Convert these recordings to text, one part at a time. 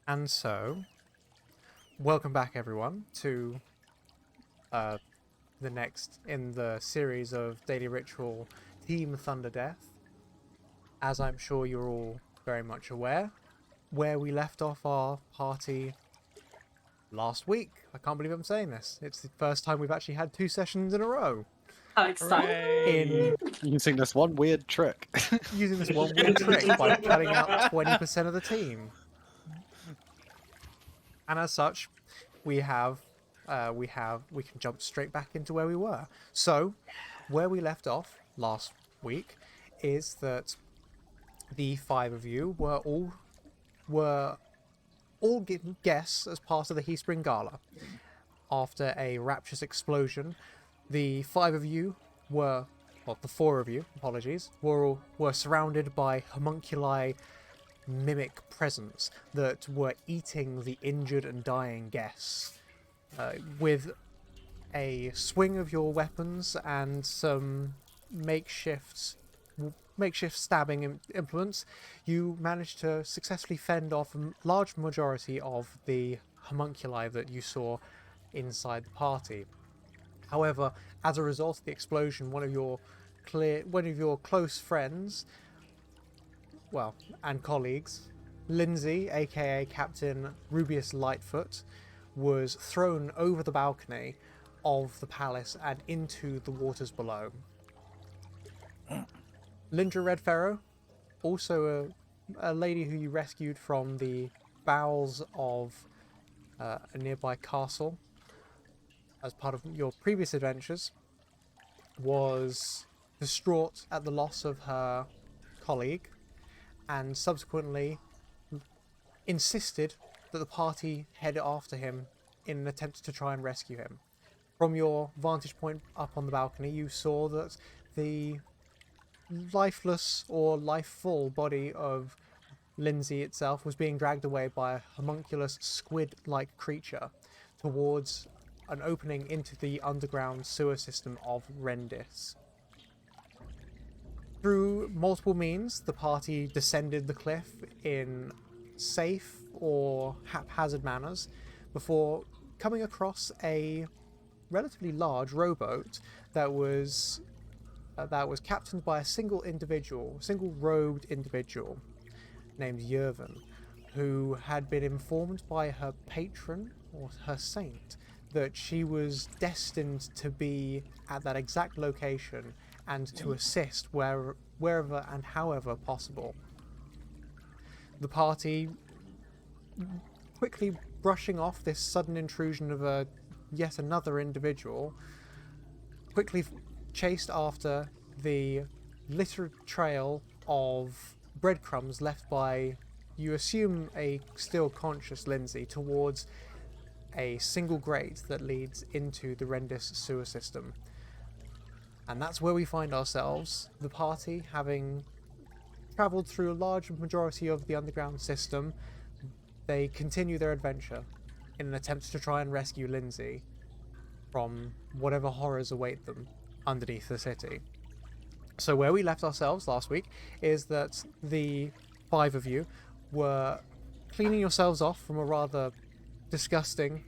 And so, welcome back everyone to the next in the series of Daily Ritual Team Thunderdeath. As I'm sure you're all very much aware, where we left off our party last week. I can't believe I'm saying this. It's the first time we've actually had 2 sessions in a row. How exciting! Using this one weird trick. Using this one weird trick by cutting out 20% of the team. And as such, we can jump straight back into where we were. So, where we left off last week is that the 5 of you were all given guests as part of the Heatspring Gala. After a rapturous explosion, the 5 of you the 4 of you, apologies, were surrounded by homunculi mimic presence that were eating the injured and dying guests. With a swing of your weapons and some makeshift stabbing implements, you managed to successfully fend off a large majority of the homunculi that you saw inside the party. However, as a result of the explosion, one of your close friends, and colleagues, Lindsay, aka Captain Lightfoot, was thrown over the balcony of the palace and into the waters below. Lindra Redfarrow, also a lady who you rescued from the bowels of a nearby castle as part of your previous adventures, was distraught at the loss of her colleague and subsequently insisted that the party head after him in an attempt to try and rescue him. From your vantage point up on the balcony, you saw that the lifeless or life-full body of Lindsay itself was being dragged away by a homunculus squid-like creature towards an opening into the underground sewer system of Rendis. Through multiple means, the party descended the cliff in safe or haphazard manners before coming across a relatively large rowboat that was captained by a single robed individual named Yervin, who had been informed by her patron or her saint that she was destined to be at that exact location and to assist wherever and however possible. The party, quickly brushing off this sudden intrusion of yet another individual, quickly chased after the littered trail of breadcrumbs left by, you assume, a still conscious Lindsay towards a single grate that leads into the Rendis sewer system. And that's where we find ourselves, the party having travelled through a large majority of the underground system. They continue their adventure in an attempt to try and rescue Lindsay from whatever horrors await them underneath the city. So where we left ourselves last week is that the 5 of you were cleaning yourselves off from a rather disgusting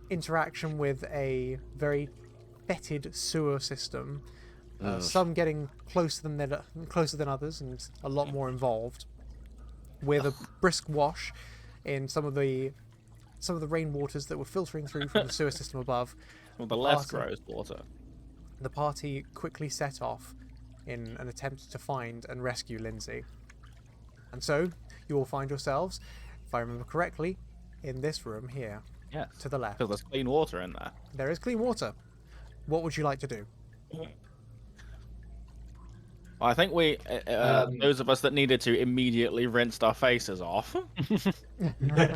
interaction with a very fetid sewer system. Some getting closer than others, and a lot more involved. With a brisk wash in some of the rainwaters that were filtering through from the sewer system above. Well, the less gross water. The party quickly set off in an attempt to find and rescue Lindsay. And so, you will find yourselves, if I remember correctly, in this room here. Yes. To the left. Because there's clean water in there. There is clean water. What would you like to do? I think those of us that needed to immediately rinsed our faces off. Yeah.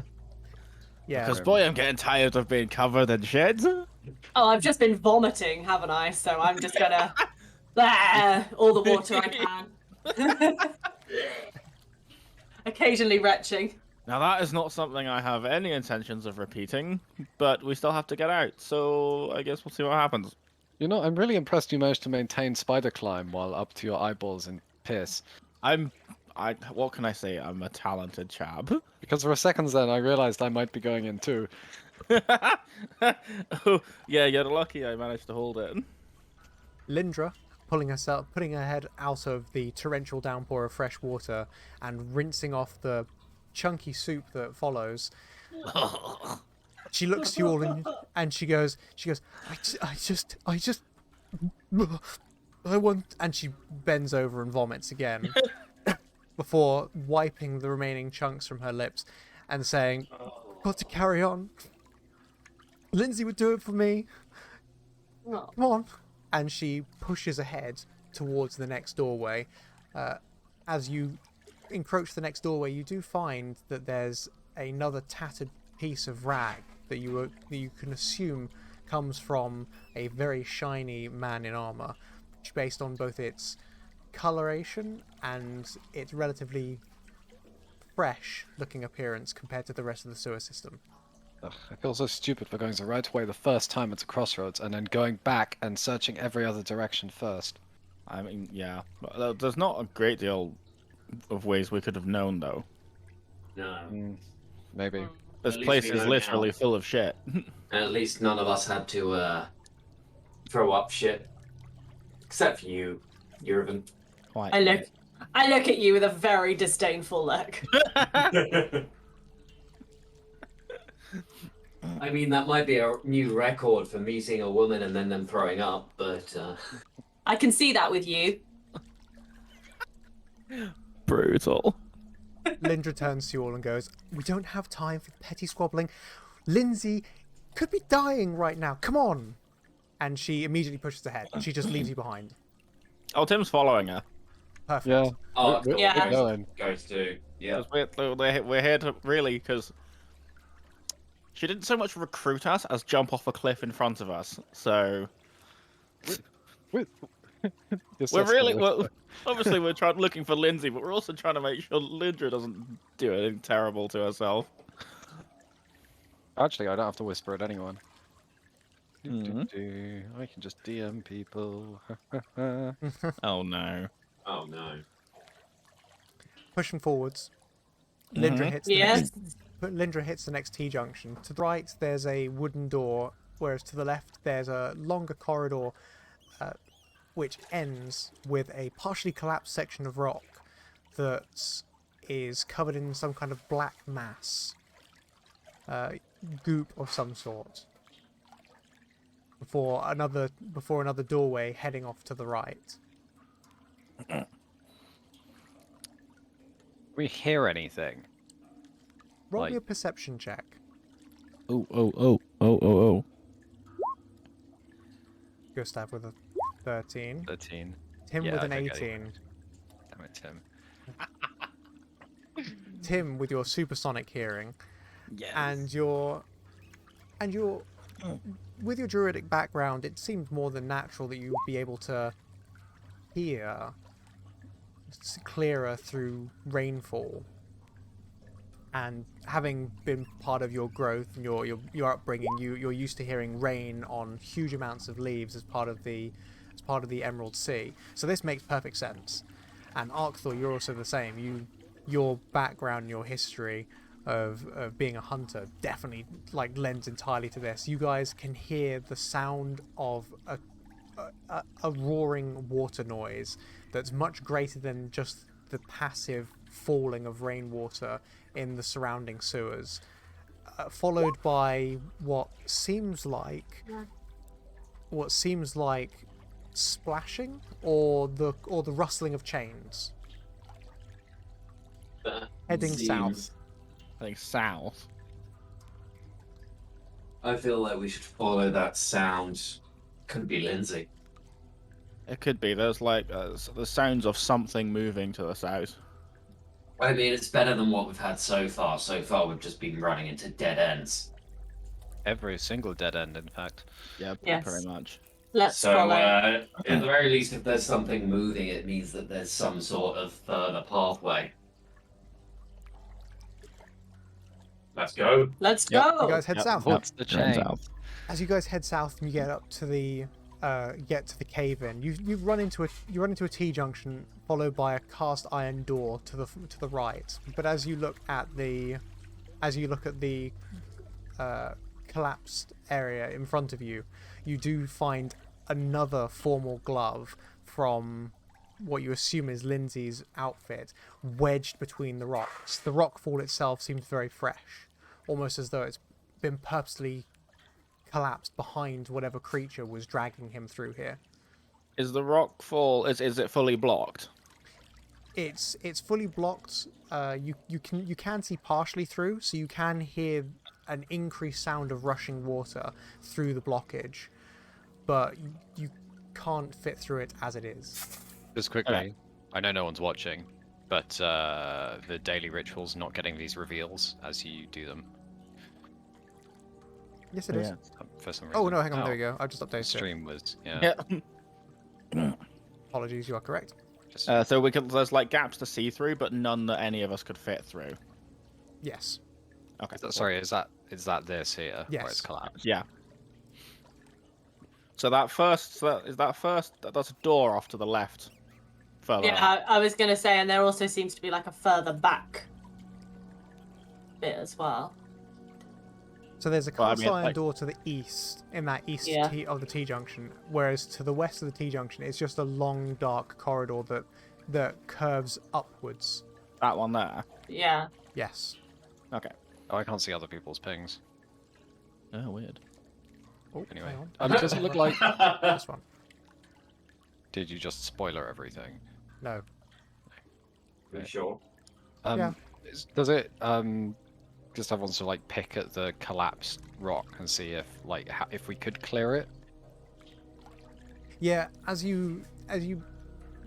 Because boy, I'm getting tired of being covered in sheds. Oh, I've just been vomiting, haven't I? So I'm just gonna all the water I can. Occasionally retching. Now that is not something I have any intentions of repeating, but we still have to get out, so I guess we'll see what happens. You know, I'm really impressed you managed to maintain spider climb while up to your eyeballs in piss. I'm what can I say? I'm a talented chap. Because for a second then I realized I might be going in too. Oh, yeah, you're lucky I managed to hold it. Lindra, putting her head out of the torrential downpour of fresh water and rinsing off the chunky soup that follows. She looks to you all and she goes, I want, and she bends over and vomits again before wiping the remaining chunks from her lips and saying, got to carry on. Lindsay would do it for me. Oh. Come on. And she pushes ahead towards the next doorway. As you encroach the next doorway, you do find that there's another tattered piece of rag that you can assume comes from a very shiny man in armor, which based on both its coloration and its relatively fresh looking appearance compared to the rest of the sewer system. Ugh, I feel so stupid for going the right way the first time at a crossroads and then going back and searching every other direction first. I mean, yeah. There's not a great deal of ways we could have known, though. No. Maybe. This At least place we is know literally now. full of shit. And at least none of us had to throw up shit. Except for you, Yurvin. Quite. I look at you with a very disdainful look. I mean, that might be a new record for meeting a woman and then them throwing up, but I can see that with you. Brutal. Lindra turns to you all and goes, we don't have time for petty squabbling. Lindsay could be dying right now. Come on. And she immediately pushes ahead. She just leaves you behind. Oh, Tim's following her. Perfect. Yeah. oh, We're Yeah. going. goes to yeah. 'Cause we're here to really, because she didn't so much recruit us as jump off a cliff in front of us. So You're so we're really, silly. obviously we're looking for Lindsay, but we're also trying to make sure Lindra doesn't do anything terrible to herself. Actually, I don't have to whisper at anyone. Mhm. I can just DM people. Oh no. Oh no. Pushing forwards. Lindra Mhm. hits the Yes. Lindra hits the next T-junction. To the right, there's a wooden door, whereas to the left, there's a longer corridor which ends with a partially collapsed section of rock that is covered in some kind of black mass. Goop of some sort. Before another doorway heading off to the right. We hear anything? Roll me Like- a perception check. Oh. Gustav with a 13. 13. Tim Yeah, with I an think I- 18. Damn it, Tim. Tim with your supersonic hearing. Yes. And your with your druidic background, it seemed more than natural that you would be able to hear clearer through rainfall. And having been part of your growth and your upbringing, you're used to hearing rain on huge amounts of leaves as part of the Emerald Sea. So this makes perfect sense. And Arcthor, you're also the same. Your background, your history of being a hunter definitely lends entirely to this. You guys can hear the sound of a roaring water noise that's much greater than just the passive falling of rainwater in the surrounding sewers, followed by what seems like splashing or the rustling of chains That heading seems- south. I think south. I feel like we should follow that sound. Could be Lindsay. It could be. There's the sounds of something moving to the south. I mean, it's better than what we've had so far. So far, we've just been running into dead ends. Every single dead end, in fact. Yeah, Yes. pretty much. Let's So, follow. at the very least, if there's something moving, it means that there's some sort of further pathway. Let's go. Let's Yep. go. You guys head Yep. south. What's the Turn chain? south. As you guys head south and you get up to the cave in, you run into a T junction followed by a cast iron door to the right. But as you look at the collapsed area in front of you, you do find another formal glove from what you assume is Lindsay's outfit wedged between the rocks. The rockfall itself seems very fresh, almost as though it's been purposely collapsed behind whatever creature was dragging him through here. Is the rock fall? Is it fully blocked? It's fully blocked. You can see partially through, so you can hear an increased sound of rushing water through the blockage, but you can't fit through it as it is. Just quickly, Okay. I know no one's watching, but the daily ritual's not getting these reveals as you do them. Yes, it is. For some reason. Oh no, hang on. There we go. I've just The updated it. stream was yeah. Apologies, you are correct. Just, So there's like gaps to see through, but none that any of us could fit through. Yes. Okay. sorry, is that this here where Yes. it's collapsed? Yeah. So that's a door off to the left. Further Yeah, up. I was gonna say, and there also seems to be like a further back bit as well. So there's a Well, I cast mean, iron like- door to the east, in that east Yeah. T of the T-junction, whereas to the west of the T-junction, it's just a long, dark corridor that curves upwards. That one there. Yeah. Yes. Okay. Oh, I can't see other people's pings. Oh, weird. Oh, Anyway, hang on. does it look like? This one. Did you just spoiler everything? No. Are you sure? Yeah. Does it just everyone to like pick at the collapsed rock and see if if we could clear it? Yeah, as you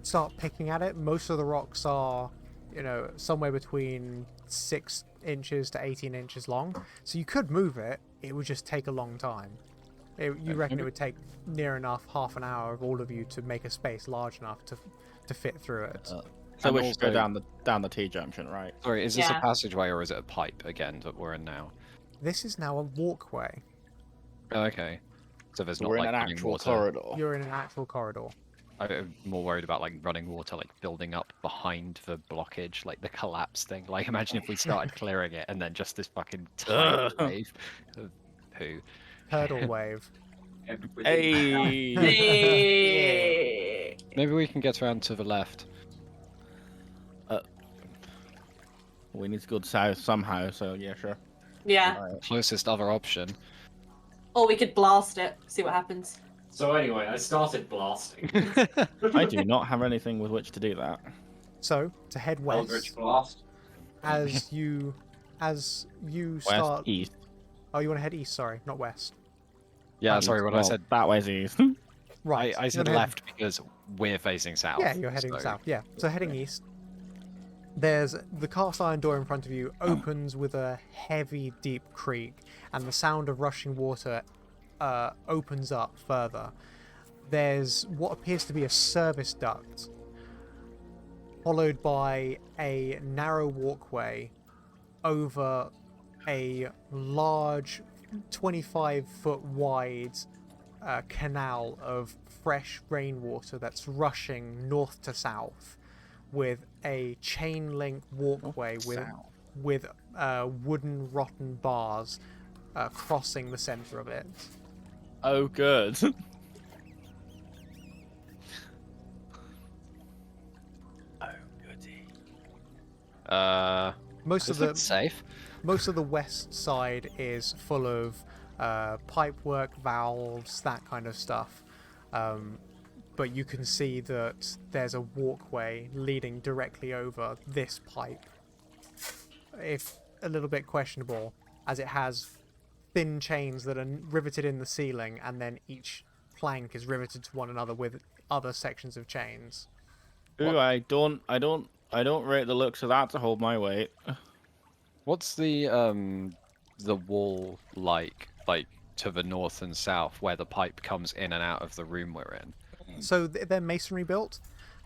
start picking at it, most of the rocks are, somewhere between 6 inches to 18 inches long. So you could move it. It would just take a long time. You reckon it would take near enough half an hour of all of you to make a space large enough to fit through it. So And we should go also- down the T junction, right? Sorry, is this a Yeah. passageway or is it a pipe again that we're in now? This is now a walkway. Oh, okay. So there's not We're in like an running actual water. corridor. You're in an actual corridor. I'm more worried about like running water like building up behind the blockage, like the collapse thing. Like imagine if we started clearing it and then just this fucking tiny Ugh. wave of poo. Turtle wave. Hey. Hey. Maybe we can get around to the left. We need to go south somehow. So yeah, sure. Yeah. Closest other option. Or we could blast it, see what happens. So anyway, I started blasting. I do not have anything with which to do that. So to head west, Eldritch blast. as you West, start. east. Oh, you want to head east? Sorry, not west. Yeah, sorry, when I Well, said that way's east. Right. I you said wanna head- left because we're facing south. Yeah, you're heading so- south. Yeah, so heading east. There's the cast iron door in front of you opens with a heavy, deep creak, and the sound of rushing water opens up further. There's what appears to be a service duct, followed by a narrow walkway over a large 25-foot wide canal of fresh rainwater that's rushing north to south, with a chain link walkway with wooden rotten bars crossing the center of it. Oh, good. Most This of the looks safe. most of the west side is full of pipework, valves, that kind of stuff. But you can see that there's a walkway leading directly over this pipe. If a little bit questionable, as it has thin chains that are riveted in the ceiling, and then each plank is riveted to one another with other sections of chains. Ooh, I don't rate the looks of that to hold my weight. What's the wall like to the north and south where the pipe comes in and out of the room we're in? So they're masonry built.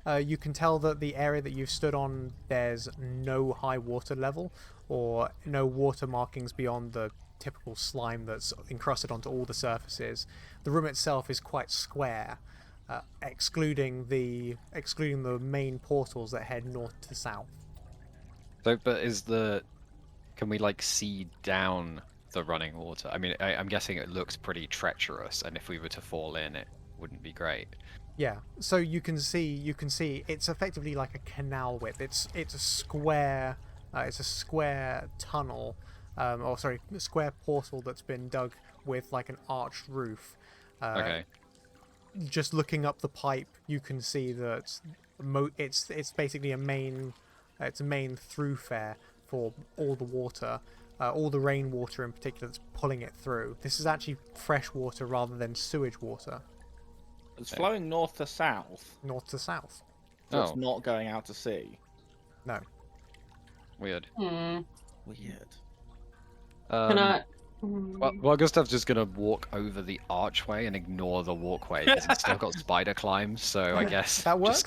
You can tell that the area that you've stood on, there's no high water level or no water markings beyond the typical slime that's encrusted onto all the surfaces. The room itself is quite square, excluding the main portals that head north to south. So, but can we like see down the running water? I mean, I'm guessing it looks pretty treacherous, and if we were to fall in, it wouldn't be great. Yeah, so you can see it's effectively like a canal width. It's a square tunnel, or sorry, a square portal that's been dug with like an arched roof. Okay. Just looking up the pipe, you can see that it's basically a main thoroughfare for all the water, all the rainwater in particular that's pulling it through. This is actually fresh water rather than sewage water. It's flowing north to south. North to south. So it's not going out to sea. No. Weird. Weird. Can I? Well, Gustav's just gonna walk over the archway and ignore the walkway because it's still got spider climbs. So I guess That works.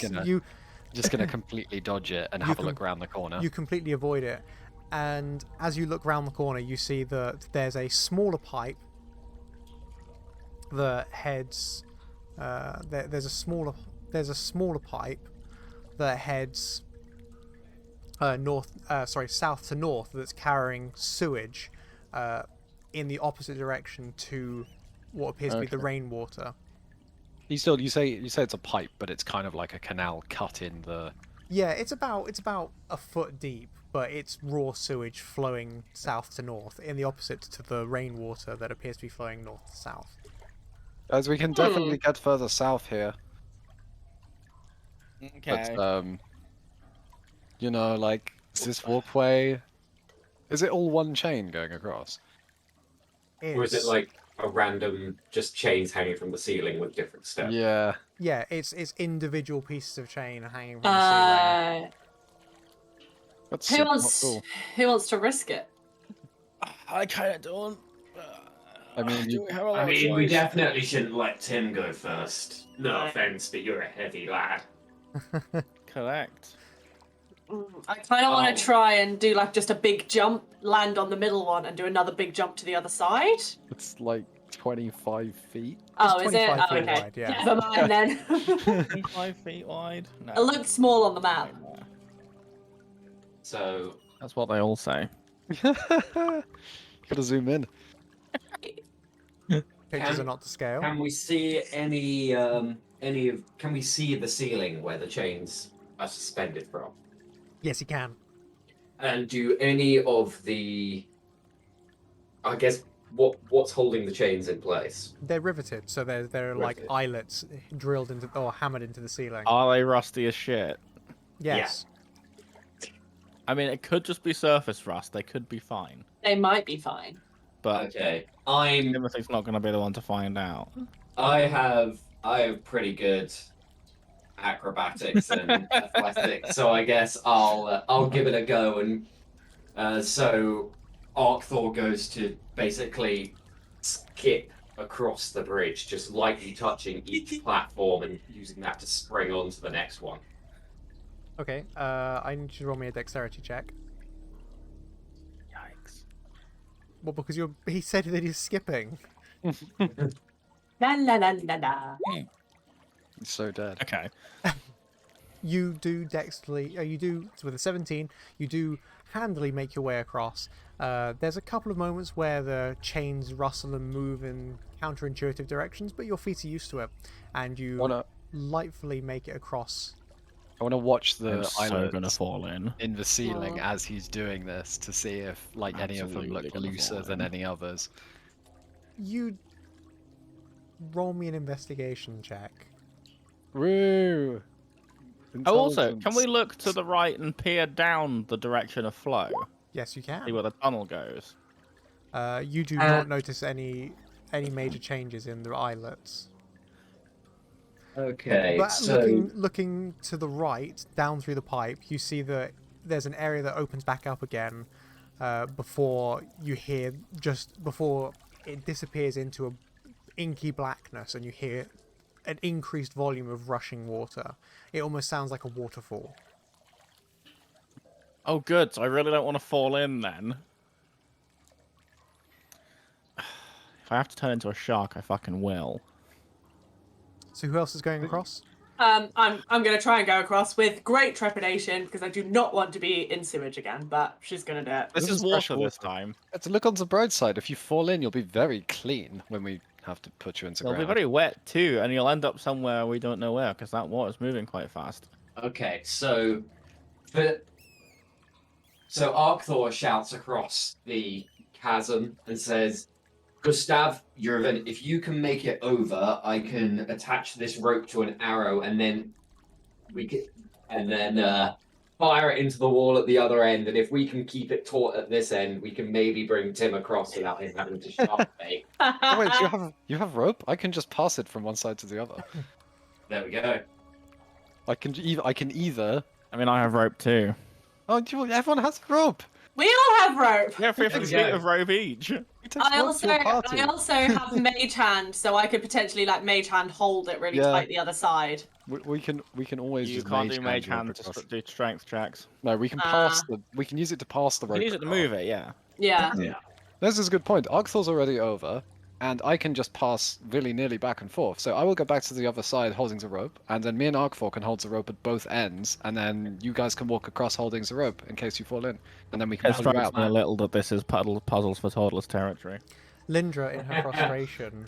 just gonna completely dodge it and have a look around the corner. You completely avoid it, and as you look round the corner, you see that there's a smaller pipe that heads. There's a smaller pipe that heads south to north, that's carrying sewage in the opposite direction to what appears to be the rainwater. You say it's a pipe, but it's kind of like a canal cut in the. Yeah, it's about a foot deep, but it's raw sewage flowing south to north in the opposite to the rainwater that appears to be flowing north to south. As we can definitely get further south here. Okay. But like, is this walkway? Is it all one chain going across? Or is it like a random just chains hanging from the ceiling with different steps? Yeah. Yeah, it's individual pieces of chain hanging from the ceiling. That's Who not wants? cool. Who wants to risk it? I kind of don't. I mean, we definitely shouldn't let Tim go first. No offense, but you're a heavy lad. Correct. I kind of want to try and do like just a big jump, land on the middle one, and do another big jump to the other side. It's like 25 feet. Oh, is it? 25 Oh, feet okay. wide, yeah. Never mind then. 25 feet wide? No. It looked small on the map. So That's what they all say. Gotta zoom in. Pictures are not to scale. can we see can we see the ceiling where the chains are suspended from? Yes, you can. And do any of the I guess what's holding the chains in place? They're riveted, so they're like Riveted. eyelets drilled into or hammered into the ceiling. Are they rusty as shit? Yes. I mean, it could just be surface rust. They could be fine. They might be fine. But Okay. Timothy's not going to be the one to find out. I have pretty good acrobatics and athletics, so I guess I'll give it a go. And so Arcthor goes to basically skip across the bridge, just lightly touching each platform and using that to spring onto the next one. Okay. I need you to roll me a dexterity check. Yikes. Well, because he said that he's skipping. La la la la la. He's so dead. Okay. You do with a 17. You do handily make your way across. There's a couple of moments where the chains rustle and move in counterintuitive directions, but your feet are used to it, and you lightfully make it across. I want to watch the I'm so eyelets going to fall in. the ceiling as he's doing this to see if like any of them Absolutely look gonna looser fall than in. any others. You roll me an investigation check. Woo! Oh, also, can Intelligence. we look to the right and peer down the direction of flow? Yes, you See can. where the tunnel goes. You do not notice any major changes in the eyelets. Okay, But so looking to the right, down through the pipe, you see that there's an area that opens back up again before it disappears into a inky blackness, and you hear an increased volume of rushing water. It almost sounds like a waterfall. Oh, good. So I really don't want to fall in then. If I have to turn into a shark, I fucking will. So who else is going across? I'm gonna try and go across with great trepidation because I do not want to be in sewage again, but she's gonna do it. This This is is fresh water this water. time. To look on the bright side, if you fall in, you'll be very clean when we have to put you into It'll be ground. very wet too, and you'll end up somewhere we don't know where because that water's moving quite fast. Okay, so Arcthor shouts across the chasm and says, Gustav, Jurven, if you can make it over, I can attach this rope to an arrow and then fire it into the wall at the other end. And if we can keep it taut at this end, we can maybe bring Tim across without him having to sharp bait. Oh, wait, you have rope? I can just pass it from one side to the other. There we go. I can either. I mean, I have rope too. Oh, everyone has rope. We all have rope. We have 50 we feet go. of rope each. It takes I one to a party. also have mage hand, so I could potentially like mage hand hold it really Yeah. tight the other side. We can always You just can't do mage mage hand rope to across. do strength checks. No, we can pass the. We can use it to pass the You rope. can use it to across. move it, yeah. Yeah. This is a good point. Arcthor's already over, and I can just pass willy-nilly back and forth. So I will go back to the other side holding the rope, and then me and Arcthor can hold the rope at both ends, and then you guys can walk across holding the rope in case you fall in, and then we can It pull you strikes out. me a little that this is puzzles for toddlers territory. Lindra, in her frustration,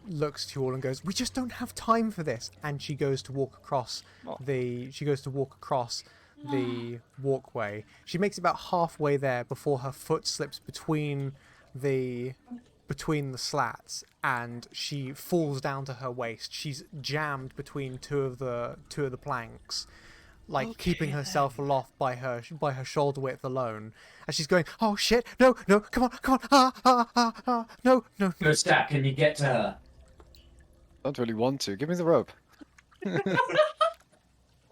looks to you all and goes, "We just don't have time for this." And she goes to walk across the walkway. She makes it about halfway there before her foot slips between the slats and she falls down to her waist. She's jammed between two of the planks, like keeping herself aloft by her shoulder width alone. And she's going, "Oh shit! No, come on! No!" Gustav, can you get to her? Don't really want to. Give me the rope.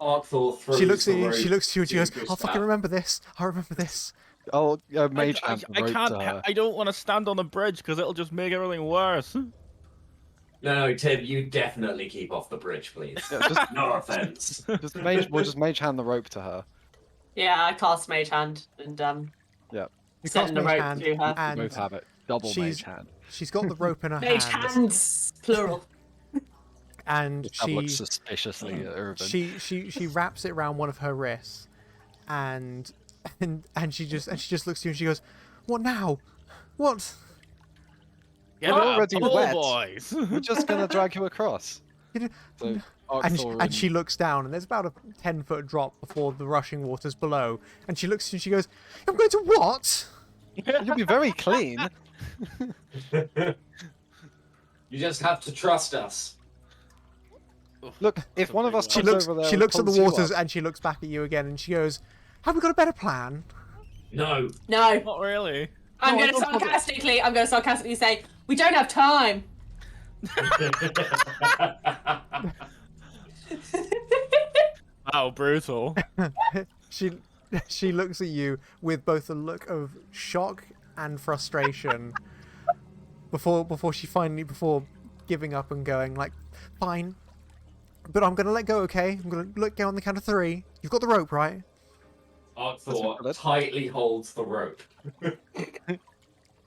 Arcthor throws She looks the at you. rope She looks to you and she to goes, "I'll Gustav. fucking remember this. I'll remember this." I'll mage hand the I rope can't. to her. I don't want to stand on the bridge because it'll just make everything worse. No, Tim, you definitely keep off the bridge, please. Yeah, just, No offense. we'll just mage hand the rope to her. Yeah, I cast mage hand and You send cast the mage rope hand, to her. and Both have it. Double she's- mage hand. she's got the rope in her Mage hands, hands, plural. and That looks suspiciously urban. she wraps it around one of her wrists, and she just looks at you and she goes, "What now? What?" Get We're up, already all wet. boys. We're just gonna drag you across. You know, So, and Arcthor she looks down, and there's about a 10-foot drop before the rushing waters below. And she looks at you and she goes, "I'm going to what?" You'll be very clean. You just have to trust us. Look, if one of us She comes looks over there she and looks at the pulls you waters up- and she looks back at you again and she goes, "Have we got a better plan?" No. No. Not really. I'm No, I going to don't have it. sarcastically say, we don't have time. Wow, brutal. She looks at you with both a look of shock and frustration before giving up and going like, "Fine, but I'm gonna let go, okay? I'm gonna let go on the count of 3. You've got the rope, right?" Arcthor tightly holds the rope.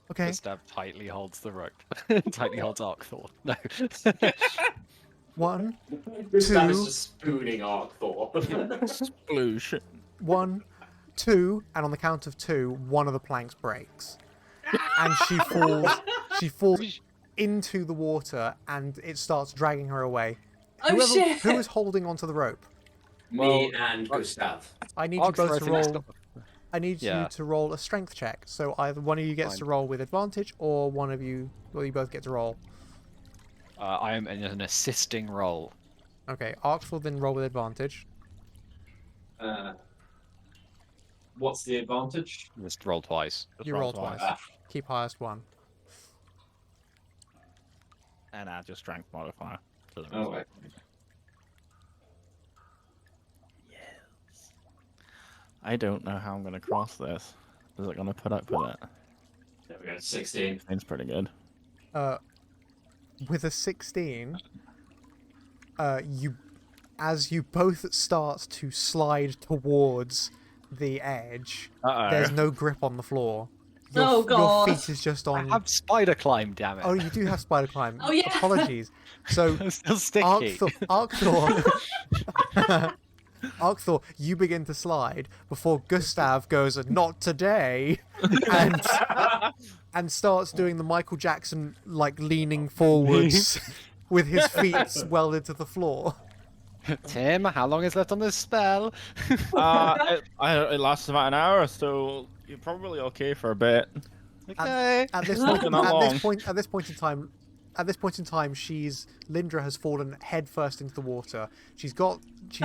Okay. Gustav tightly holds the rope. Tightly holds Arcthor. No. 1, Gustav is 2, just spooning Arcthor. Sploosh. 1, 2, and on the count of 2, one of the planks breaks, and she falls into the water, and it starts dragging her away. Oh shit. Who is holding onto the rope? Me and Gustav. I need you both to roll. I need Yeah. you to roll a strength check. So either one of you gets Fine. to roll with advantage, or one of you, well, you both get to roll. I am in an assisting role. Okay, Arx will then roll with advantage. What's the advantage? Just roll twice. Just You roll twice. Ah, Keep highest one. And add your strength modifier. To the oh, result. wait. I don't know how I'm going to cross this. Is it going to put up with it? There we go. 16. Seems pretty good. With a 16, as you both start to slide towards the edge, Uh-oh. there's no grip on the floor. Oh, God. Your feet is just I on. have spider climb, damn it. Oh, you do have spider climb. Oh, yeah. Apologies. So I'm still sticky. Arcthor, you begin to slide before Gustav goes, "Not today," and and starts doing the Michael Jackson like leaning forwards with his feet welded to the floor. Tim, how long is left on this spell? It lasts about an hour, so you're probably okay for a bit. Okay. At this Not point, been that at long. this point in time, Lindra has fallen headfirst into the water. She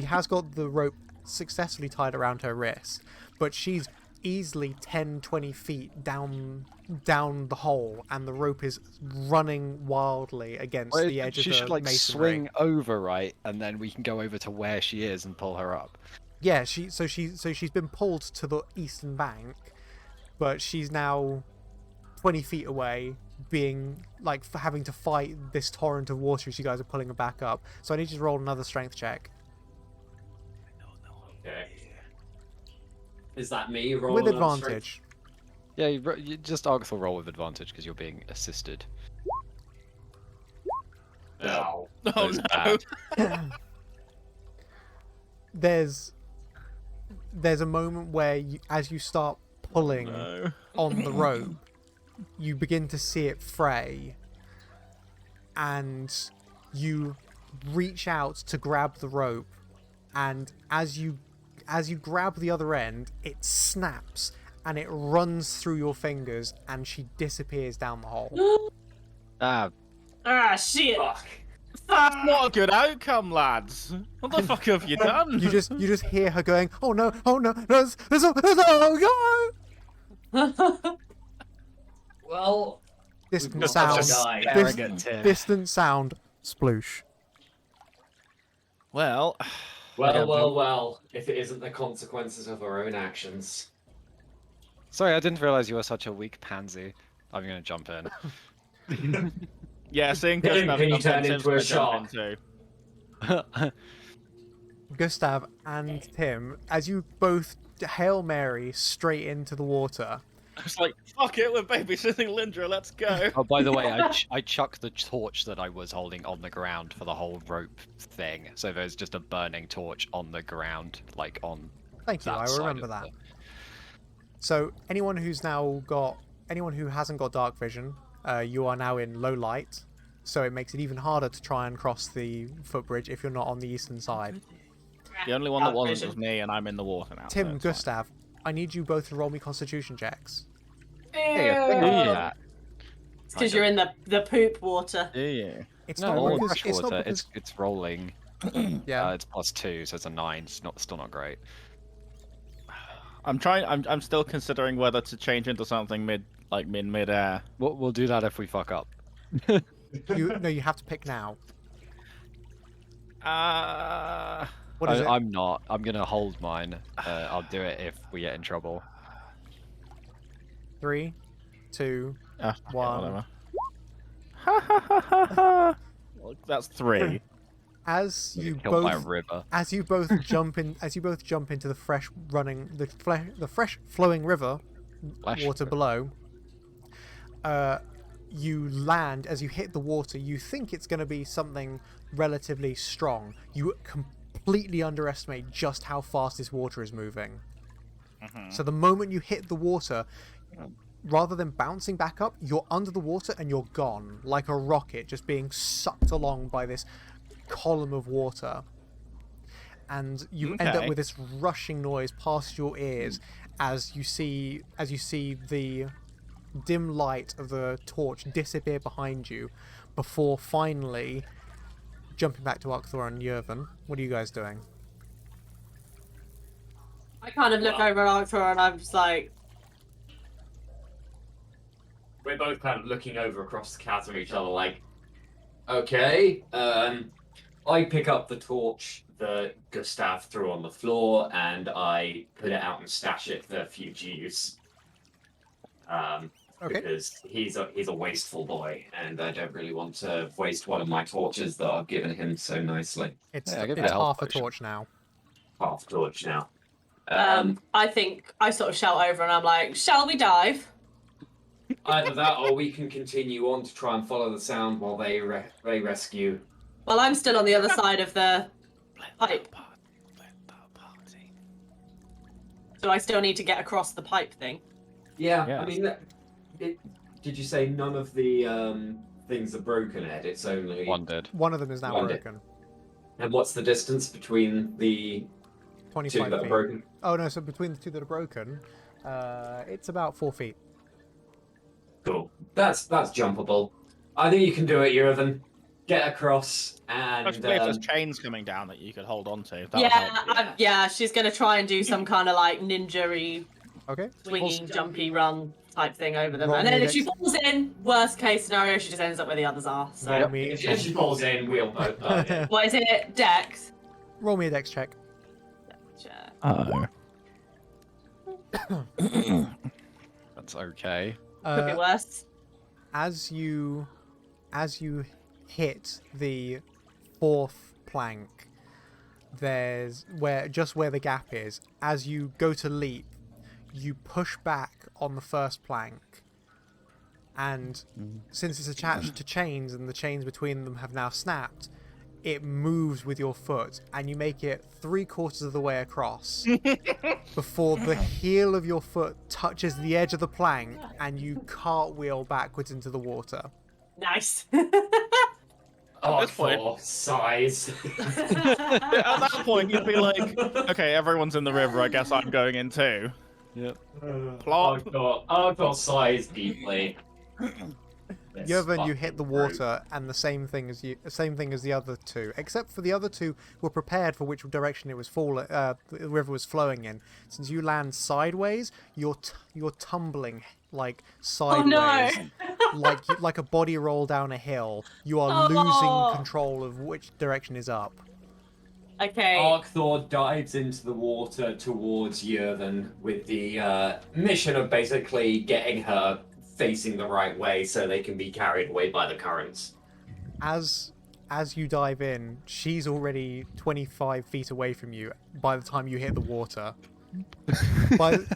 has got the rope successfully tied around her wrist, but she's easily 10, 20 feet down the hole, and the rope is running wildly against Well, the edge of she the should like masonry. swing over, right, and then we can go over to where she is and pull her up. Yeah, she's been pulled to the eastern bank, but she's now 20 feet away, being like having to fight this torrent of water as you guys are pulling her back up. So I need you to roll another strength check Okay. Is that me rolling with on strength? advantage. Yeah, you just Arcthor roll with advantage because you're being assisted. No. Oh Those no! bad. There's a moment where as you start pulling No. on the rope, you begin to see it fray, and you reach out to grab the rope, and as you grab the other end, it snaps and it runs through your fingers, and she disappears down the hole. Ah, Ah, shit. Fuck. Not a good outcome, lads. What the fuck have you done? You just hear her going, "Oh no, there's oh no!" Well, Distant We've sound. just died. staring at Tim. Distant sound. Sploosh. Well, well. If it isn't the consequences of our own actions. Sorry, I didn't realize you were such a weak pansy. I'm gonna jump in. yeah, seeing Tim, Gustav can you jump turn in, into a Tim's gonna jump shark? in too. Gustav and Tim, as you both Hail Mary straight into the water. It's like, fuck it, we're babysitting Lindra, let's go. Oh, by the way, I chucked the torch that I was holding on the ground for the whole rope thing. So there's just a burning torch on the ground, like on. Thank you, that I side remember of that. the- So anyone who hasn't got dark vision, you are now in low light, so it makes it even harder to try and cross the footbridge if you're not on the eastern side. The only one that Dark wasn't vision. was me, and I'm in the water now. Tim, so it's fine. Gustav, I need you both to roll me constitution checks. Hey, I think I do that. It's because you're in the poop water. Yeah. It's No, not all because, fresh it's not water. because It's rolling. yeah. It's +2, so it's a 9. It's still not great. I'm still considering whether to change into something mid-air. We'll do that if we fuck up. you have to pick now. What is it? I'm not. I'm gonna hold mine. I'll do it if we get in trouble. 3, 2, Fuck it, One. whatever. Ha ha ha ha ha. Well, that's 3. As You you get killed by a both river. as you both jump into the fresh flowing river Flash water river. below, you land. As you hit the water, you think it's going to be something relatively strong. You completely underestimate just how fast this water is moving. So the moment you hit the water, rather than bouncing back up, you're under the water and you're gone, like a rocket, just being sucked along by this column of water. And you end up Okay. with this rushing noise past your ears as you see the dim light of the torch disappear behind you, before finally jumping back to Arcthor and Yervin. What are you guys doing? I kind of look over at Arthur and I'm just like, We're both kind of looking over across the chasm at each other like, okay. I pick up the torch that Gustav threw on the floor and I put it out and stash it for future use. Okay. Because he's a wasteful boy and I don't really want to waste one of my torches that I've given him so nicely. It's Yeah, give it it's a health half a potion. torch now. Half torch now. I think I sort of shout over and I'm like, shall we dive? Either that, or we can continue on to try and follow the sound while they rescue. Well, I'm still on the other side of the pipe, so I still need to get across the pipe thing. Yeah, Yes. I mean, did you say none of the things are broken, Ed? It's only One did. One of them is now One. broken. And what's the distance between the 25 two that are feet. broken? Oh no, so between the two that are broken, it's about 4 feet. Cool. That's jumpable. I think you can do it, Yurvan. Get across and Especially if there's chains coming down that you could hold on to. That would Yeah, help. yeah, she's gonna try and do some kind of like ninja-y, Okay. swinging, jumpy run type thing over them. Roll And then me if she dex- falls in, worst case scenario, she just ends up where the others are. So Roll Yep. me- If she falls in, we'll both burn in. what is it? Dex? Roll me a dex check. Oh. That's okay. Could be worse. As you hit the fourth plank, there's where the gap is. As you go to leap, you push back on the first plank, and since it's attached to chains and the chains between them have now snapped, it moves with your foot, and you make it 3/4 of the way across before the heel of your foot touches the edge of the plank, and you cartwheel backwards into the water. Nice. Oh, this point- for size. At that point, you'd be like, okay, everyone's in the river. I guess I'm going in too. Yep. Plop. I've got size deeply. This Yurvan, you hit fucking the brute. water, and the same thing as the other two, except for the other two were prepared for which direction it was the river was flowing in. Since you land sideways, you're tumbling like sideways, like a body roll down a hill. You are Oh. losing control of which direction is up. Okay. Arkthor dives into the water towards Yurvan with the mission of basically getting her facing the right way so they can be carried away by the currents. As you dive in, she's already 25 feet away from you by the time you hit the water.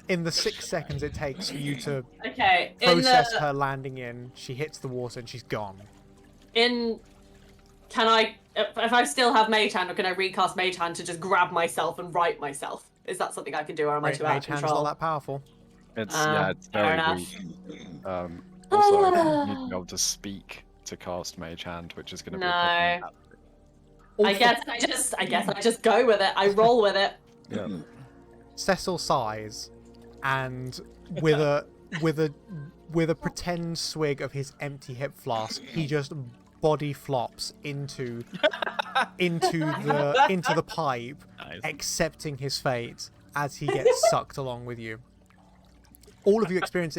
In the 6 seconds it takes for you to Okay. process her landing in, she hits the water and she's gone. Can I, if I still have Mage Hand, or can I recast Mage Hand to just grab myself and right myself? Is that something I can do, or am I too out of Mage Hand's control? not that powerful. It's fair very enough. weak. Also, you need to be able to speak to cast Mage Hand, which is going to be a No. problem. I guess I just go with it. I roll with it. Yeah. Cecil sighs, and with a pretend swig of his empty hip flask, he just body flops into the pipe, Nice. accepting his fate as he gets sucked along with you. All of you experience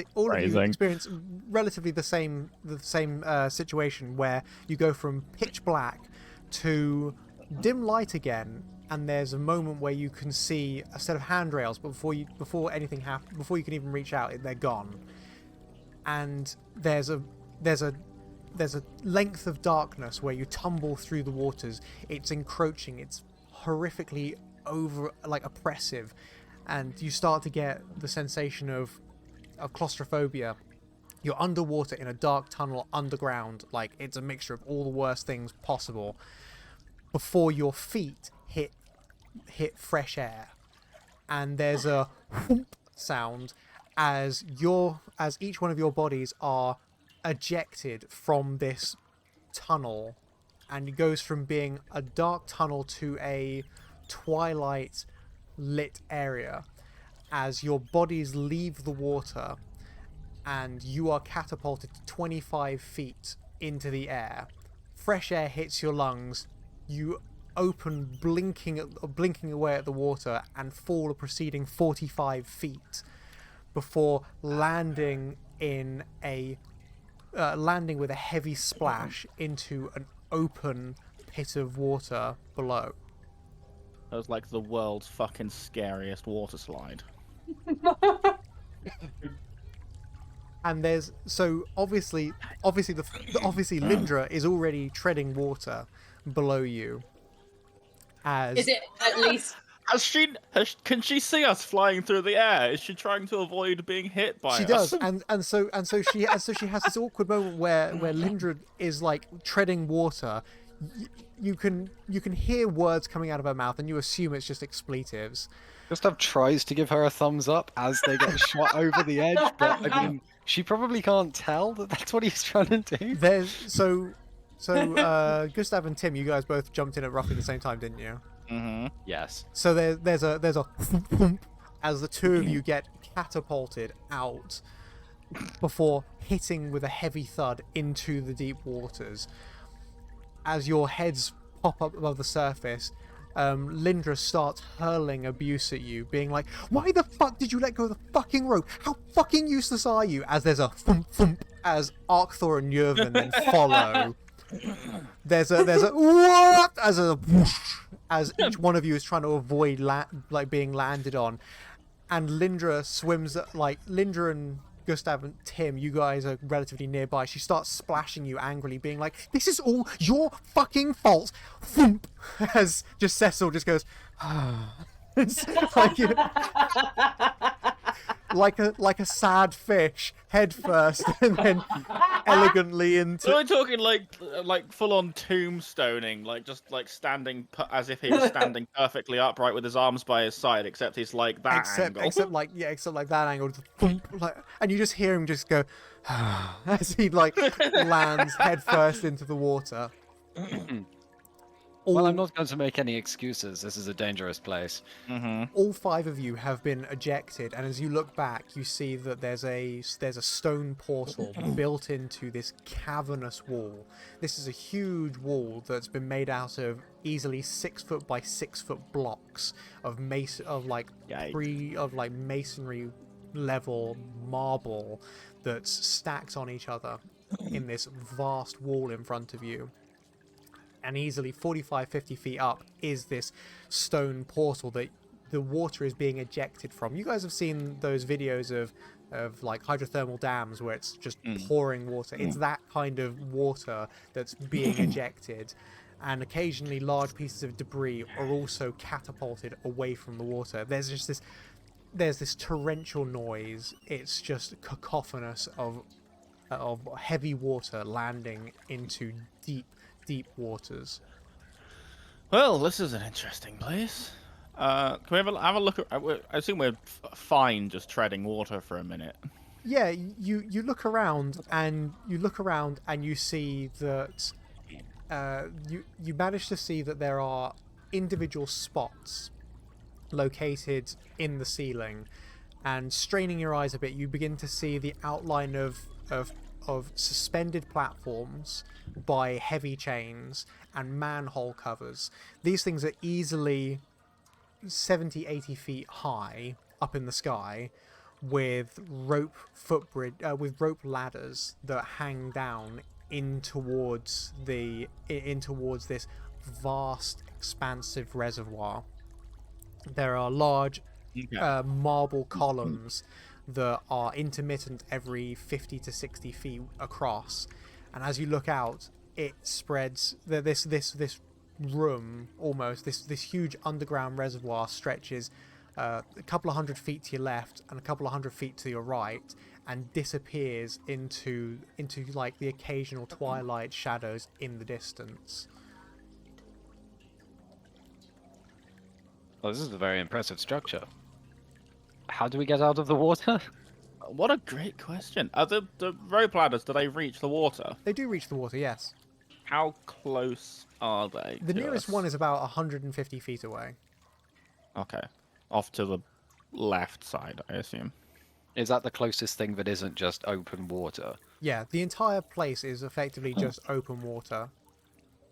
relatively the same situation where you go from pitch black to dim light again, and there's a moment where you can see a set of handrails, but before anything happens, before you can even reach out, they're gone. And there's a length of darkness where you tumble through the waters. It's encroaching. It's horrifically oppressive, and you start to get the sensation of claustrophobia. You're underwater in a dark tunnel underground, like it's a mixture of all the worst things possible, before your feet hit fresh air, and there's a whoomp sound as each one of your bodies are ejected from this tunnel, and it goes from being a dark tunnel to a twilight lit area as your bodies leave the water, and you are catapulted 25 feet into the air. Fresh air hits your lungs. You open blinking away at the water and fall a preceding 45 feet before landing with a heavy splash into an open pit of water below. That was like the world's fucking scariest water slide. And there's obviously Lindra is already treading water below you. Is it at least Can she see us flying through the air? Is she trying to avoid being hit by She us? does, and so she has this awkward moment where Lindra is like treading water. You can hear words coming out of her mouth, and you assume it's just expletives. Gustav tries to give her a thumbs up as they get shot over the edge, but I mean, she probably can't tell that that's what he's trying to do. Gustav and Tim, you guys both jumped in at roughly the same time, didn't you? Mm-hmm. Yes. So there's a thump, thump as the two of you get catapulted out before hitting with a heavy thud into the deep waters. As your heads pop up above the surface, Lindra starts hurling abuse at you, being like, "Why the fuck did you let go of the fucking rope? How fucking useless are you?" As there's a thump thump as Arkthor and Yurven then follow. There's a what as a whoosh, as each one of you is trying to avoid being landed on, and Lindra swims Lindra and Gustav and Tim, you guys are relatively nearby. She starts splashing you angrily, being like, "This is all your fucking fault." Thump, as just Cecil just goes, it's like a sad fish, head first, and then elegantly into. So we're talking like full on tombstoning, like just like standing as if he was standing perfectly upright with his arms by his side, except he's like that angle. Except like that angle, just thump, and you just hear him just go as he lands head first into the water. Well, I'm not going to make any excuses. This is a dangerous place. Mm-hmm. All 5 of you have been ejected, and as you look back, you see that there's a stone portal built into this cavernous wall. This is a huge wall that's been made out of easily 6 foot by 6 foot blocks of masonry level marble that's stacked on each other in this vast wall in front of you. And easily 45-50 feet up is this stone portal that the water is being ejected from. You guys have seen those videos of like hydrothermal dams where it's just pouring water. It's that kind of water that's being ejected. And occasionally large pieces of debris are also catapulted away from the water. There's this torrential noise. It's just cacophonous of heavy water landing into deep waters. Well, this is an interesting place. Can we have a look at? I assume we're fine just treading water for a minute. Yeah, you look around and you see that you manage to see that there are individual spots located in the ceiling, and straining your eyes a bit, you begin to see the outline of suspended platforms by heavy chains and manhole covers. These things are easily 70-80 feet high up in the sky, with rope ladders that hang down in towards this vast expansive reservoir. There are large marble columns that are intermittent every 50 to 60 feet across, and as you look out, it spreads. This room, almost this huge underground reservoir, stretches a couple of 100 feet to your left and a couple of 100 feet to your right, and disappears into like the occasional twilight shadows in the distance. Well, this is a very impressive structure. How do we get out of the water? What a great question. Are the rope ladders, do they reach the water? They do reach the water, yes. How close are they? The to nearest us? one is about 150 feet away. Okay. Off to the left side, I assume. Is that the closest thing that isn't just open water? Yeah, the entire place is effectively just open water.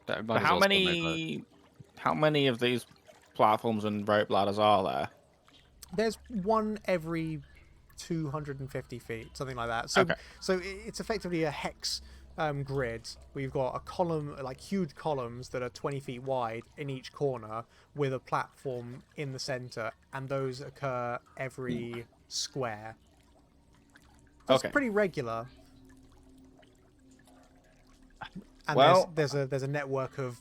That might But as how well still make how many of these platforms and rope ladders are there? There's one every 250 feet, something like that. So, Okay. so it's effectively a hex grid. We've got a column, like huge columns that are 20 feet wide in each corner, with a platform in the center, and those occur every square. So Okay. It's pretty regular. And Well- there's a network of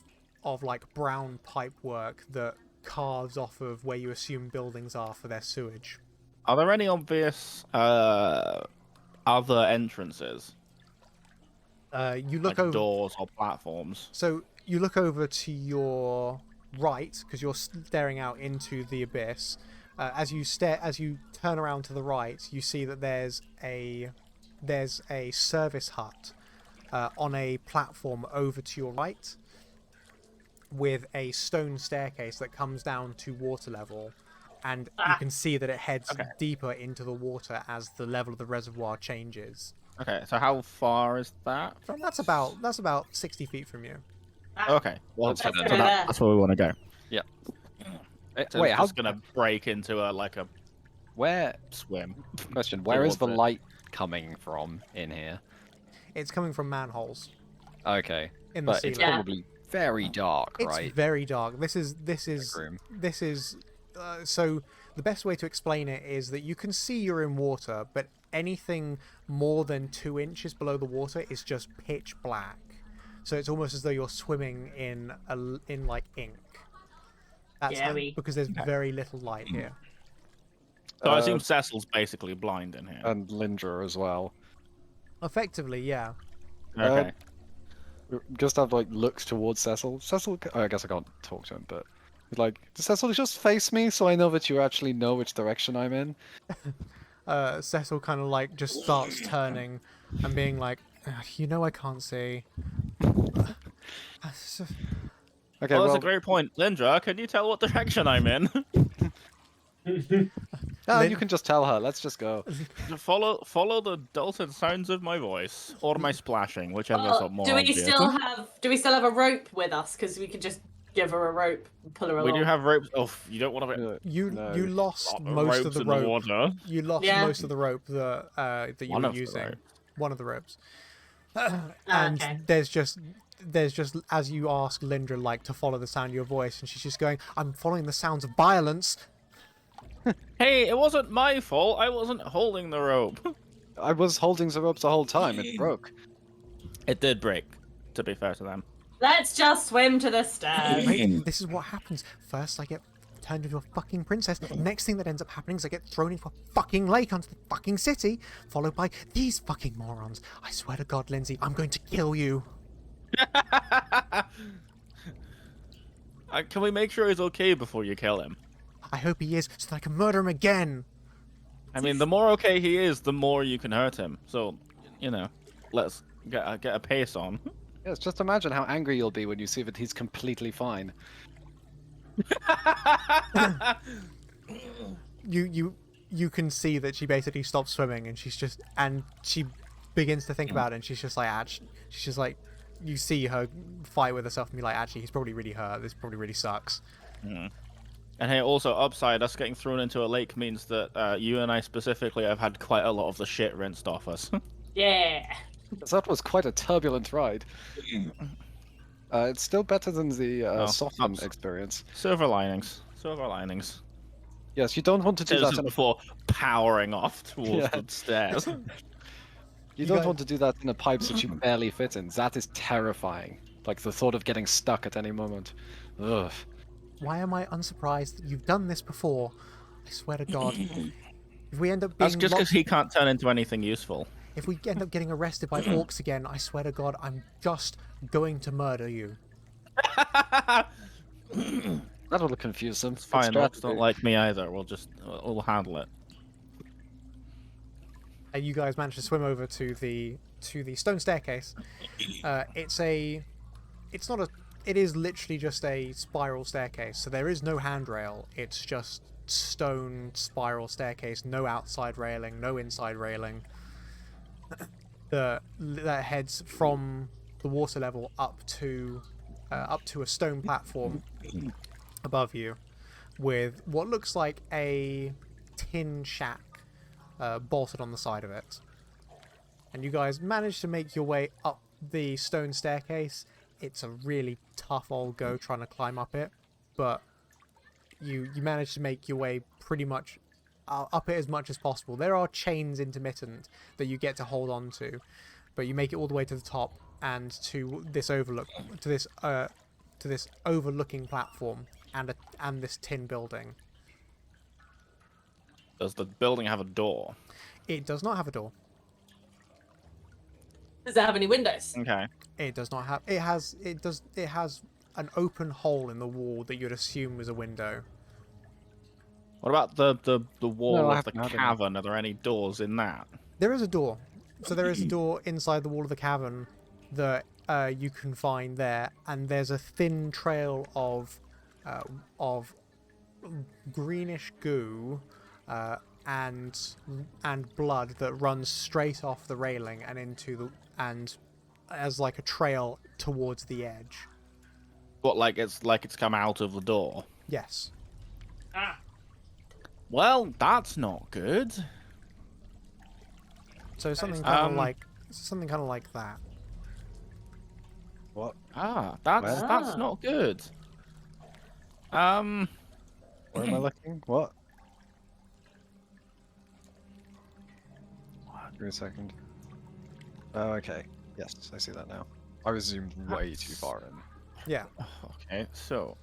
like brown pipe work that carves off of where you assume buildings are for their sewage. Are there any obvious other entrances, You look like over. doors or platforms? So you look over to your right because you're staring out into the abyss. As you turn around to the right, you see that there's a service hut on a platform over to your right, with a stone staircase that comes down to water level, and you can see that it heads deeper into the water as the level of the reservoir changes. Okay, so how far is that from That's us? about 60 feet from you. Okay, well, Let's so head go there. that's where we want to go. Yeah. So Wait, it's how? just gonna break into a Where? swim. Question: Where is the towards it. light coming from in here? It's coming from manholes Okay, in the but it's ceiling. Yeah. probably very dark, It's right? very dark. This is Room. so the best way to explain it is that you can see you're in water, but anything more than 2 inches below the water is just pitch black. So it's almost as though you're swimming in like ink. Scary. Because there's very little light here. So I Uh, assume Cecil's basically blind in here. And Lindra as well. Effectively, yeah. Okay. Gustav like looks towards Cecil. Cecil, I guess I can't talk to him, but he's like, does Cecil just face me so I know that you actually know which direction I'm in? Cecil kind of like just starts turning and being like, you know, I can't see. Okay, Well, that's well, a great point. Lindra, can you tell what direction I'm in? you can just tell her. Let's just go. follow the dulcet sounds of my voice or my splashing, whichever is Well, more do we obvious. still have a rope with us? Because we could just give her a rope and pull her along. We do have ropes. Oh, you don't want to. You No. lost most ropes of the in rope. the water. You lost Yeah. most of the rope that you One were of the using. ropes. One of the ropes. And okay. there's just as you ask Lindra like to follow the sound of your voice, and she's just going, I'm following the sounds of violence. Hey, it wasn't my fault. I wasn't holding the rope. I was holding the ropes the whole time. It broke. It did break, to be fair to them. Let's just swim to the stairs. Right? This is what happens. First I get turned into a fucking princess. Next thing that ends up happening is I get thrown into a fucking lake onto the fucking city, followed by these fucking morons. I swear to God, Lindsay, I'm going to kill you. Can we make sure he's okay before you kill him? I hope he is, so that I can murder him again. I mean, the more okay he is, the more you can hurt him. So, you know, let's get a pace on. Yes, just imagine how angry you'll be when you see that he's completely fine. You can see that she basically stops swimming, and she begins to think about it, and she's just like, you see her fight with herself and be like, actually, he's probably really hurt. This probably really sucks. And hey, also, upside, us getting thrown into a lake means that you and I specifically have had quite a lot of the shit rinsed off us. Yeah. That was quite a turbulent ride. It's still better than the Soften experience. Silver linings. Silver linings. Yes, you don't want to do This that is in a before powering off towards the stairs. You don't guys- want to do that in a pipe that you barely fit in. That is terrifying. Like the thought of getting stuck at any moment. Ugh. Why am I unsurprised that you've done this before? I swear to God. If we end up being That's just because he can't turn into anything useful. if we end up getting arrested by orcs again, I swear to God, I'm just going to murder you. That'll confuse them. It's fine, orcs don't like me either. We'll handle it. And you guys manage to swim over to the stone staircase. It is literally just a spiral staircase, so there is no handrail. It's just stone spiral staircase, no outside railing, no inside railing. That heads from the water level up to a stone platform above you, with what looks like a tin shack bolted on the side of it. And you guys manage to make your way up the stone staircase. It's a really tough old go trying to climb up it, but you manage to make your way pretty much up it as much as possible. There are chains intermittent that you get to hold on to, but you make it all the way to the top and to this overlooking platform, and this tin building. Does the building have a door? It does not have a door. Does it have any windows? Okay. It does not have. It has an open hole in the wall that you'd assume is a window. What about the wall No, I of the haven't had any. cavern? Are there any doors in that? There is a door. So there is a door inside the wall of the cavern that you can find there, and there's a thin trail of greenish goo and blood that runs straight off the railing and into the and as like a trail towards the edge. What, like it's come out of the door? Yes. Ah. Well, that's not good. So something Um, kind of like that. What? That's not good. Where am I looking? What? Give me a second. Oh, okay. Yes, I see that now. I was zoomed way too far in. Yeah. Okay, so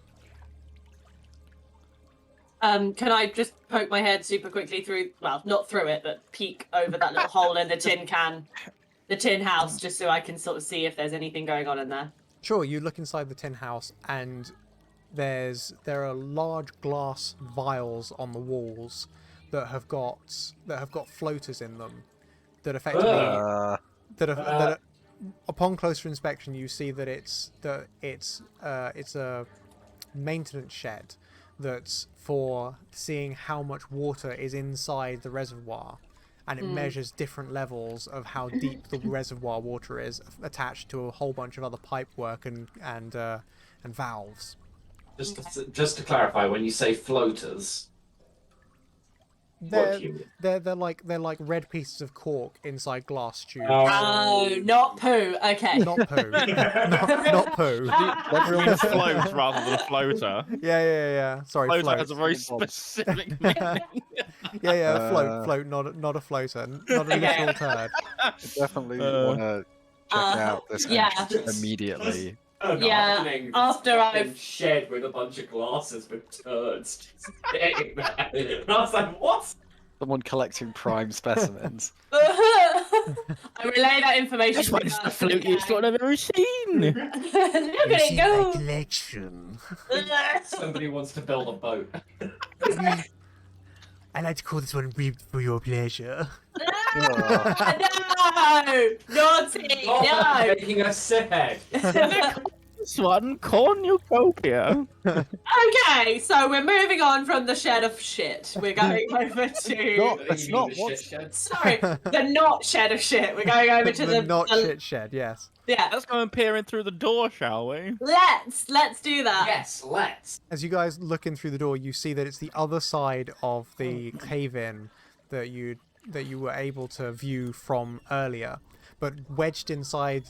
Can I just poke my head super quickly through? Well, not through it, but peek over that little hole in the tin house, just so I can sort of see if there's anything going on in there. Sure, you look inside the tin house and there are large glass vials on the walls that have got floaters in them that effectively that upon closer inspection you see that it's a maintenance shed that's for seeing how much water is inside the reservoir, and it measures different levels of how deep the reservoir water is attached to a whole bunch of other pipe work and valves. Just to clarify, when you say floaters, what do you mean? They're like red pieces of cork inside glass tubes. Oh, not poo. Okay. Not poo. not poo. everyone float rather than a floater. Yeah. Sorry, Floater float. has a very specific meaning. Yeah. Float. Not a floater. Not a literal turd. I definitely want to check out this yeah. entrance immediately. Yeah, Opening after this I've- fucking shed with a bunch of glasses with turds just sitting there. And I was like, what? Someone collecting prime specimens. I relay that information. That's to what the it's the person who flutiest can. one I've ever seen. Look at it go. collection. Somebody wants to build a boat. I like to call this one "Reaped for Your Pleasure." No, naughty, Oh, no. making us sad. This one, cornucopia. Okay, so we're moving on from the shed of shit. We're going over to No. That's You not mean the what- shit shed? sorry, the not shed of shit. We're going over to the not shit shed. Yes. Yeah, Let's go and peer in through the door, shall we? let's do that. Yes, let's. As you guys look in through the door, you see that it's the other side of the cave-in that you were able to view from earlier. But wedged inside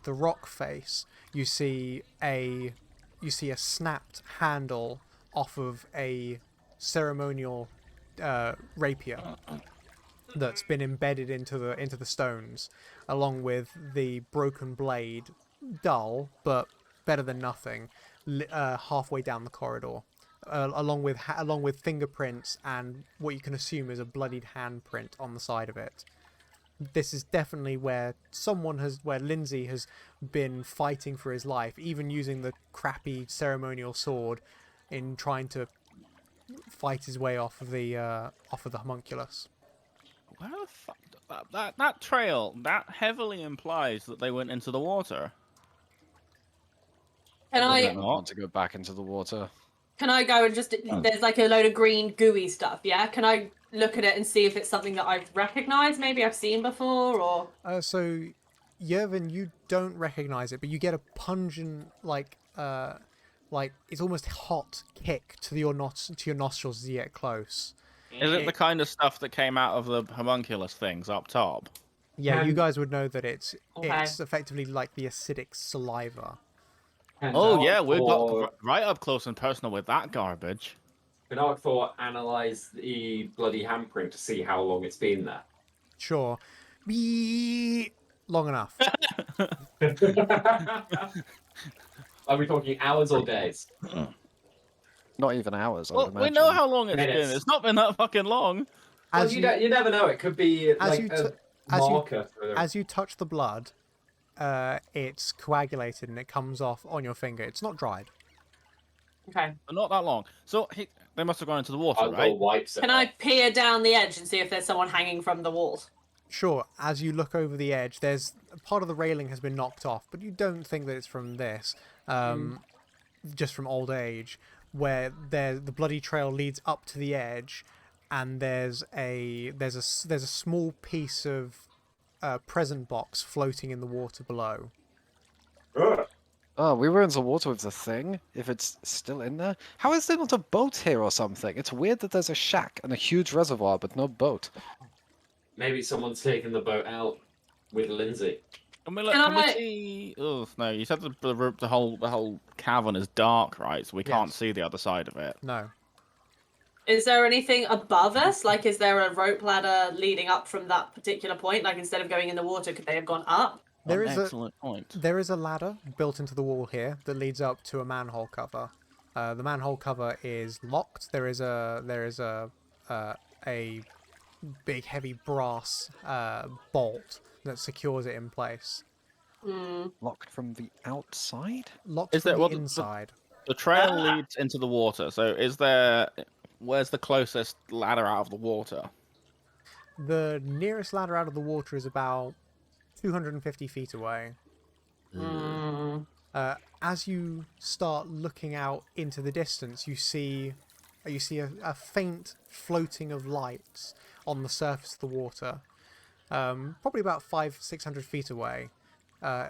the rock face, you see a snapped handle off of a ceremonial rapier that's been embedded into the stones, along with the broken blade, dull but better than nothing, halfway down the corridor, along with fingerprints and what you can assume is a bloodied handprint on the side of it. This is definitely where Lindsay has been fighting for his life, even using the crappy ceremonial sword in trying to fight his way off of the homunculus. Where the fuck? That trail, that heavily implies that they went into the water. Can I I don't want to go back into the water. go and just there's like a load of green gooey stuff, yeah? Can I look at it and see if it's something that I've recognized, maybe I've seen before, or So, Yervin, you don't recognize it, but you get a pungent, like it's almost hot kick to your nostrils as you get close. Is it the kind of stuff that came out of the homunculus things up top? Yeah, you And- guys would know that it's Okay. effectively like the acidic saliva. And Oh yeah, we Arcthor- got right up close and personal with that garbage. Can Arcthor analyze the bloody handprint to see how long it's been there? Sure. Be long enough. Are we talking hours or days? Not even hours, I Well, would we imagine. know how long it's Minutes. been. It's not been that fucking long. Well, As you never know. It could be as like you a as you- marker for the. as you touch the blood, it's coagulated and it comes off on your finger. It's not dried. Okay. But not that long. So they must have gone into the water, I'll right? go wipes it Can I off. peer down the edge and see if there's someone hanging from the walls? Sure, as you look over the edge, there's part of the railing has been knocked off, but you don't think that it's from this, just from old age, where the bloody trail leads up to the edge, and there's a small piece of present box floating in the water below. Ugh. Oh, we were in the water with the thing. If it's still in there, how is there not a boat here or something? It's weird that there's a shack and a huge reservoir, but no boat. Maybe someone's taken the boat out with Lindsay. Can we look? Can Can we I- see? Oh no! You said the whole cavern is dark, right? So we can't Yes. see the other side of it. No. Is there anything above us? Like, is there a rope ladder leading up from that particular point? Like, instead of going in the water, could they have gone up? There An is a- excellent point. There is a ladder built into the wall here that leads up to a manhole cover. The manhole cover is locked. There is a big heavy brass bolt that secures it in place. Locked from the outside? Locked Is from there- the well, the- inside. The trail Ah. leads into the water. So where's the closest ladder out of the water? The nearest ladder out of the water is about 250 feet away. As you start looking out into the distance, you see a faint floating of lights on the surface of the water, probably about 500-600 feet away.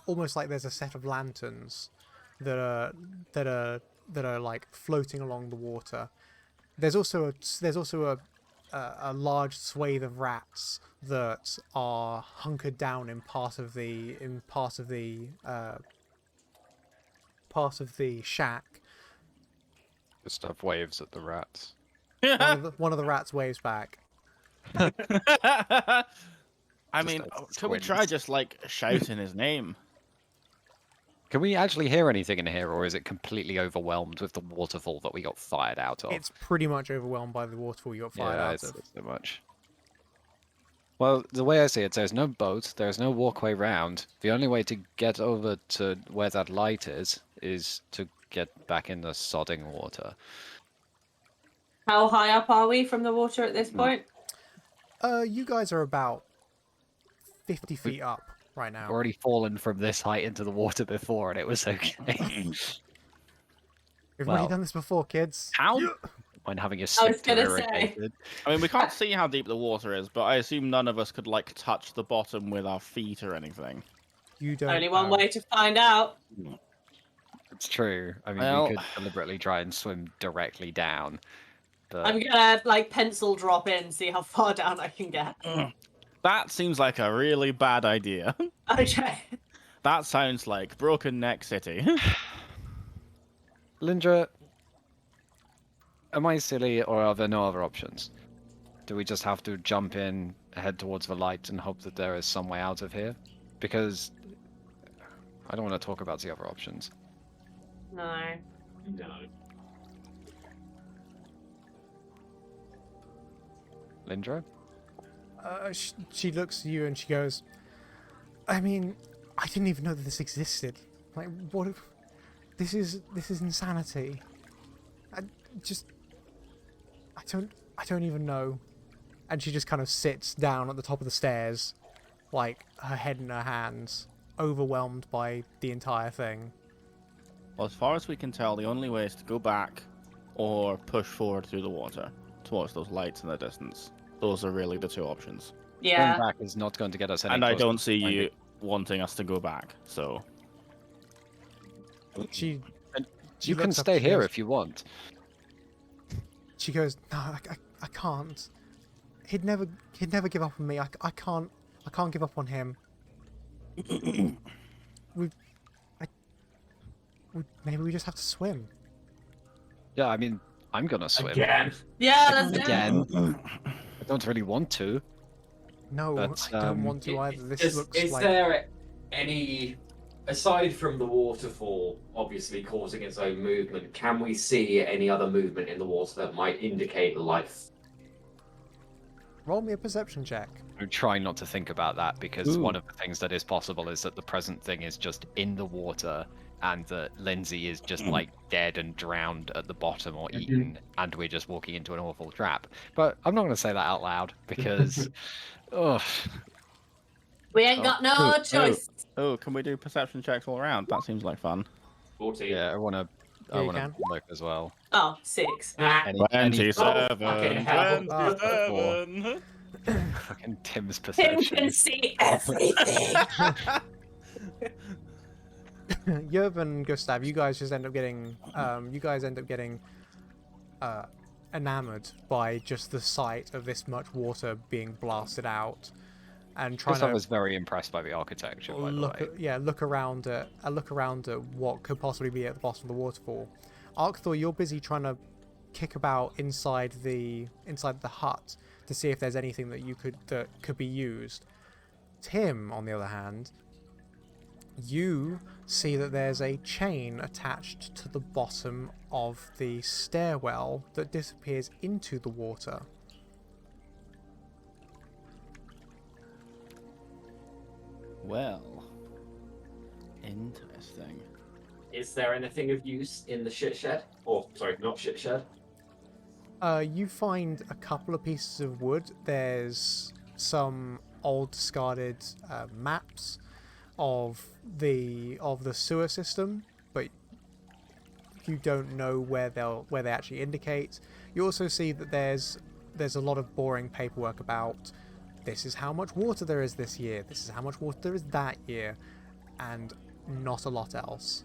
Almost like there's a set of lanterns that are like floating along the water. There's also a large swathe of rats that are hunkered down in part of the shack. Just have waves at the rats. One of the rats waves back. I mean, like can we try squints. just like shouting his name? Can we actually hear anything in here, or is it completely overwhelmed with the waterfall that we got fired out of? It's pretty much overwhelmed by the waterfall you got fired out it's of. so much. Well, the way I see it, there's no boat, there's no walkway round. The only way to get over to where that light is to get back in the sodding water. How high up are we from the water at this point? You guys are about 50 feet up right now. Already fallen from this height into the water before, and it was okay. We've well. already done this before, kids. How? When having your I was sphincter gonna say. irritated. I mean, we can't see how deep the water is, but I assume none of us could like touch the bottom with our feet or anything. You don't Only one know. way to find out. It's true. I mean, Well- we could deliberately try and swim directly down. But I'm gonna like pencil drop in, see how far down I can get. That seems like a really bad idea. Okay. That sounds like Broken Neck City. Lindra, am I silly, or are there no other options? Do we just have to jump in, head towards the light, and hope that there is some way out of here? Because I don't want to talk about the other options. No. No. Lindra? She looks at you and she goes, I mean, I didn't even know that this existed. Like, what? This is insanity. I don't even know. And she just kind of sits down at the top of the stairs, like her head in her hands, overwhelmed by the entire thing. Well, as far as we can tell, the only way is to go back or push forward through the water towards those lights in the distance. Those are really the two options. Yeah. Going back is not going to get us any And I closer don't to see finding- you wanting us to go back, so... She You can looks up, stay she here goes- if you want. She goes, no, I can't. He'd never give up on me. I can't give up on him. Maybe we just have to swim. Yeah, I mean, I'm gonna swim. Again. Yeah, let's do it. Again. I don't really want to. No, But, I don't want to either. This looks Is like there any aside from the waterfall obviously causing its own movement, can we see any other movement in the water that might indicate life? Roll me a perception check. I'm trying not to think about that because Ooh. one of the things that is possible is that the present thing is just in the water and that Lindsay is just like dead and drowned at the bottom or eaten and we're just walking into an awful trap. But I'm not going to say that out loud because, ugh. We ain't got no choice. Oh, can we do perception checks all around? That seems like fun. 14. Yeah, I want Yeah, to you can. look as well. Oh, 6. Any 27. fucking hell. 27. fucking Tim's Tim perception. can see everything. Yerb and Gustav, you guys just end up getting enamored by just the sight of this much water being blasted out, and trying Gustav to was very impressed by the architecture, by the way. look around at what could possibly be at the bottom of the waterfall. Arcthor, you're busy trying to kick about inside the hut to see if there's anything that could be used. Tim, on the other hand, you see that there's a chain attached to the bottom of the stairwell that disappears into the water. Well, interesting. Is there anything of use in the shit shed? Or, sorry, not shit shed. You find a couple of pieces of wood. There's some old discarded maps of the sewer system, but you don't know where they actually indicate. You also see that there's a lot of boring paperwork about this is how much water there is this year, this is how much water there is that year, and not a lot else.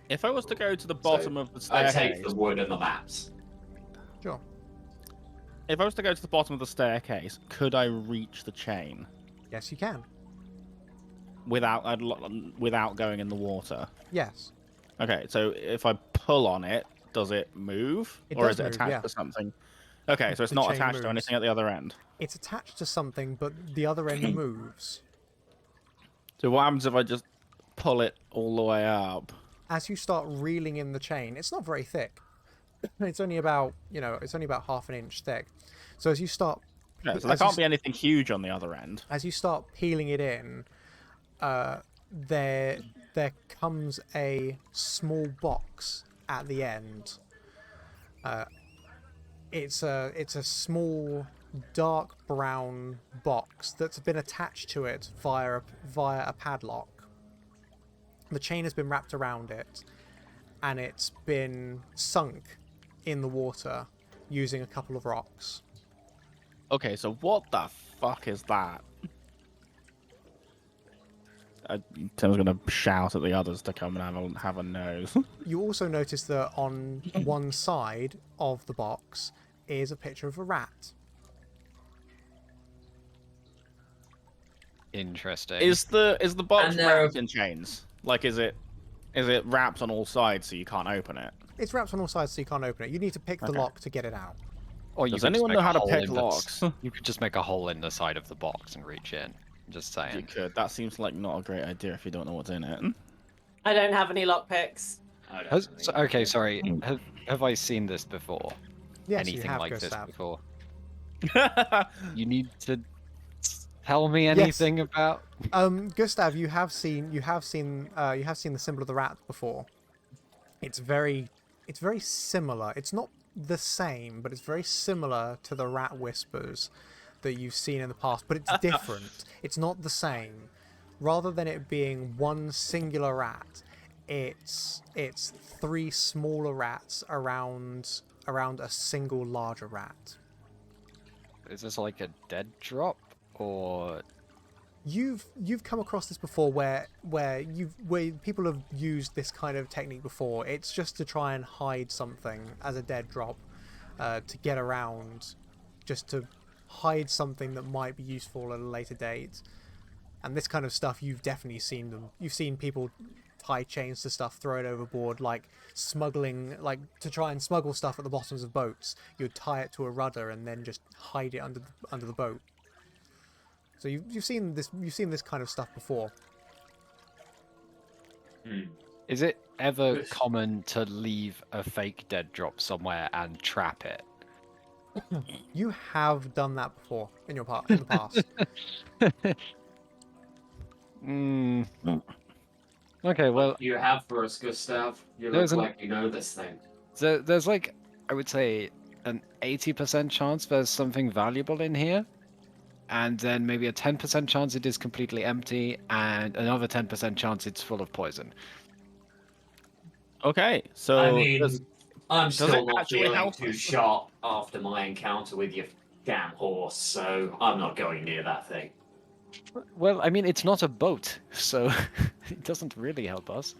If I was to go to the bottom of the I staircase, take the wood and the maps. Sure. if I was to go to the bottom of the staircase, could I reach the chain Yes, you can. without going in the water? Yes. Okay, so if I pull on it, does it move, It or does is it move, attached yeah. to something? Okay, so it's The not chain attached to moves. anything at the other end. It's attached to something, but the other end moves. So what happens if I just pull it all the way up? As you start reeling in the chain, it's not very thick. It's only about half an inch thick. So as you start Yeah, so there as you can't be anything huge on the other end. as you start peeling it in, there comes a small box at the end. It's a small dark brown box that's been attached to it via a padlock. The chain has been wrapped around it, and it's been sunk in the water using a couple of rocks. Okay, so what the fuck is that? Tim's gonna shout at the others to come and have a nose. You also notice that on one side of the box is a picture of a rat. Interesting. Is the box And there wrapped in chains? Like, is it wrapped on all sides so you can't open it? It's wrapped on all sides so you can't open it. You need to pick the Okay. lock to get it out. Or Does could just anyone make know a how to hole pick in the locks? You could just make a hole in the side of the box and reach in. Just You saying. could. That seems like not a great idea if you don't know what's in it. I don't have any lockpicks. I don't think- Okay, sorry. Have I seen this before? Yes, Anything you have, like Gustav. this before? You need to tell me anything about. Gustav, you have seen the symbol of the rat before. It's very similar. It's not the same, but it's very similar to the rat whispers that you've seen in the past, but it's different. It's not the same. Rather than it being one singular rat, it's three smaller rats around a single larger rat. Is this like a dead drop or? You've come across this before where people have used this kind of technique before. It's just to try and hide something as a dead drop, to get around, just to hide something that might be useful at a later date. And this kind of stuff, you've definitely seen them. You've seen people tie chains to stuff, throw it overboard, like smuggling, like to try and smuggle stuff at the bottoms of boats. You'd tie it to a rudder and then just hide it under the boat. So you've seen this kind of stuff before. Hmm. Is it ever Yes. common to leave a fake dead drop somewhere and trap it? You have done that before in the past. Mm. Okay, well, What do you have for us, Gustav? You There's look an- like you know this thing. there's like, I would say, an 80% chance there's something valuable in here, and then maybe a 10% chance it is completely empty, and another 10% chance it's full of poison. Okay, so I mean, I'm does still it not actually feeling help too us? sharp after my encounter with your damn horse, so I'm not going near that thing. Well, I mean, it's not a boat, so it doesn't really help us.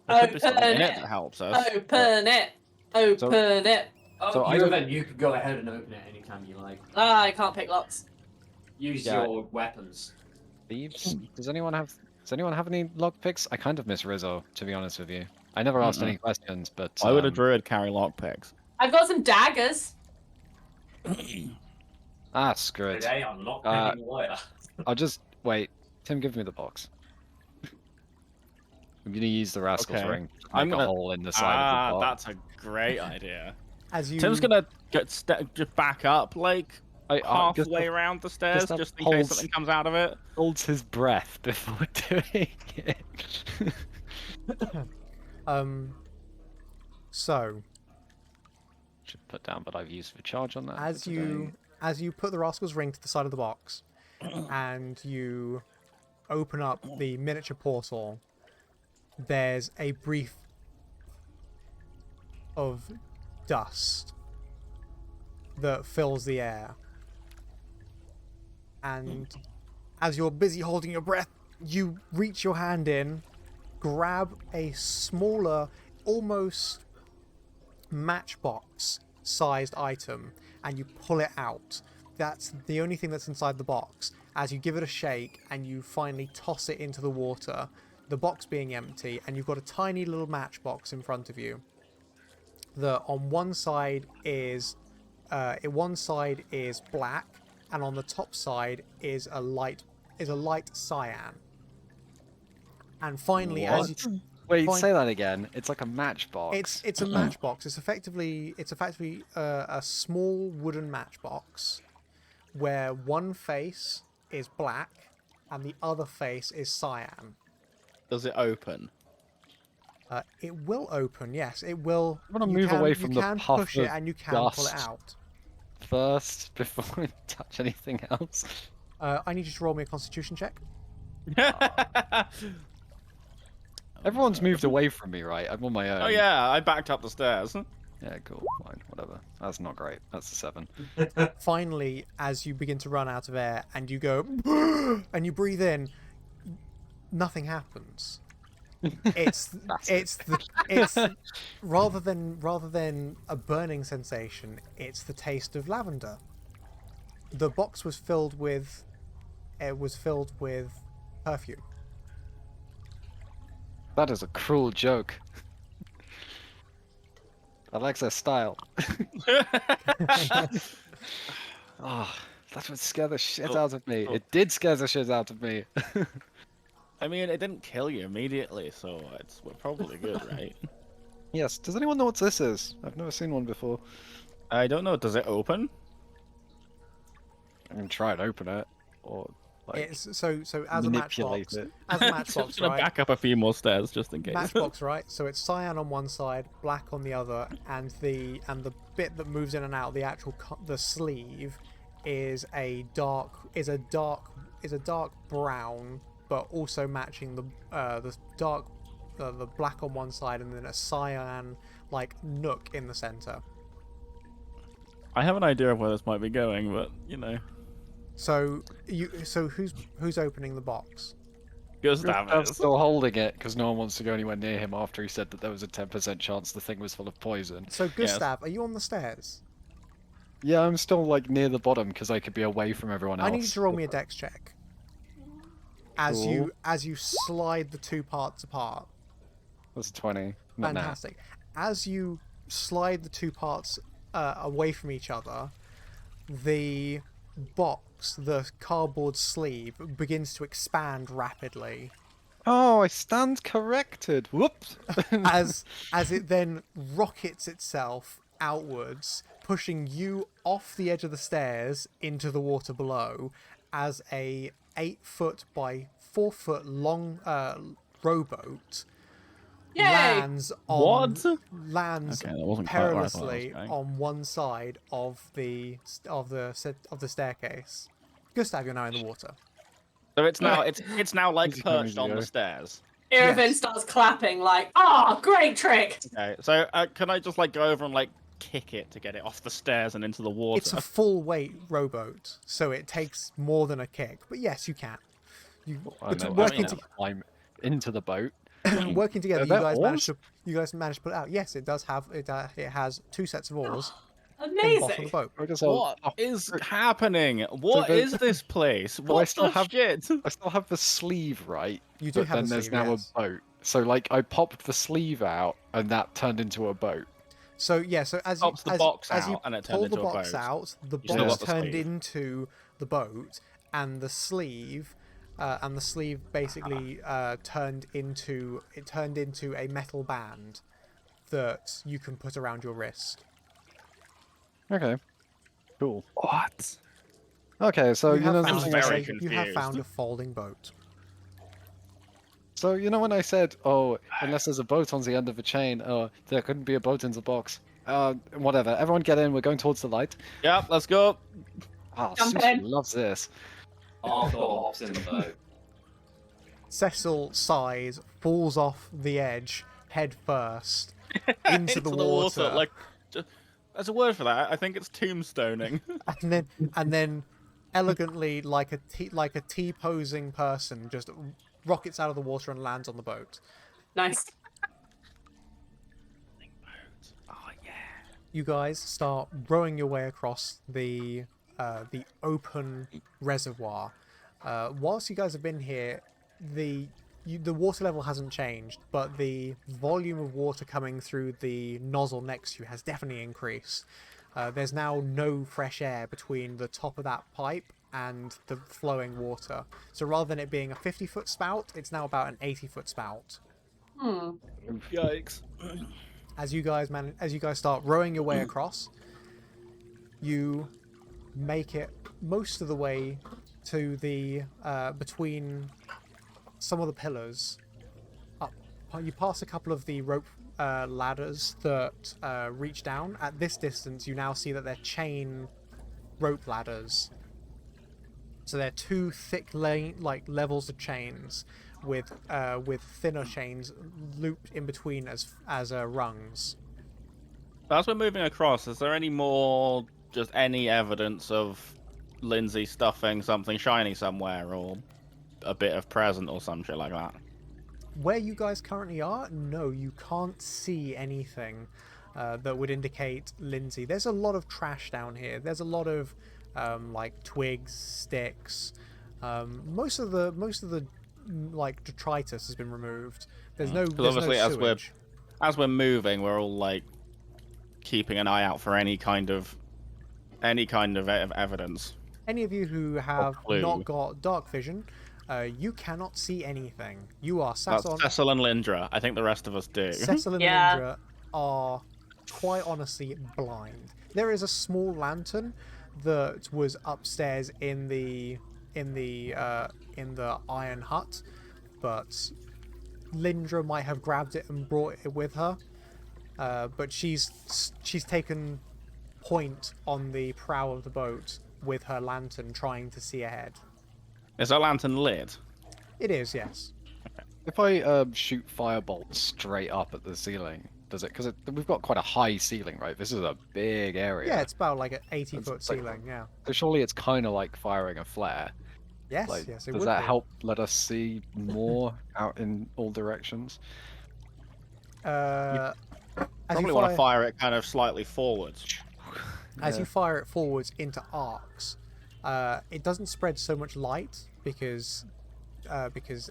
There could be something Open in it it. that helps us. Open it. Open it. Oh, So you I- then you can go ahead and open it anytime you like. Ah, I can't pick locks. Use Yeah. your weapons. Thieves? Does anyone have any lockpicks? I kind of miss Rizzo, to be honest with you. I never asked any questions, but Why would a druid carry lockpicks? I've got some daggers. screw it. Today I'm not Uh, picking wire. I'll just wait. Tim, give me the box. I'm gonna use the rascal's Okay. ring to I'm make a gonna- hole in the side of the box. That's a great idea. As you Tim's gonna just back up like I halfway around the stairs, Gustav just in case holds- something comes out of it. holds his breath before doing it. so Should put down, but I've used the charge on that. as for you today. put the rascal's ring to the side of the box and you open up the miniature portal, there's a brief of dust that fills the air, and as you're busy holding your breath, you reach your hand in, grab a smaller, almost matchbox sized item, and you pull it out. That's the only thing that's inside the box. As you give it a shake and you finally toss it into the water, the box being empty, and you've got a tiny little matchbox in front of you. The on one side is black, and on the top side is a light cyan. And finally, as you Wait, fine- say that again. It's like a matchbox. it's a matchbox. It's effectively a small wooden matchbox where one face is black and the other face is cyan. Does it open? It will open, yes. It will. I wanna you move can- away from you the can puff push it of and you can pull it dust. out. First, before we touch anything else. I need you to roll me a Constitution check. Everyone's moved away from me, right? I'm on my own. Oh yeah, I backed up the stairs. Yeah, cool. Fine, whatever. That's not great. That's a 7. Finally, as you begin to run out of air and you go and you breathe in, nothing happens. It's rather than a burning sensation, it's the taste of lavender. The box was filled with perfume. That is a cruel joke. I like their style. Oh, that would scare the shit out of me. It did scare the shit out of me. I mean, it didn't kill you immediately, so we're probably good, right? Yes. Does anyone know what this is? I've never seen one before. I don't know. Does it open? I can try and open it, or like It's so as a manipulate matchbox. it. As a I'm matchbox, just gonna right? back up a few more stairs just in case. Matchbox, right? So it's cyan on one side, black on the other, and the bit that moves in and out, the actual the sleeve, is a dark brown, but also matching the black on one side, and then a cyan like nook in the center. I have an idea of where this might be going, but you know, So who's opening the box? Gustav I'm is. still holding it because no one wants to go anywhere near him after he said that there was a 10% chance the thing was full of poison. So Gustav, are you on the stairs? Yeah, I'm still like near the bottom because I could be away from everyone else. I need you to roll me a dex check. As Cool. you slide the two parts apart. That's a 20. Not now. Fantastic. As you slide the two parts away from each other, the box, the cardboard sleeve, begins to expand rapidly, Oh, I stand corrected. Whoops. as it then rockets itself outwards, pushing you off the edge of the stairs into the water below, as a 8 foot by 4 foot long rowboat Yay! lands on What? lands Okay, that wasn't quite where I thought I was perilously going. on one side of the staircase. Gustav, you're now in the water. So it's now like Easy perched going, on the easy stairs. Irvin Yes. starts clapping like, "Ah, great trick!" Okay, so can I just like go over and like kick it to get it off the stairs and into the water? It's a full weight rowboat, so it takes more than a kick. But yes, you can. You I know. working, I mean, I'm into the boat. working together, Are you there guys managed oars? to put it out. Yes, it does have it. It has 2 sets of oars in the bottom of Amazing. the boat. I just all- What oh, is happening? What the- is this place? I What still the have- shit? I still have the sleeve, right? You do But have then a there's sleeve, now yes. a boat. So like I popped the sleeve out and that turned into a boat. So yeah, so as Pops the box as you out and it pull turned the into a box boat. out, the You still box got the turned sleeve. into the boat, and the sleeve basically turned into a metal band that you can put around your wrist. Okay. Cool. What? Okay, so you, have know found the thing I'm I very said- you have confused. found a folding boat. So you know when I said, oh, unless there's a boat on the end of a chain, there couldn't be a boat in the box. Whatever. Everyone get in. We're going towards the light. Yep, let's go. Ah, Jump Sushi in. loves this. Arthur hops in the boat. Cecil sighs, falls off the edge head first into the water, Like, there's a word for that. I think it's tombstoning. and then elegantly, like a T posing person, just rockets out of the water and lands on the boat. Nice. Oh yeah. You guys start rowing your way across the open reservoir. Whilst you guys have been here, the water level hasn't changed, but the volume of water coming through the nozzle next to you has definitely increased. There's now no fresh air between the top of that pipe and the flowing water. So rather than it being a 50-foot spout, it's now about an 80-foot spout. Yikes. As you guys start rowing your way across, you make it most of the way to the between some of the pillars. Up, you pass a couple of the rope ladders that reach down. At this distance, you now see that they're chain rope ladders. So they're 2 thick levels of chains with thinner chains looped in between as rungs. As we're moving across, is there any evidence of Lindsay stuffing something shiny somewhere, or a bit of present or some shit like that? Where you guys currently are, no, you can't see anything that would indicate Lindsay. There's a lot of trash down here. There's a lot of like twigs, sticks. Most of the like detritus has been removed. There's no. Because obviously, sewage. as we're moving, we're all like keeping an eye out for any kind of evidence. Any of you who have clue. not got dark vision, you cannot see anything. You are sat That's on. Cecil and Lindra. I think the rest of us do. Cecil and Yeah. Lindra are quite honestly blind. There is a small lantern that was upstairs in the iron hut, but Lindra might have grabbed it and brought it with her. But she's taken point on the prow of the boat with her lantern, trying to see ahead. Is that lantern lit? It is, yes. If I shoot firebolt straight up at the ceiling, does it? Because we've got quite a high ceiling, right? This is a big area. Yeah, it's about like an 80-foot It's like- ceiling. Yeah. So surely it's kind of like firing a flare. Yes, Like, yes. It does would that be. help let us see more out in all directions? As Probably you want fire, to fire it kind of slightly forwards. as you fire it forwards into arcs, it doesn't spread so much light because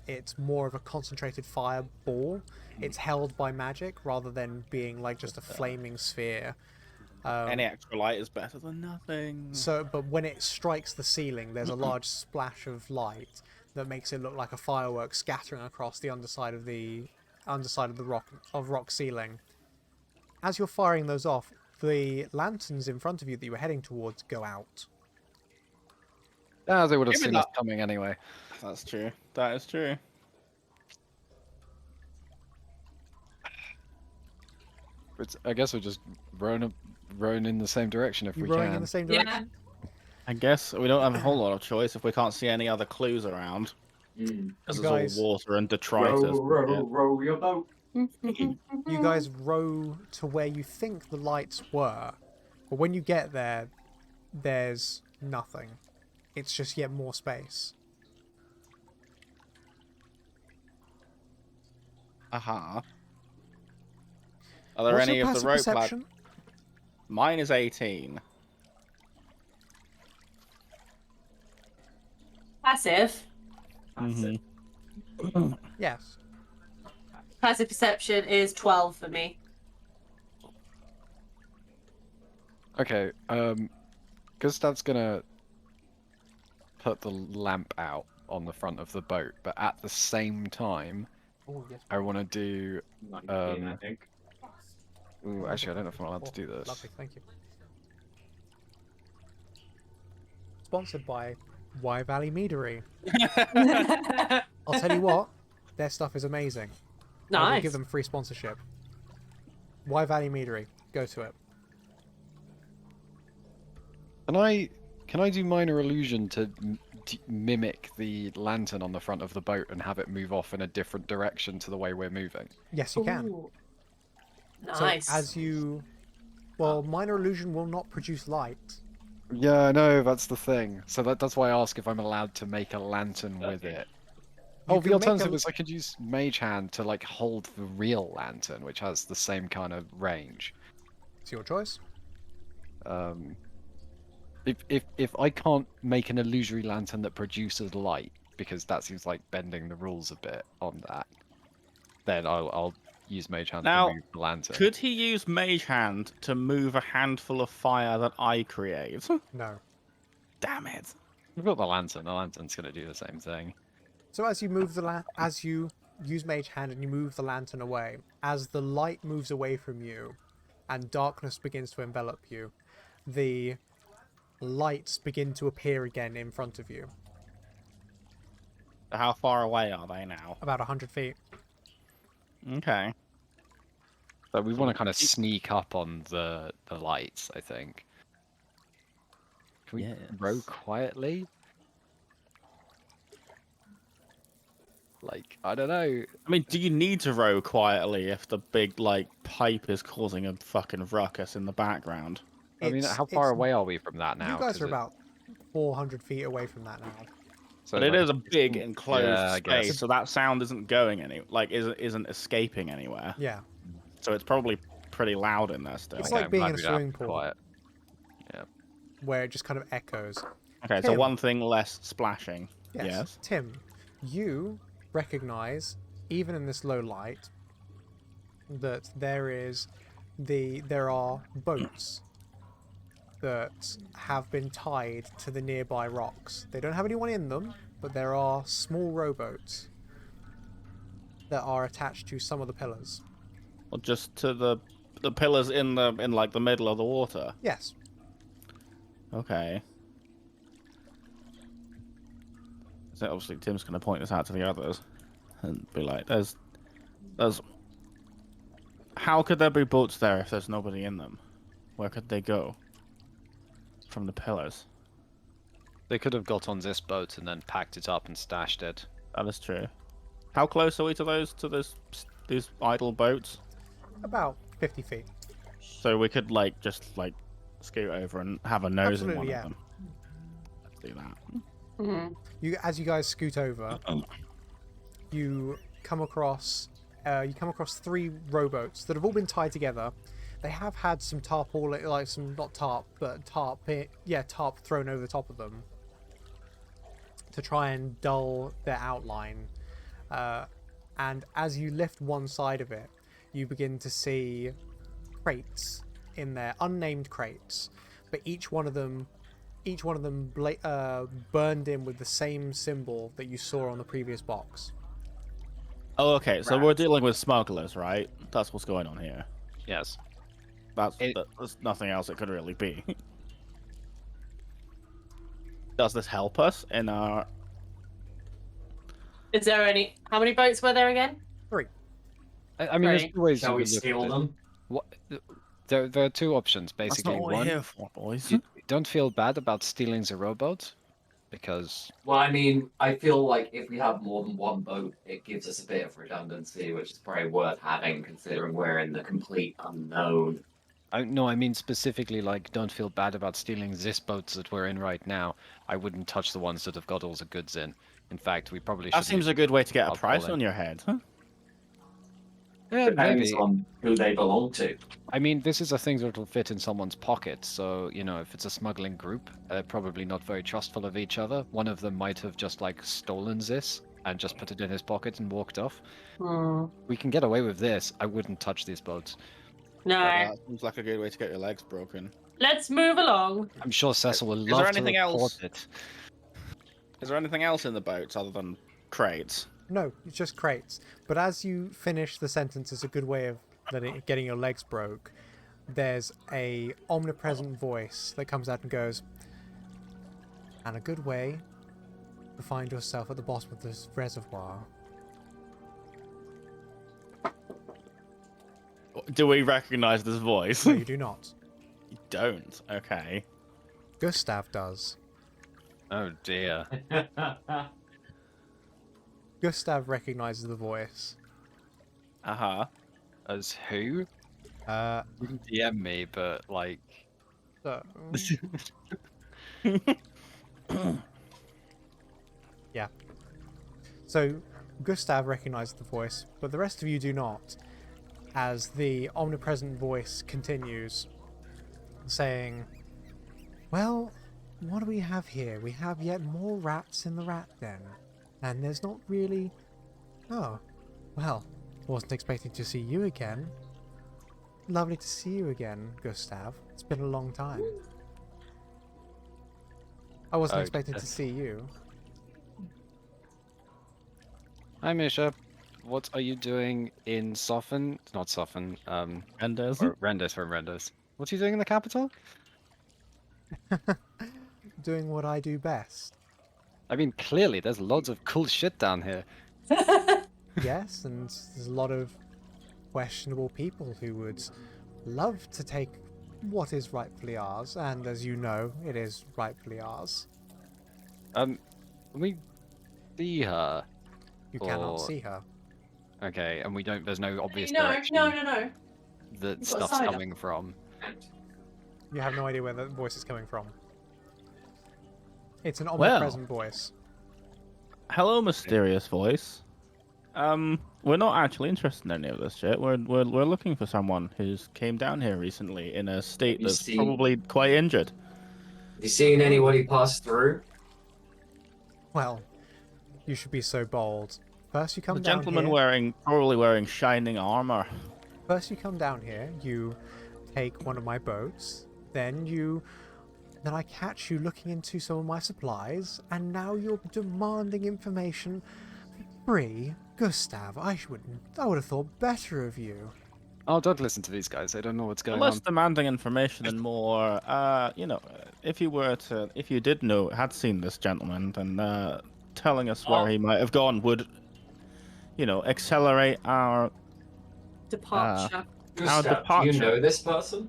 it's more of a concentrated fireball. It's held by magic rather than being like just a flaming sphere. Any extra light is better than nothing. So, but when it strikes the ceiling, there's a large splash of light that makes it look like a firework scattering across the underside of the rock ceiling. As you're firing those off, the lanterns in front of you that you were heading towards go out. Ah, they would have Give me seen us that. coming anyway. That's true. That is true. I guess we're just rowing in the same direction if You we rowing can. in the same Yeah. direction? I guess we don't have a whole lot of choice if we can't see any other clues around. Mm. Because You it's guys- all water and Row, detritus. and row, shit. row your boat. You guys row to where you think the lights were, but when you get there, there's nothing. It's just yet more space. Aha. Are there What's any your of the passive rope perception? Mine is 18. Passive. That's it. Yes. Passive perception is 12 for me. Okay, Gustav's gonna put the lamp out on the front of the boat, but at the same time, Oh, yes. I want to do. 19, I think. Ooh, actually, I don't know if I'm allowed to do this. Lovely, thank you. Sponsored by Y Valley Meadery. I'll tell you what, their stuff is amazing. I will Nice. give them free sponsorship. Y Valley Meadery, go to it. Can I do minor illusion to mimic the lantern on the front of the boat and have it move off in a different direction to the way we're moving? Yes, you can. Ooh. So Nice. as you, well, minor illusion will not produce light. Yeah, I know, that's the thing. So that's why I ask if I'm allowed to make a lantern with Okay. it. You Oh, can the make alternative a- is I could use Mage Hand to like hold the real lantern, which has the same kind of range. It's your choice. If I can't make an illusory lantern that produces light, because that seems like bending the rules a bit on that, then I'll use Mage Hand Now, to move the lantern. Could he use Mage Hand to move a handful of fire that I create? No. Damn it. We've got the lantern. The lantern's gonna do the same thing. So as you move as you use Mage Hand and you move the lantern away, as the light moves away from you, and darkness begins to envelop you, the lights begin to appear again in front of you, How far away are they now? about 100 feet. Okay. So we want to kind of sneak up on the lights, I think. Can we row Yes. quietly? Like, I don't know. I mean, do you need to row quietly if the big, like, pipe is causing a fucking ruckus in the background? I mean, It's- how far it's- away are we from that now? You guys 'Cause are about 400 feet away from that now. so But it's it like is a big enclosed yeah, I guess. space, so that sound isn't going isn't escaping anywhere. Yeah. So it's probably pretty loud in there still. It's Okay, like I'm being glad in a we don't have swimming to be pool. quiet. Where it just kind of echoes. Okay, so Tim. one thing less splashing. Yes. Yes. Tim, you recognize, even in this low light, that there are boats that have been tied to the nearby rocks. They don't have anyone in them, but there are small rowboats that are attached to some of the pillars. Or just to the pillars in like the middle of the water. Yes. Okay. So obviously Tim's gonna point this out to the others and be like, there's how could there be boats there if there's nobody in them? Where could they go? From the pillars. They could have got on this boat and then packed it up and stashed it. That is true. How close are we to these idle boats? About 50 feet. So we could just scoot over and have a nose in one Absolutely, of yeah. them. Let's do that. Mhm. As you guys scoot over, you come across 3 rowboats that have all been tied together. They have had some tarpaulin, like some not tarp, but tarp thrown over the top of them to try and dull their outline. And as you lift one side of it, you begin to see crates in there, unnamed crates, but each one of them each one of them burned in with the same symbol that you saw on the previous box. Oh, okay. So we're dealing with smugglers, right? That's what's going on here. Yes. There's nothing else it could really be. Does this help us in our... Is there any? How many boats were there again? 3. I mean, there's Right. two ways Shall you we can look steal at it. them? What, there are two options, That's basically. not what we're One, here for, boys. you don't feel bad about stealing the rowboat, because Well, I mean, I feel like if we have more than one boat, it gives us a bit of redundancy, which is probably worth having considering we're in the complete unknown. I mean specifically, like, don't feel bad about stealing this boat that we're in right now. I wouldn't touch the ones that have got all the goods in. In fact, we probably should. That seems a good way to get a I'll price call on your head, huh? Yeah, Depends maybe. on who they belong to. I mean, this is a thing that will fit in someone's pocket, so, you know, if it's a smuggling group, they're probably not very trustful of each other. One of them might have just, like, stolen this and just put it in his pocket and walked off. We can get away with this. I wouldn't touch these boats. No. That seems like a good way to get your legs broken. Let's move along. I'm sure Cecil will Is there love to anything report else? it. Is there anything else in the boats other than crates? No, it's just crates. But as you finish the sentence, it's a good way of getting your legs broke. There's a omnipresent voice that comes out and goes, and a good way to find yourself at the bottom of this reservoir. Do we recognize this voice? No, you do not. You don't. Okay. Gustav does. Oh dear. Gustav recognizes the voice. Uh-huh. As who? You can DM me, but, like... So, yeah. So, Gustav recognizes the voice, but the rest of you do not, as the omnipresent voice continues, saying, well, what do we have here? We have yet more rats in the rat den, and there's not really... Oh, well, wasn't expecting to see you again. Lovely to see you again, Gustav. It's been a long time. I wasn't expecting to see you. Hi, Misha. What are you doing in Soften? Not Soften. Renders? Or Renders from Renders. What are you doing in the capital? Doing what I do best. I mean, clearly, there's loads of cool shit down here. Yes, and there's a lot of questionable people who would love to take what is rightfully ours, and as you know, it is rightfully ours. Can we see her? You cannot Or- see her. Okay, and we don't. There's no obvious No, direction no. that You've got stuff's cider. coming from. You have no idea where the voice is coming from. It's an Well. omnipresent voice. Hello, mysterious voice. We're not actually interested in any of this shit. We're looking for someone who's came down here recently in a state You that's see- probably quite injured. Have you seen anybody pass through? Well, you should be so bold. First you come The down gentleman here. probably wearing shining armor. First you come down here, you take one of my boats, then I catch you looking into some of my supplies, and now you're demanding information free. Gustav, I would have thought better of you. Oh, don't listen to these guys. They don't know what's going Less on. demanding information and more, if you did know, had seen this gentleman, then telling us where he might have gone would, accelerate our Departure. Gustav, do you departure. know this person?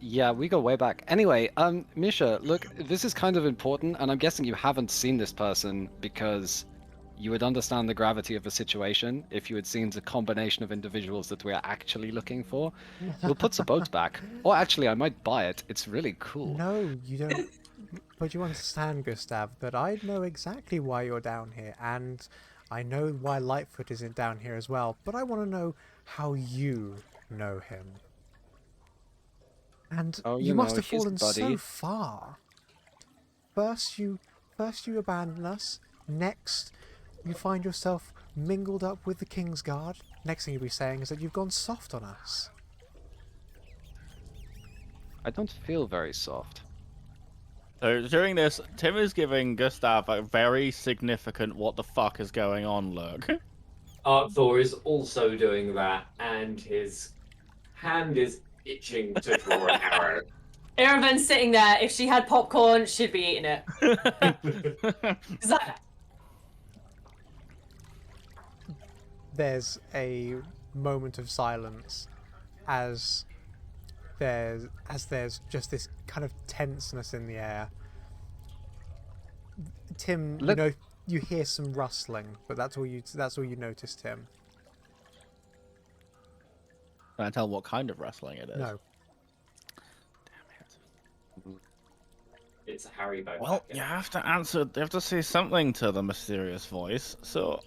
Yeah, we go way back. Anyway, Misha, look, this is kind of important, and I'm guessing you haven't seen this person because you would understand the gravity of the situation if you had seen the combination of individuals that we are actually looking for. We'll put the boat back. Or actually, I might buy it. It's really cool. No, you don't. But you understand, Gustav, that I know exactly why you're down here, and I know why Lightfoot isn't down here as well, but I want to know how you know him. And Oh, you you must know, have his fallen so buddy. far. First you abandon us, next you find yourself mingled up with the Kingsguard. Next thing you'll be saying is that you've gone soft on us. I don't feel very soft. So during this, Tim is giving Gustav a very significant "what the fuck is going on" look. Arcthor is also doing that, and his hand is itching to draw an arrow. Iraven's sitting there. If she had popcorn, she'd be eating it. She's like, There's a moment of silence as there's just this kind of tenseness in the air. Tim, Let- you hear some rustling, but that's all you notice, Tim. Can I tell what kind of wrestling it is? No. Damn it. It's a Harry Bow. Well, you have to answer. You have to say something to the mysterious voice. So,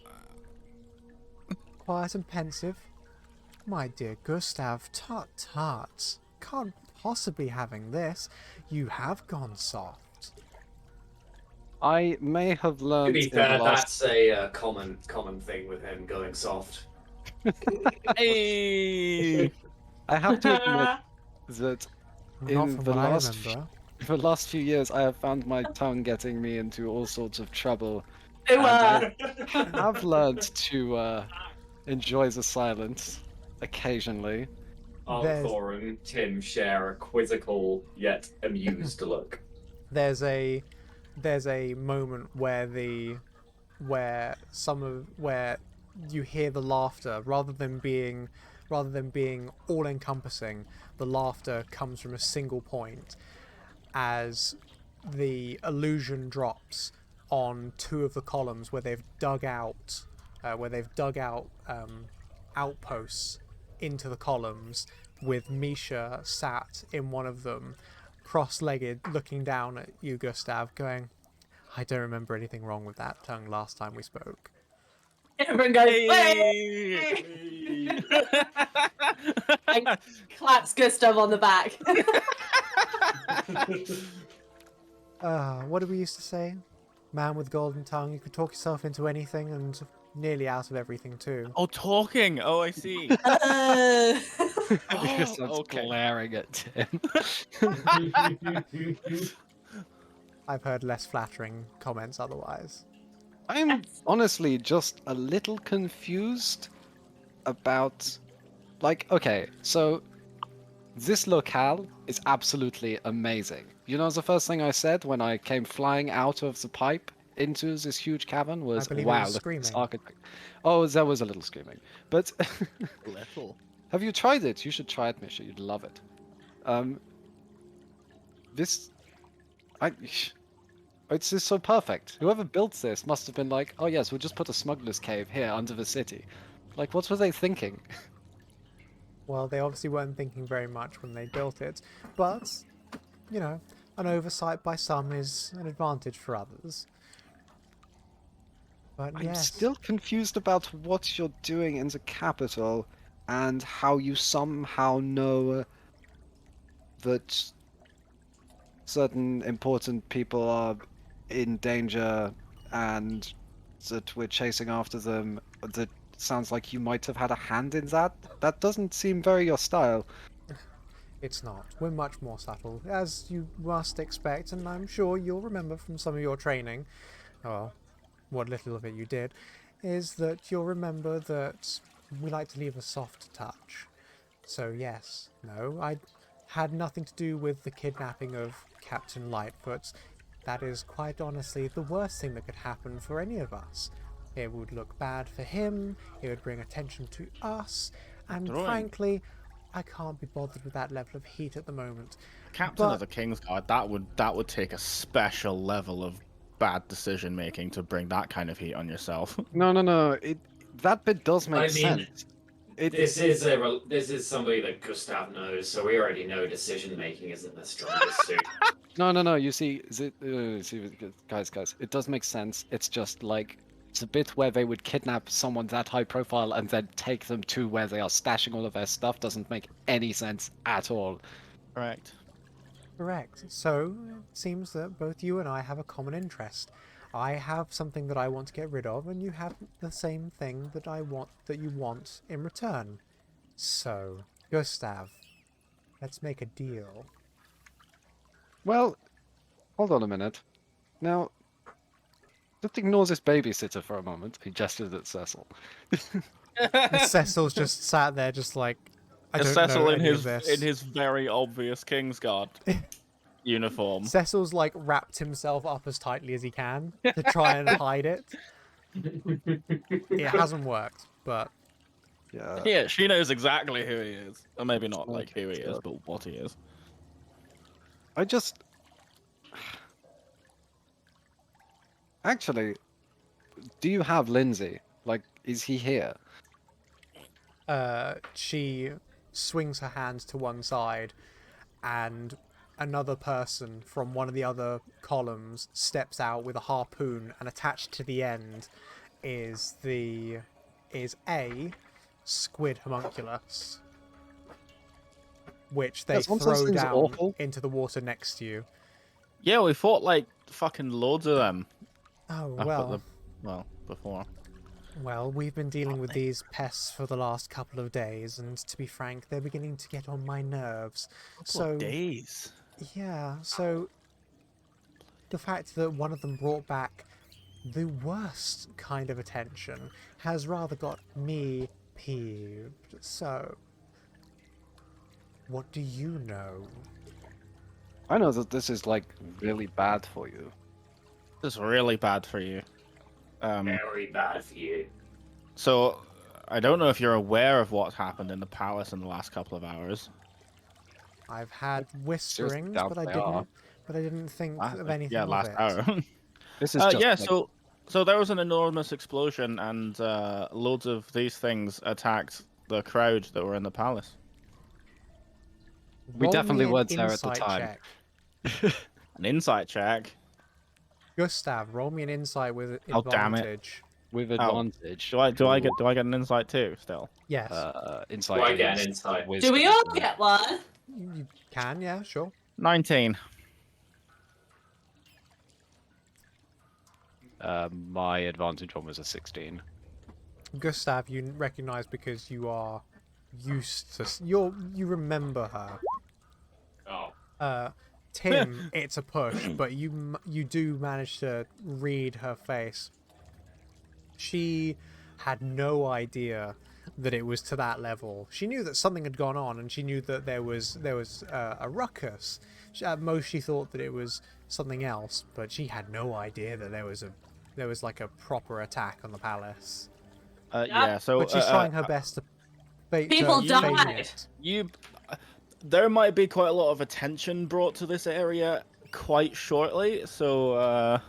Quiet and pensive. My dear Gustav, tut tut. Can't possibly having this. You have gone soft. I may have To learned be in fair, the last... that's a common thing with him going soft. hey, I have to admit that Not in from the what I last remember. for the last few years, I have found my tongue getting me into all sorts of trouble. ooh, And I've learned to enjoy the silence occasionally. Arcthor and Tim share a quizzical yet amused look. There's a moment where where you hear the laughter rather than being all encompassing. The laughter comes from a single point as the illusion drops on two of the columns where they've dug out outposts into the columns, with Misha sat in one of them, cross-legged, looking down at you, Gustav, going, I don't remember anything wrong with that tongue last time we spoke. Iraven goes, "Hey!" and claps Gustav on the back. What did we used to say? Man with golden tongue, you could talk yourself into anything and nearly out of everything too. oh, talking. Oh, I see. Because I was okay. glaring at Tim. I've heard less flattering comments otherwise. I'm honestly just a little confused about, like, okay, so this locale is absolutely amazing. You know, the first thing I said when I came flying out of the pipe into this huge cavern was, believe it wow, was look at this screaming. architect. Oh, there was a little screaming. But Little. have you tried it? You should try it, Misha. You'd love it. This, it's just so perfect. Whoever built this must have been like, oh yes, we'll just put a smuggler's cave here under the city. Like, what were they thinking? Well, they obviously weren't thinking very much when they built it, but, an oversight by some is an advantage for others. But I'm yes, still confused about what you're doing in the capital and how you somehow know that certain important people are in danger and that we're chasing after them. That sounds like you might have had a hand in that. That doesn't seem very your style. it's not. We're much more subtle, as you must expect, and I'm sure you'll remember from some of your training, well, what little of it you did, is that you'll remember that we like to leave a soft touch. So yes, no, I had nothing to do with the kidnapping of Captain Lightfoot. That is quite honestly the worst thing that could happen for any of us. It would look bad for him, it would bring attention to us, and Drawing. frankly, I can't be bothered with that level of heat at the moment. Captain But- of the King's Guard. That would take a special level of bad decision making to bring that kind of heat on yourself. No. That bit does make I mean, sense. This is somebody that Gustav knows, so we already know decision making isn't the strongest suit. No. You see, guys, it does make sense. It's just like it's a bit where they would kidnap someone that high profile and then take them to where they are stashing all of their stuff. Doesn't make any sense at all. Correct. Correct. So, it seems that both you and I have a common interest. I have something that I want to get rid of, and you have the same thing that you want in return. So, Gustav, let's make a deal. Well, Hold on a minute. Now, just ignore this babysitter for a moment. He gestured at Cecil. And Cecil's just sat there, just like, I don't Cecil know in any his of this. in his very obvious Kingsguard uniform. Cecil's like wrapped himself up as tightly as he can to try and hide it. It hasn't worked, but Yeah. Yeah, she knows exactly who he is. Or maybe not like who he is, Okay. but what he is. I just... Actually, do you have Lindsay? Like, is he here? she swings her hands to one side, and another person from one of the other columns steps out with a harpoon, and attached to the end is a squid homunculus, which they Yes, once those throw things are down awful. into the water next to you. Yeah, we fought like fucking loads of them. Oh, up at well. before. Well, we've been dealing with these pests for the last couple of days, and to be frank, they're beginning to get on my nerves. So, Days. yeah, so the fact that one of them brought back the worst kind of attention has rather got me peeved. So, what do you know? I know that this is, like, really bad for you. This is really bad for you. Very bad for you. So, I don't know if you're aware of what's happened in the palace in the last couple of hours. I've had whisperings, doubt but I they didn't. are. But I didn't think of anything Yeah, of last it. hour. This is just, Yeah, like, so there was an enormous explosion, and loads of these things attacked the crowd that were in the palace. We Roll definitely me an weren't there at the insight time. check. An insight check. Gustav, roll me an insight with Oh, damn it. advantage. with advantage. Do I get an insight too? Still. Yes, Insight. Do I get an is insight? Do wisdom, we all isn't it? get one? you can. Yeah, sure. 19. My advantage one was a 16. Gustav, you recognize because you are used to. You remember her. Oh. Tim, it's a push, but you do manage to read her face. She had no idea that it was to that level. She knew that something had gone on, and she knew that there was a ruckus. At most, she thought that it was something else, but she had no idea that there was like a proper attack on the palace. Yeah. So. But she's trying her best to. People to died. feign it. There might be quite a lot of attention brought to this area quite shortly. So.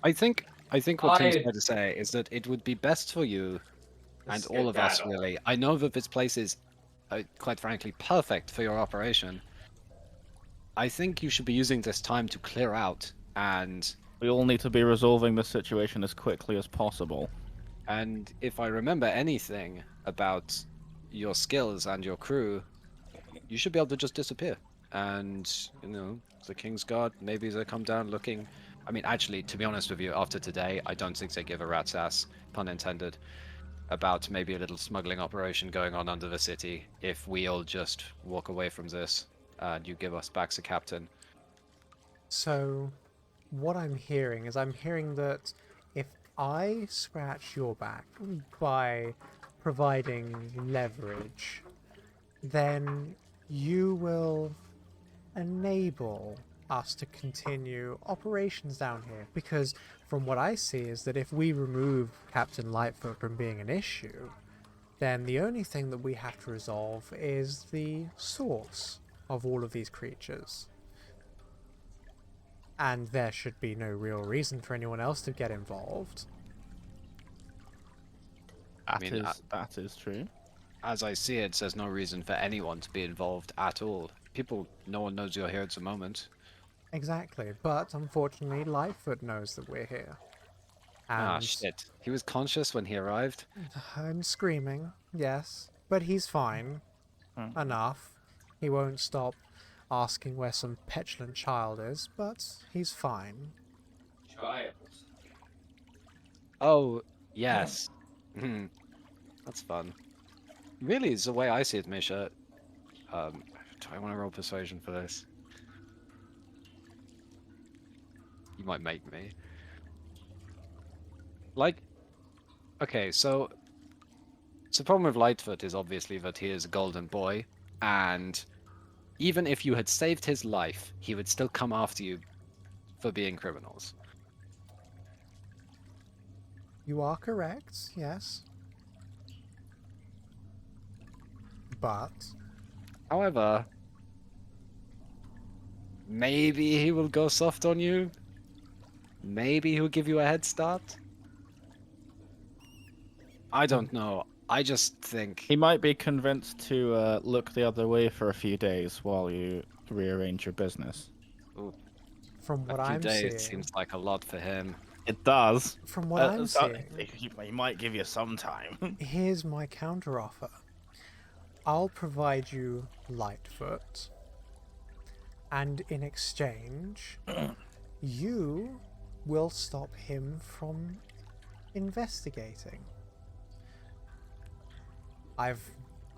I think what Tim's I- trying to say is that it would be best for you and Let's all get of us, that on. really. I know that this place is, quite frankly, perfect for your operation. I think you should be using this time to clear out and We all need to be resolving this situation as quickly as possible. And if I remember anything about your skills and your crew, you should be able to just disappear. And, you know, the King's Guard, maybe they come down looking... I mean, actually, to be honest with you, after today, I don't think they give a rat's ass, pun intended, about maybe a little smuggling operation going on under the city if we all just walk away from this and you give us back the captain. So, what I'm hearing is that if I scratch your back by providing leverage, then you will enable us to continue operations down here. Because from what I see is that if we remove Captain Lightfoot from being an issue, then the only thing that we have to resolve is the source of all of these creatures. And there should be no real reason for anyone else to get involved. That is true. As I see it, there's no reason for anyone to be involved at all. No one knows you're here at the moment. Exactly, but unfortunately Lightfoot knows that we're here. And Shit. He was conscious when he arrived? I'm screaming, yes, but he's fine. Enough. He won't stop asking where some petulant child is, but he's fine. Child. Oh, yes. That's fun. Really, the way I see it, Misha, do I want to roll persuasion for this? You might make me. Like, okay, so the problem with Lightfoot is obviously that he is a golden boy, and even if you had saved his life, he would still come after you for being criminals. You are correct, yes. But However, maybe he will go soft on you. Maybe he'll give you a head start. I don't know. I just think He might be convinced to look the other way for a few days while you rearrange your business. from what a few I'm days seeing, seems like a lot for him. It does. from what I'm So- seeing, he might give you some time. here's my counteroffer. I'll provide you Lightfoot, and in exchange, you will stop him from investigating.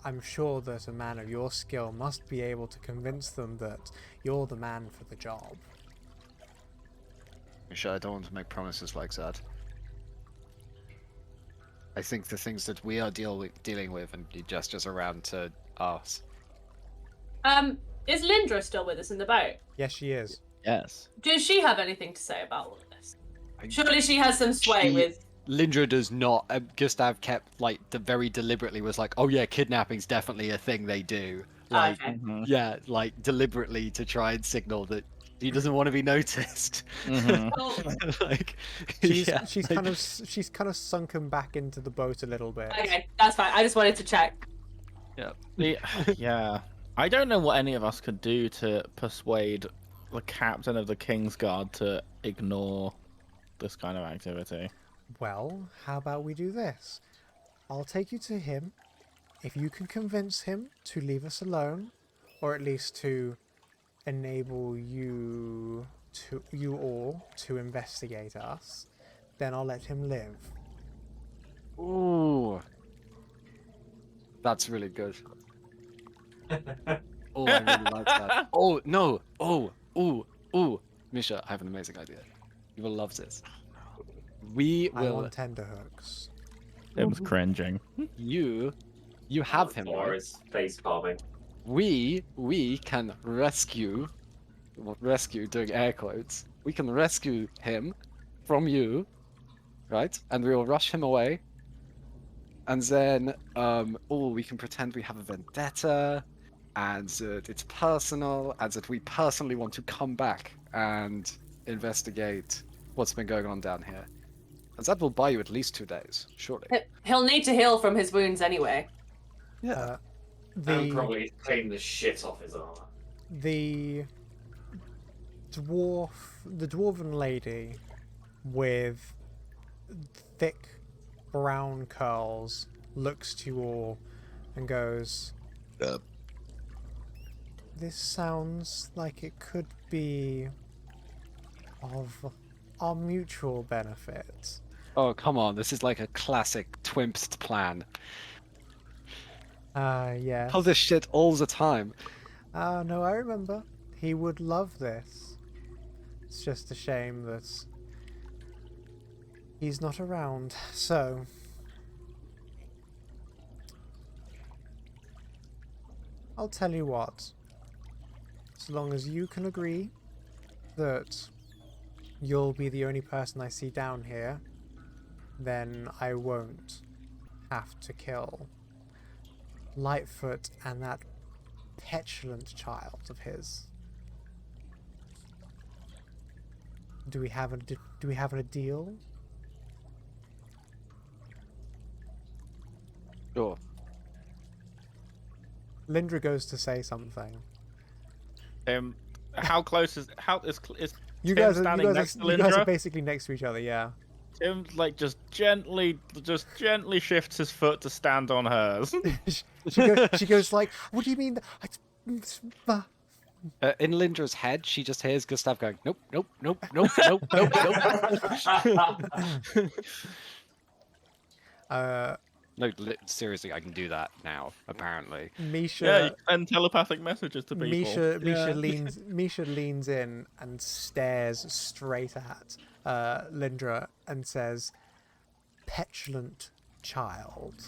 I'm sure that a man of your skill must be able to convince them that you're the man for the job. Misha, I don't want to make promises like that. I think the things that we are dealing with, and he gestures around to us. Is Lindra still with us in the boat? Yes, she is. Yes. Does she have anything to say about all of this? I- Surely she has some sway She- with. Lindra does not. Gustav kept very deliberately was like, "Oh yeah, kidnapping's definitely a thing they do." Like, Okay. Mhm. yeah, like deliberately to try and signal that he doesn't want to be noticed. Mhm. Well, Like, She's yeah, she's like- kind of sunken back into the boat a little bit. okay, that's fine. I just wanted to check. Yeah. I don't know what any of us could do to persuade the captain of the King's Guard to ignore this kind of activity. Well, how about we do this? I'll take you to him. If you can convince him to leave us alone, or at least to enable you all to investigate us, then I'll let him live. Ooh, that's really good. Oh, I really like that. Oh no! Ooh, Misha, I have an amazing idea. You will love this. We I will. want tenterhooks. Tim's cringing. You have him, Or right? is face palming. We can rescue doing air quotes. We can rescue him from you, right? And we will rush him away. And then we can pretend we have a vendetta, and that it's personal, and that we personally want to come back and investigate what's been going on down here. And that will buy you at least 2 days, surely. He'll need to heal from his wounds anyway. Yeah. And The probably clean the shit off his armor. the dwarven lady with thick brown curls looks to you all and goes, "This sounds like it could be of our mutual benefit." Oh, come on. This is like a classic Twimpst plan. Yes. Tell this shit all the time. No, I remember. He would love this. It's just a shame that he's not around. So, I'll tell you what. As long as you can agree that you'll be the only person I see down here, then I won't have to kill Lightfoot and that petulant child of his. Do we have a deal? Sure. Lindra goes to say something. How close is You Tim guys are standing next to you guys are Lindra? basically next to each other, yeah. Tim just gently shifts his foot to stand on hers. She goes like, "What do you mean? In Lindra's head, she just hears Gustav going, "Nope, nope, nope, nope, nope, nope, nope." No, seriously, I can do that now. Apparently. Misha, Yeah, you can send telepathic messages to people. Misha Yeah. leans in and stares straight at Lindra and says, "Petulant child."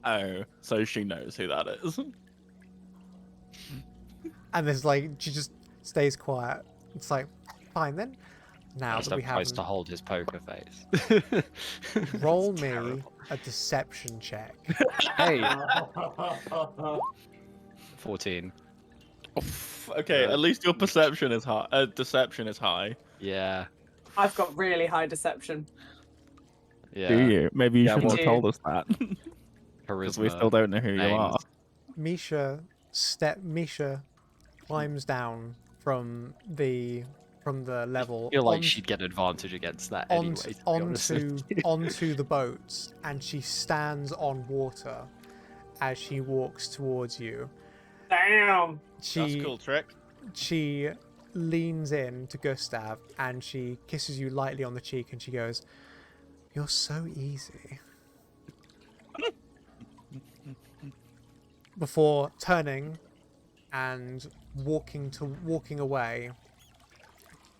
Oh, so she knows who that is. And there's like she just stays quiet. It's like, fine then. Now I that we have twice have to hold his poker face. roll It's me terrible. a deception check. Hey, 14. Okay, Uh, at least your perception is high. Deception is high. Yeah, I've got really high deception. yeah. Do you? Maybe you Yeah, shouldn't well- have told us that. Because we Charisma. still don't know who you things. are. Misha climbs down from the level I feel like on- she'd get advantage against that onto, anyway. To be honest with you. onto the boats, and she stands on water as she walks towards you. Damn. That's a cool trick. She leans in to Gustav and she kisses you lightly on the cheek and she goes, "You're so easy." Before turning and walking away,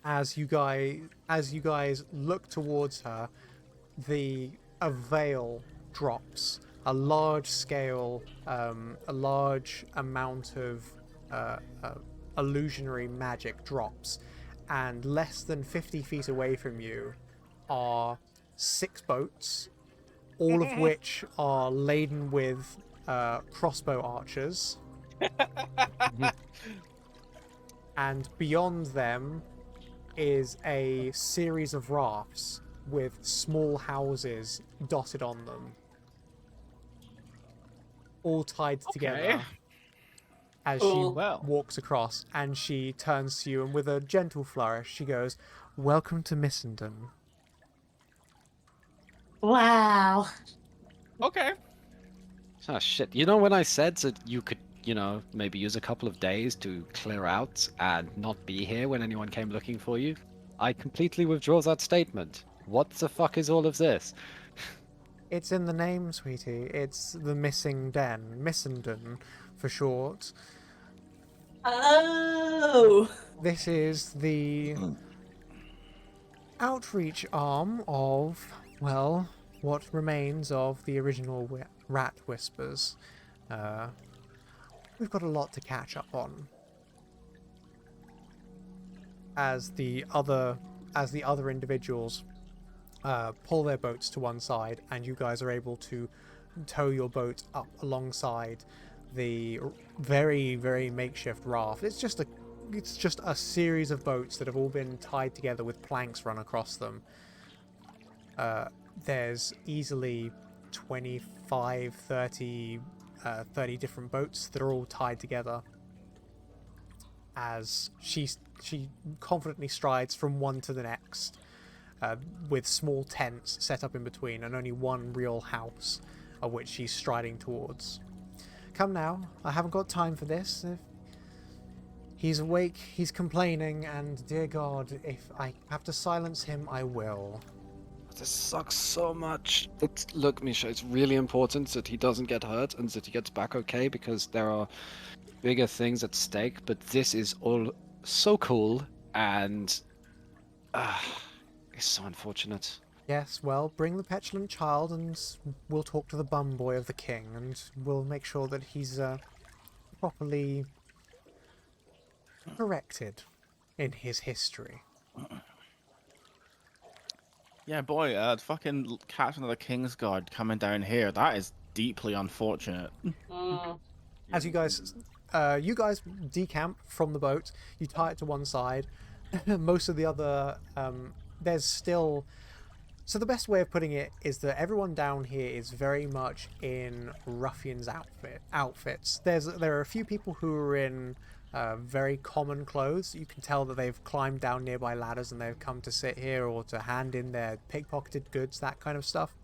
as you guys look towards her, a veil drops. A large amount of illusionary magic drops, and less than 50 feet away from you are 6 boats, all of which are laden with crossbow archers. And beyond them is a series of rafts with small houses dotted on them, all tied together. As she Cool. Well. walks across, and she turns to you, and with a gentle flourish, she goes, "Welcome to Missenden." Wow. Okay. Oh shit! You know when I said that you could, maybe use a couple of days to clear out and not be here when anyone came looking for you? I completely withdraw that statement. What the fuck is all of this? It's in the name, sweetie. It's the Missing Den, Missenden for short. Oh. This is the outreach arm of, well, what remains of the original Rat Whispers. We've got a lot to catch up on. As the other individuals pull their boats to one side, and you guys are able to tow your boat up alongside the very, very makeshift raft. It's just a series of boats that have all been tied together with planks run across them. There's easily 25, 30 different boats that are all tied together. As she confidently strides from one to the next, with small tents set up in between and only one real house of which she's striding towards. Come now, I haven't got time for this. If he's awake, he's complaining, and dear God, if I have to silence him, I will. This sucks so much. Look, Misha, it's really important that he doesn't get hurt and that he gets back okay, because there are bigger things at stake, but this is all so cool, and it's so unfortunate. Yes, well, bring the petulant child and we'll talk to the bum boy of the king, and we'll make sure that he's properly corrected in his history. Yeah, boy, fucking Captain of the King's Guard coming down here. That is deeply unfortunate. Mm. As you guys decamp from the boat, you tie it to one side. Most of the other, there's still... So the best way of putting it is that everyone down here is very much in ruffians outfits. There are a few people who are in very common clothes. You can tell that they've climbed down nearby ladders and they've come to sit here or to hand in their pickpocketed goods, that kind of stuff.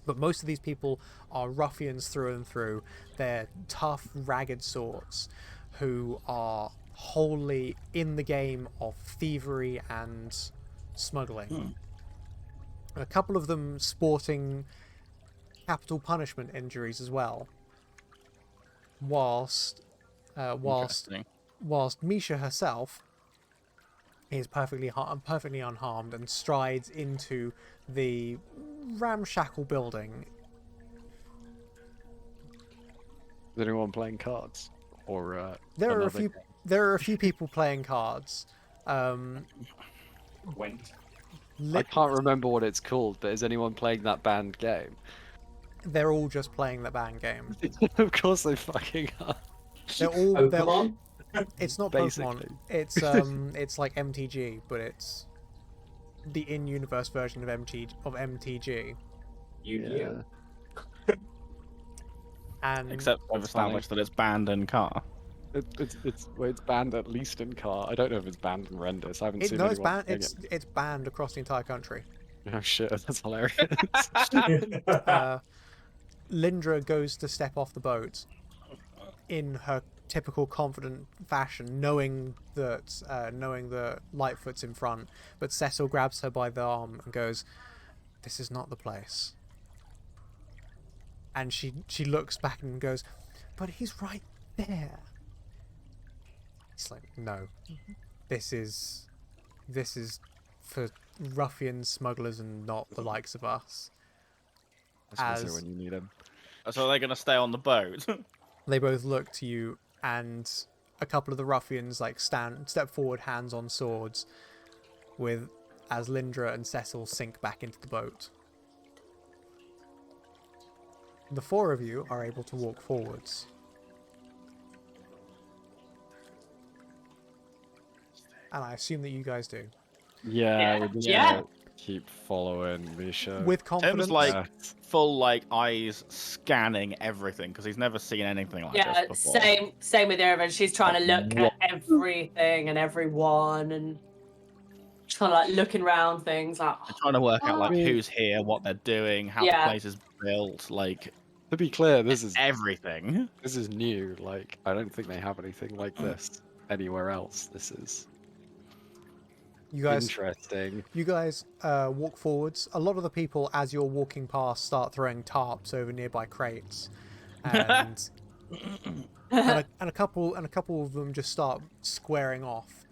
But most of these people are ruffians through and through. They're tough, ragged sorts who are wholly in the game of thievery and smuggling. A couple of them sporting capital punishment injuries as well. Whilst Interesting. Misha herself is perfectly unharmed and strides into the ramshackle building. Is anyone playing cards? Or There are another game? there are a few people playing cards. Went. I can't remember what it's called, but is anyone playing that banned game? They're all just playing the band game. Of course they fucking are. They're all. Pokemon? It's not Basically. Pokemon. It's like MTG, but it's the in-universe version of MTG. Yu-Gi-Oh! And Except I've established that it's banned in car. It's banned at least in car. I don't know if it's banned in Renders. I haven't seen no, anyone it's banned. playing it. It's banned across the entire country. Oh shit, that's hilarious. Lindra goes to step off the boat in her typical confident fashion, knowing that Lightfoot's in front, but Cecil grabs her by the arm and goes, "This is not the place." And she looks back and goes, "But he's right there." It's like, "No, this is for ruffian smugglers and not the likes of us." Especially As- when you need him. So they're gonna stay on the boat. They both look to you, and a couple of the ruffians step forward, hands on swords, as Lindra and Cecil sink back into the boat. The four of you are able to walk forwards. And I assume that you guys do. Yeah, we're just Yeah. gonna keep following Misha. With confidence. Tim's like Yeah. full like eyes scanning everything because he's never seen anything like Yeah, this before. same with Erin. She's trying to look at everything and everyone and trying to like looking around things like They're trying to work out like I mean- who's here, what they're doing, how Yeah. the place is built, like To be clear, this is everything. new. Like, I don't think they have anything like this anywhere else. This is You guys interesting. walk forwards. A lot of the people, as you're walking past, start throwing tarps over nearby crates, and a couple of them just start squaring off.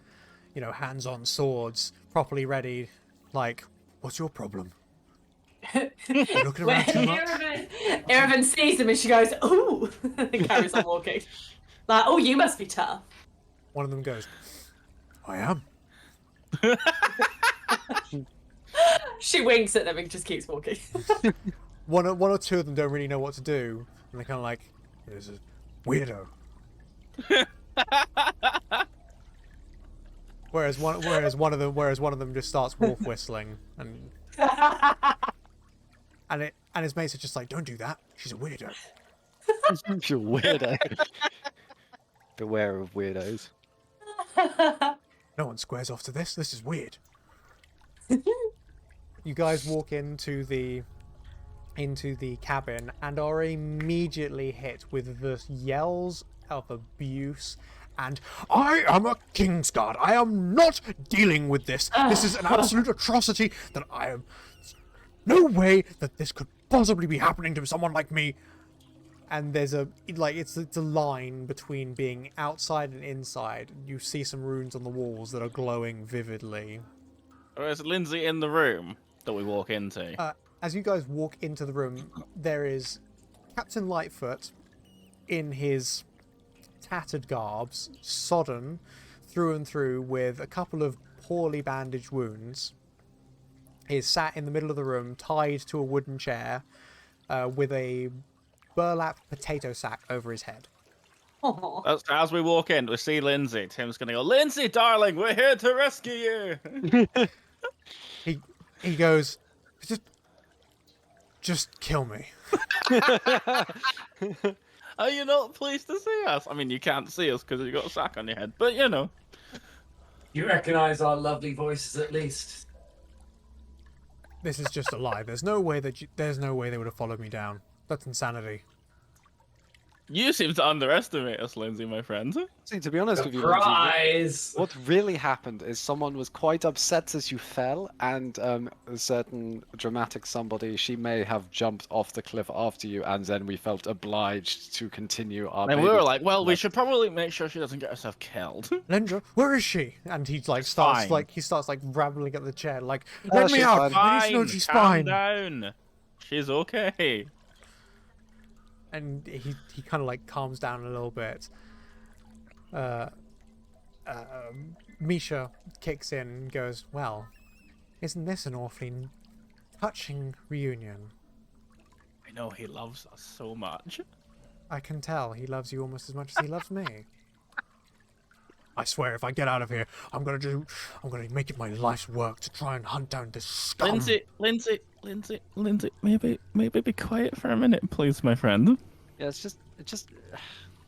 You know, hands on swords, properly ready. Like, what's your problem? You're looking around too much. Erin sees them and she goes, "Ooh," and carries on walking. Like, "Oh, you must be tough." One of them goes, "I am." She winks at them and just keeps walking. One or two of them don't really know what to do, and they're kind of like, "This is weirdo." Whereas one of them just starts wolf whistling, and his mates are just like, "Don't do that. She's a weirdo." You're weirdo. Beware of weirdos. No one squares off to this. This is weird. You guys walk into the cabin and are immediately hit with the yells of abuse and "I am a Kingsguard. I am not dealing with this. This is an absolute atrocity that I am. No way that this could possibly be happening to someone like me." And there's it's a line between being outside and inside. You see some runes on the walls that are glowing vividly. Or is Lindsay in the room that we walk into? As you guys walk into the room, there is Captain Lightfoot in his tattered garbs, sodden through and through with a couple of poorly bandaged wounds. He is sat in the middle of the room, tied to a wooden chair, with a burlap potato sack over his head. Aw. As we walk in, we see Lindsay. Tim's gonna go, "Lindsay, darling, we're here to rescue you." He goes, just kill me. Are you not pleased to see us? I mean, you can't see us because you've got a sack on your head, but you know. You recognise our lovely voices at least. This is just a lie. There's no way they would have followed me down. That's insanity. You seem to underestimate us, Lindsay, my friend. See, to be honest with you, Lindsay, Surprise! what really happened is someone was quite upset as you fell, and a certain dramatic somebody, she may have jumped off the cliff after you, and then we felt obliged to continue our. And we were baby like, well, we step. should probably make sure she doesn't get herself killed. Lindra, where is she? And he like She's starts fine. rambling at the chair, like, Oh, let me she's out. fine. I need to know she's Calm fine. down. She's okay. And he kind of like calms down a little bit. Misha kicks in and goes, well, isn't this an awfully touching reunion? I know he loves us so much. I can tell he loves you almost as much as he loves me. I swear, if I get out of here, I'm gonna make it my life's work to try and hunt down this scum. Lindsay, maybe be quiet for a minute, please, my friend. Yeah, it's just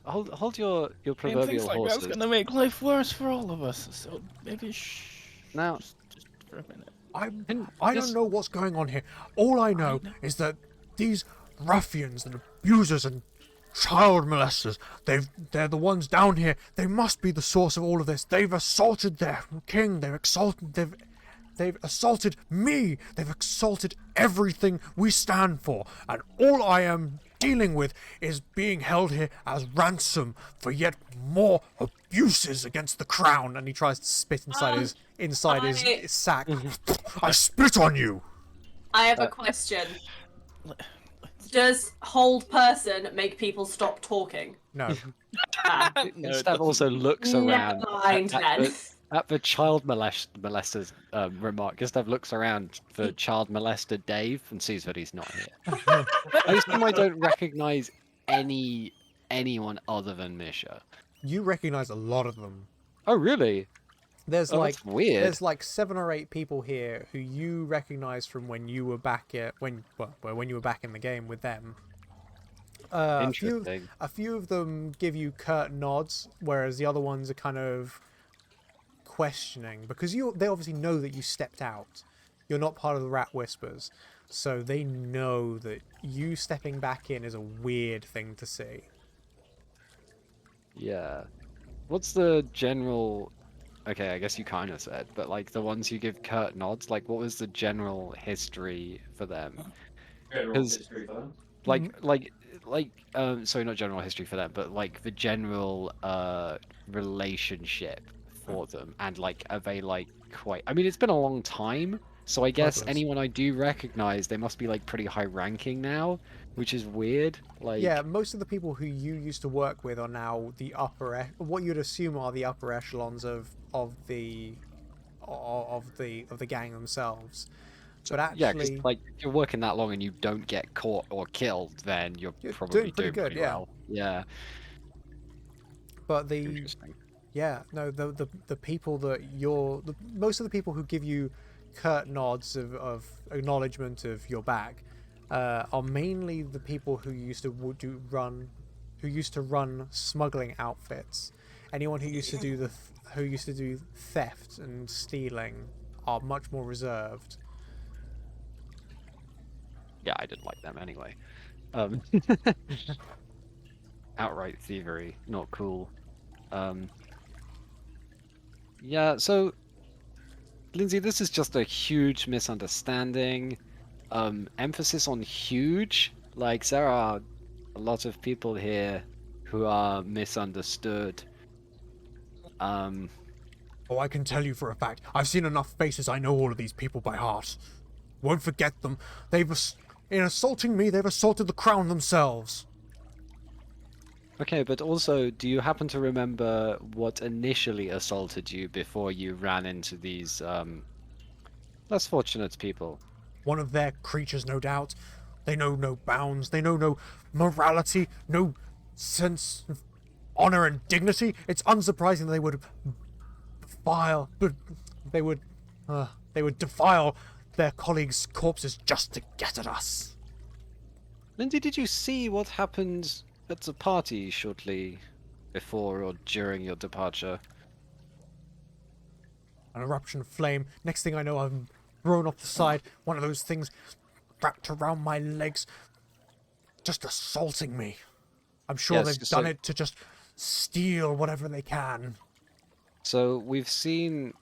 hold your Saying proverbial things like horses. that's gonna make life worse for all of us. So maybe Now, just for a minute. I don't know what's going on here. All I know is that these ruffians and abusers and child molesters, they're the ones down here. They must be the source of all of this. They've assaulted their king. They've assaulted me. They've assaulted everything we stand for. And all I am dealing with is being held here as ransom for yet more abuses against the crown. And he tries to spit inside his sack. I spit on you. I have a question. Does hold person make people stop talking? No. Ah, Gustav also looks never around mind then. at the child molester's remark. Gustav looks around for child molester Dave and sees that he's not here. I assume I don't recognize anyone other than Misha. You recognize a lot of them. Oh, really? There's Oh, like that's weird. There's like 7 or 8 people here who you recognize from when you were back when you were back in the game with them. Interesting. A few of them give you curt nods, whereas the other ones are kind of questioning because they obviously know that you stepped out. You're not part of the Rat Whispers, so they know that you stepping back in is a weird thing to see. Yeah. What's the general... Okay, I guess you kind of said, but like the ones who give curt nods, like what was the general history for them? General 'Cause- history for them. Sorry, not general history for them, but like the general relationship for them, and like are they like quite... I mean, it's been a long time, so I guess Likewise. anyone I do recognize, they must be like pretty high ranking now, which is weird. Like, Yeah, most of the people who you used to work with are now the what you'd assume are the upper echelons of the gang themselves. But actually, yeah, because like if you're working that long and you don't get caught or killed, then you're You're probably doing pretty good, yeah. well. Yeah. but the Interesting. the people that most of the people who give you curt nods of acknowledgement of your back are mainly the people who used to run smuggling outfits. Anyone who used to do theft and stealing are much more reserved. Yeah, I didn't like them anyway. Outright thievery, not cool. Yeah, so Lindsay, this is just a huge misunderstanding. Emphasis on huge. Like there are a lot of people here who are misunderstood. Oh, I can tell you for a fact. I've seen enough faces. I know all of these people by heart. Won't forget them. In assaulting me, they've assaulted the crown themselves. Okay, but also, do you happen to remember what initially assaulted you before you ran into these less fortunate people? One of their creatures, no doubt. They know no bounds. They know no morality, no sense of honor and dignity. It's unsurprising they would defile their colleagues' corpses just to get at us. Lindsay, did you see what happened at the party shortly before or during your departure? An eruption of flame. Next thing I know, I'm thrown off the side. One of those things wrapped around my legs, just assaulting me. I'm sure Yes, they've so- done it to just steal whatever they can. So we've seen.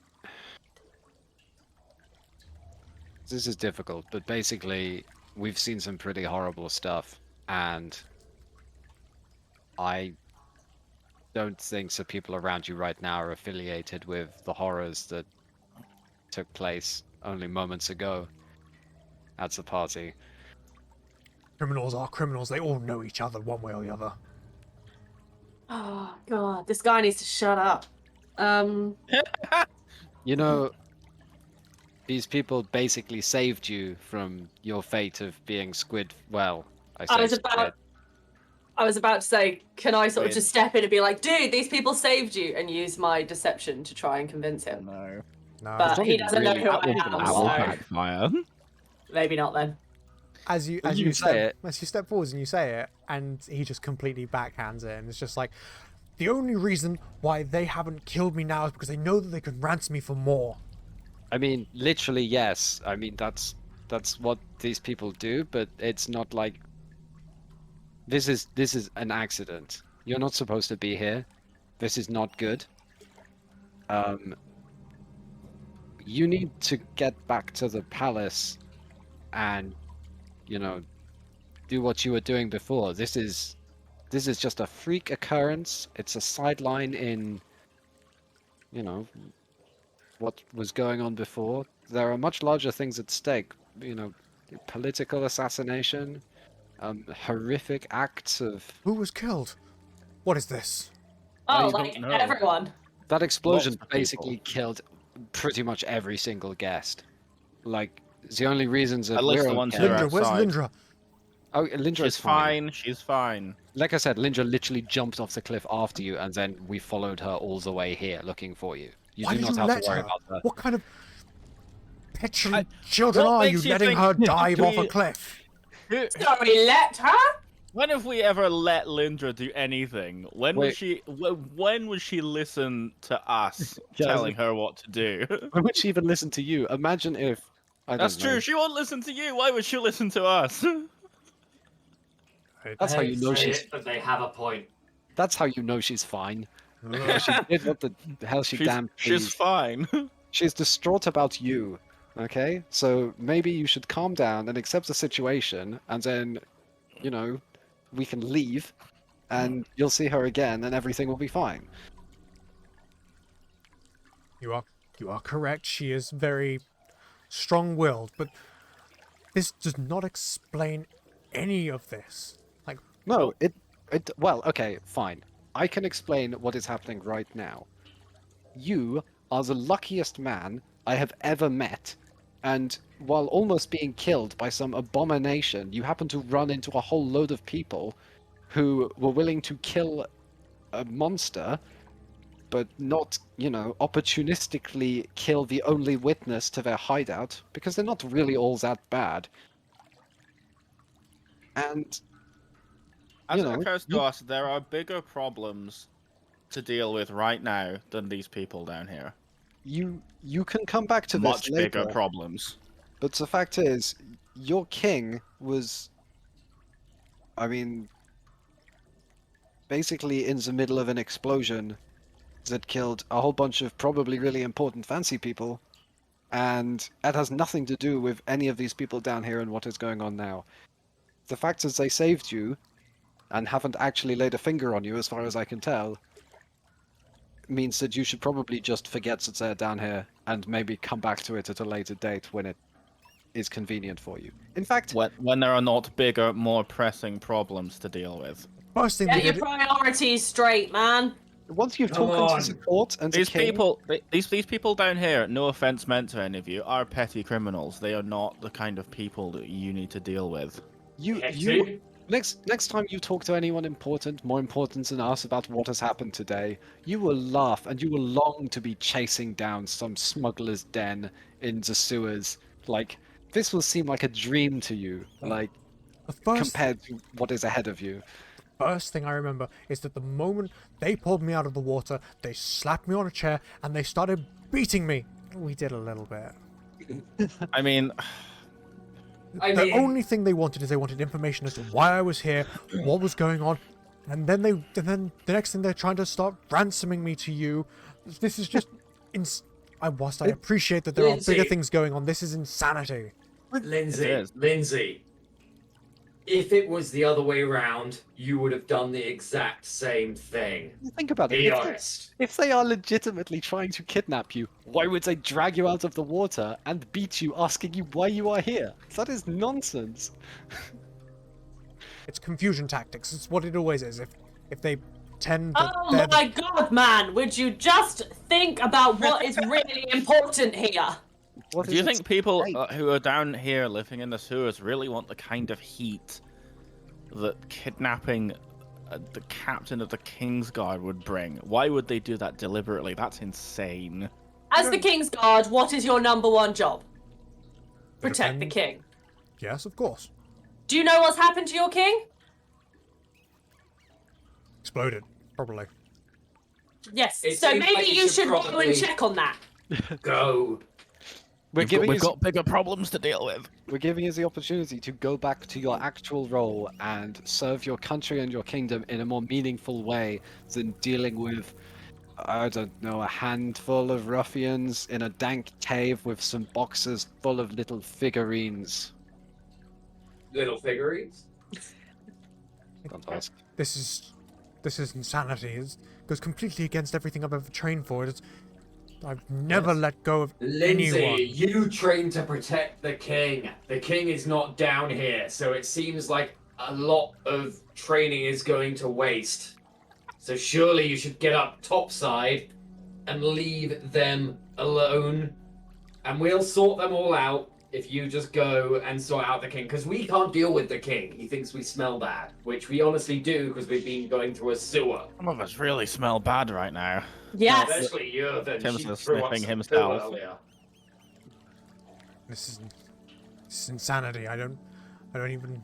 This is difficult, but basically, we've seen some pretty horrible stuff, and I don't think the people around you right now are affiliated with the horrors that took place only moments ago at the party. Criminals are criminals. They all know each other one way or the other. Oh god, this guy needs to shut up. You know, these people basically saved you from your fate of being squid. Well, I say squid. I was about to say, can I sort of Wait. just step in and be like, dude, these people saved you, and use my deception to try and convince him? No. No. But not he even doesn't know really who that I will am, That will so backfire. maybe not then. As you You say it. as you step forwards and you say it, and he just completely backhands it, and it's just like, the only reason why they haven't killed me now is because they know that they can ransom me for more. I mean, literally, yes. I mean, that's what these people do, but it's not like this is an accident. You're not supposed to be here. This is not good. You need to get back to the palace and, you know, do what you were doing before. This is just a freak occurrence. It's a sideline in, you know, what was going on before. There are much larger things at stake. You know, political assassination, horrific acts of Who was killed? What is this? Oh, you like don't know. everyone. that explosion. Lots of Basically people. killed pretty much every single guest. Like the only reasons that At least we're the ones okay- who are Lindra, where's outside. Lindra? Oh, Lindra She's is fine. fine. She's fine. Like I said, Lindra literally jumped off the cliff after you, and then we followed her all the way here looking for you. You Why do did not you have let to worry her? about her. What kind of petulant children what are you makes you letting think- her dive do off a you- cliff? Sorry, let her? When have we ever let Lindra do anything? When Wait. would she? When would she listen to us Yeah, telling her what to do? Why would she even listen to you? Imagine if I That's don't know. true. She won't listen to you. Why would she listen to us? That's how you know she's. But they have a point. That's how you know she's fine. Because she did what the hell she damn she's pleased. fine. She's distraught about you. Okay, so maybe you should calm down and accept the situation, and then, you know, we can leave, and you'll see her again, and everything will be fine. You are correct. She is very strong-willed, but this does not explain any of this. Like, No, it well, okay, fine. I can explain what is happening right now. You are the luckiest man I have ever met, and while almost being killed by some abomination, you happen to run into a whole load of people who were willing to kill a monster, but not, you know, opportunistically kill the only witness to their hideout, because they're not really all that bad. And As you it know, occurs to us, there are bigger problems to deal with right now than these people down here. you can come back to Much this later. bigger problems. But the fact is, your king was, I mean, basically in the middle of an explosion that killed a whole bunch of probably really important fancy people, and that has nothing to do with any of these people down here and what is going on now. The fact that they saved you and haven't actually laid a finger on you, as far as I can tell, means that you should probably just forget that they're down here and maybe come back to it at a later date when it is convenient for you. In fact, When there are not bigger, more pressing problems to deal with. first thing they Get your did, priorities straight, man. once you've Come talked to on. the court and These the king, people, these people down here, no offense meant to any of you, are petty criminals. They are not the kind of people that you need to deal with. you Petty? next time you talk to anyone important, more important than us, about what has happened today, you will laugh and you will long to be chasing down some smuggler's den in the sewers. Like, this will seem like a dream to you, like, the first compared to what is ahead of you. first thing I remember is that the moment they pulled me out of the water, they slapped me on a chair and they started beating me. We did a little bit. I mean, The only thing they wanted is they wanted information as to why I was here, what was going on. And then the next thing they're trying to start ransoming me to you. This is just whilst I appreciate that there are bigger Lindsay. things going on, this is insanity. It Lindsay, if it was the other way around, you would have done the exact same thing. Think about it. Be If honest. if they are legitimately trying to kidnap you, why would they drag you out of the water and beat you, asking you why you are here? That is nonsense. It's confusion tactics. It's what it always is. If they pretend that Oh they're my god, man! Would you just think about what is really important here? What Do is you at think people stake? who are down here living in the sewers really want the kind of heat that kidnapping the captain of the Kingsguard would bring? Why would they do that deliberately? That's insane. As the King's Guard, what is your number one job? Protect the depends. king. Yes, of course. Do you know what's happened to your king? Exploded, probably. Yes. It So seems maybe like you should go probably and check on that. go. We're We've got bigger problems to deal with. We're giving you the opportunity to go back to your actual role and serve your country and your kingdom in a more meaningful way than dealing with, I don't know, a handful of ruffians in a dank cave with some boxes full of little figurines. Little figurines. Don't ask. This is insanity. It goes completely against everything I've ever trained for. I've never let go of Lindsay, anyone. you train to protect the king. The king is not down here, so it seems like a lot of training is going to waste. So surely you should get up topside and leave them alone. And we'll sort them all out if you just go and sort out the king. Because we can't deal with the king. He thinks we smell bad, which we honestly do because we've been going through a sewer. Some of us really smell bad right now. Yes. Especially you, then Tim's she just threw up sniffing some himself. poo earlier. This is insanity. I don't even.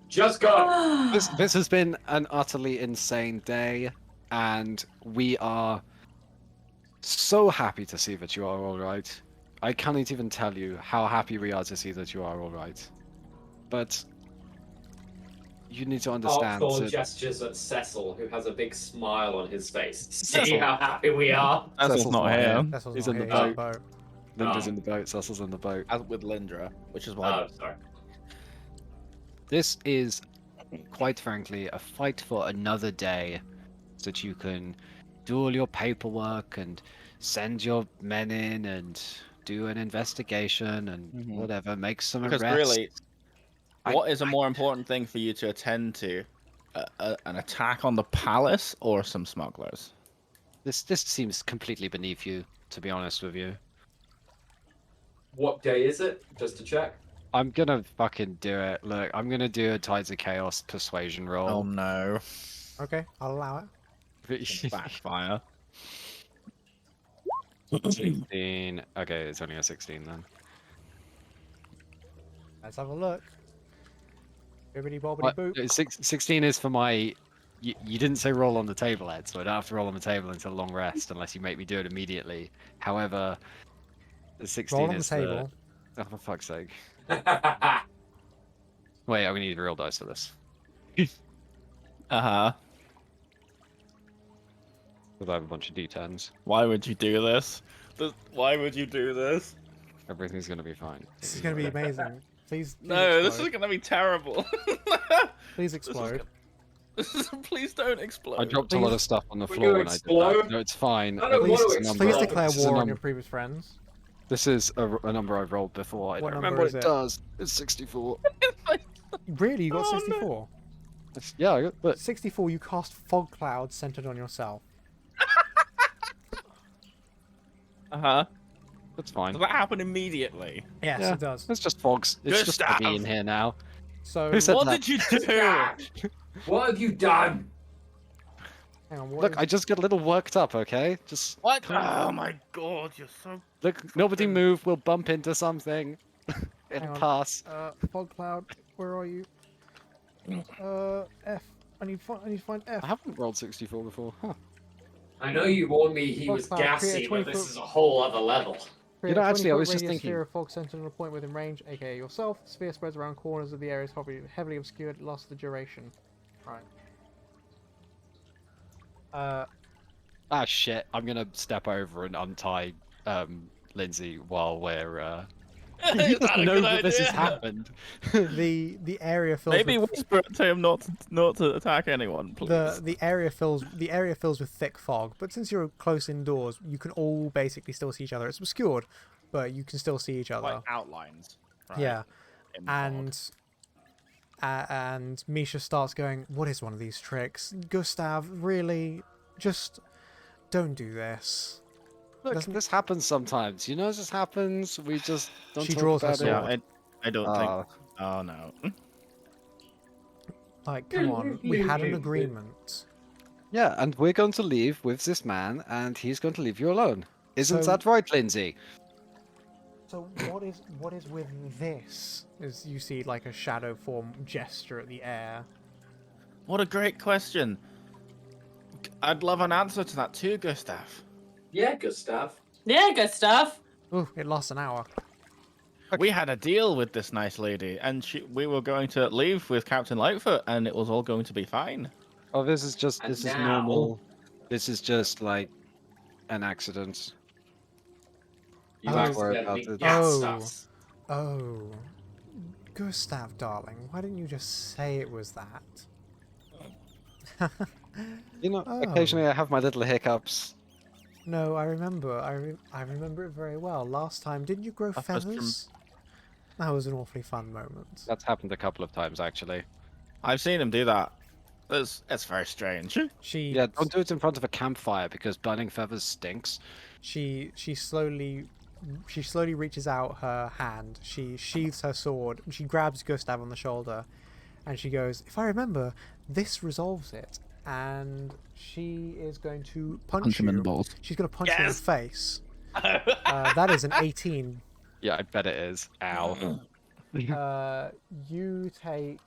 Just go. This has been an utterly insane day, and we are so happy to see that you are all right. I cannot even tell you how happy we are to see that you are all right. But you need to understand Arthur that gestures at Cecil, who has a big smile on his face. See Cecil. how happy we are? Cecil's Cecil's not not here. here. That's what's He's not in the here, he's boat. boat. Linda's Oh. in the boat, Cecil's in the boat. As with Lindra, which is why Oh, sorry. This is, quite frankly, a fight for another day, so that you can do all your paperwork and send your men in and do an investigation and Mhm. whatever, make some because arrests. really, I- what is a more important thing for you to attend to? An attack on the palace or some smugglers? This seems completely beneath you, to be honest with you. What day is it? Just to check. I'm gonna fucking do it. Look, I'm gonna do a Tides of Chaos persuasion Oh roll. no, Okay, I'll allow it. backfire. 16. Okay, it's only a 16 then. Let's have a look. Bibbidi bobbidi What? boop. 16 is for my. You didn't say roll on the table, Ed, so I don't have to roll on the table until long rest unless you make me do it immediately. However, the 16 Roll on the is table. Oh, for fuck's sake. Wait, I'm gonna need real dice for this. Uh-huh. Because I have a bunch of d10s. Why would you do this? Why would you do this? Everything's gonna be fine. This is going to be amazing. Please No, this explode. is gonna be terrible. Please explode. Please don't explode. I dropped a lot of stuff on the We're floor gonna when I did explode? that. No, it's fine. I don't Please, want to It's a number. please explode. declare This is a war on number. your previous friends. This is a number I've rolled before. I What don't number remember is what it? it does. It's 64. Really? You got Oh, no. 64? Yeah, but 64, you cast fog clouds centered on yourself. Uh-huh. that's fine. Does that happen immediately? Yes, Yeah. it does. It's just fogs. It's just Gustav! me in here now. So, Who said What that? did you do? What have you done? hang on, what Look, is- I just get a little worked up, okay? Just What? Oh my god, you're so... look. Nobody move. We'll bump into something. It'll Hang on. pass. fog cloud, where are you? F. I need to find F. I haven't rolled 64 before. Huh. I know you warned me he Fog was cloud, create a gassy, but 20 this foot- is a whole other level. Create know, a actually, I 20-foot was just radius thinking- sphere of fog centered on a point within range, aka yourself. The sphere spreads around corners of the area, is heavily obscured, it lasts the duration. Right. Uh, Ah, shit. I'm gonna step over and untie Lindsay while we're. He Is that doesn't a know good that this has idea? happened. the area fills Maybe with whisper to him not to attack anyone, please. the area fills with thick fog. But since you're close indoors, you can all basically still see each other. It's obscured, but you can still see each other. Like outlines. Right? Yeah, in the fog. and Misha starts going, "What is one of these tricks, Gustav? Really, just don't do this." Look, Doesn't- this happens sometimes. You know, this happens. We just don't She talk draws her about sword. it. Yeah, I don't Ah. think. Oh no. Like, come on, we had an agreement. Yeah, and we're going to leave with this man, and he's going to leave you alone. Isn't So- that right, Lindsay? So what is with this? As you see, like a shadow form gesture at the air. What a great question. I'd love an answer to that too, Gustav. Yeah, Gustav. Yeah, good stuff. Ooh, it lasts an hour. We had a deal with this nice lady, and we were going to leave with Captain Lightfoot, and it was all going to be fine. Oh, this is And now- normal. This is just like an accident. You Don't worry accidentally about it. gassed Oh. us. Oh, Gustav, darling, why didn't you just say it was that? You know, Oh. occasionally I have my little hiccups. No, I remember. I remember it very well. Last time, didn't you grow That's just from- feathers? That was an awfully fun moment. That's happened a couple of times, actually. I've seen him do that. It's very strange. She Yeah, don't do it in front of a campfire because burning feathers stinks. she slowly reaches out her hand. She sheathes her sword. She grabs Gustav on the shoulder, and she goes, "If I remember, this resolves it." And she is going to punch him in you. the balls. She's going to punch you in the Yes! face. That is an 18. Yeah, I bet it is. Ow. You take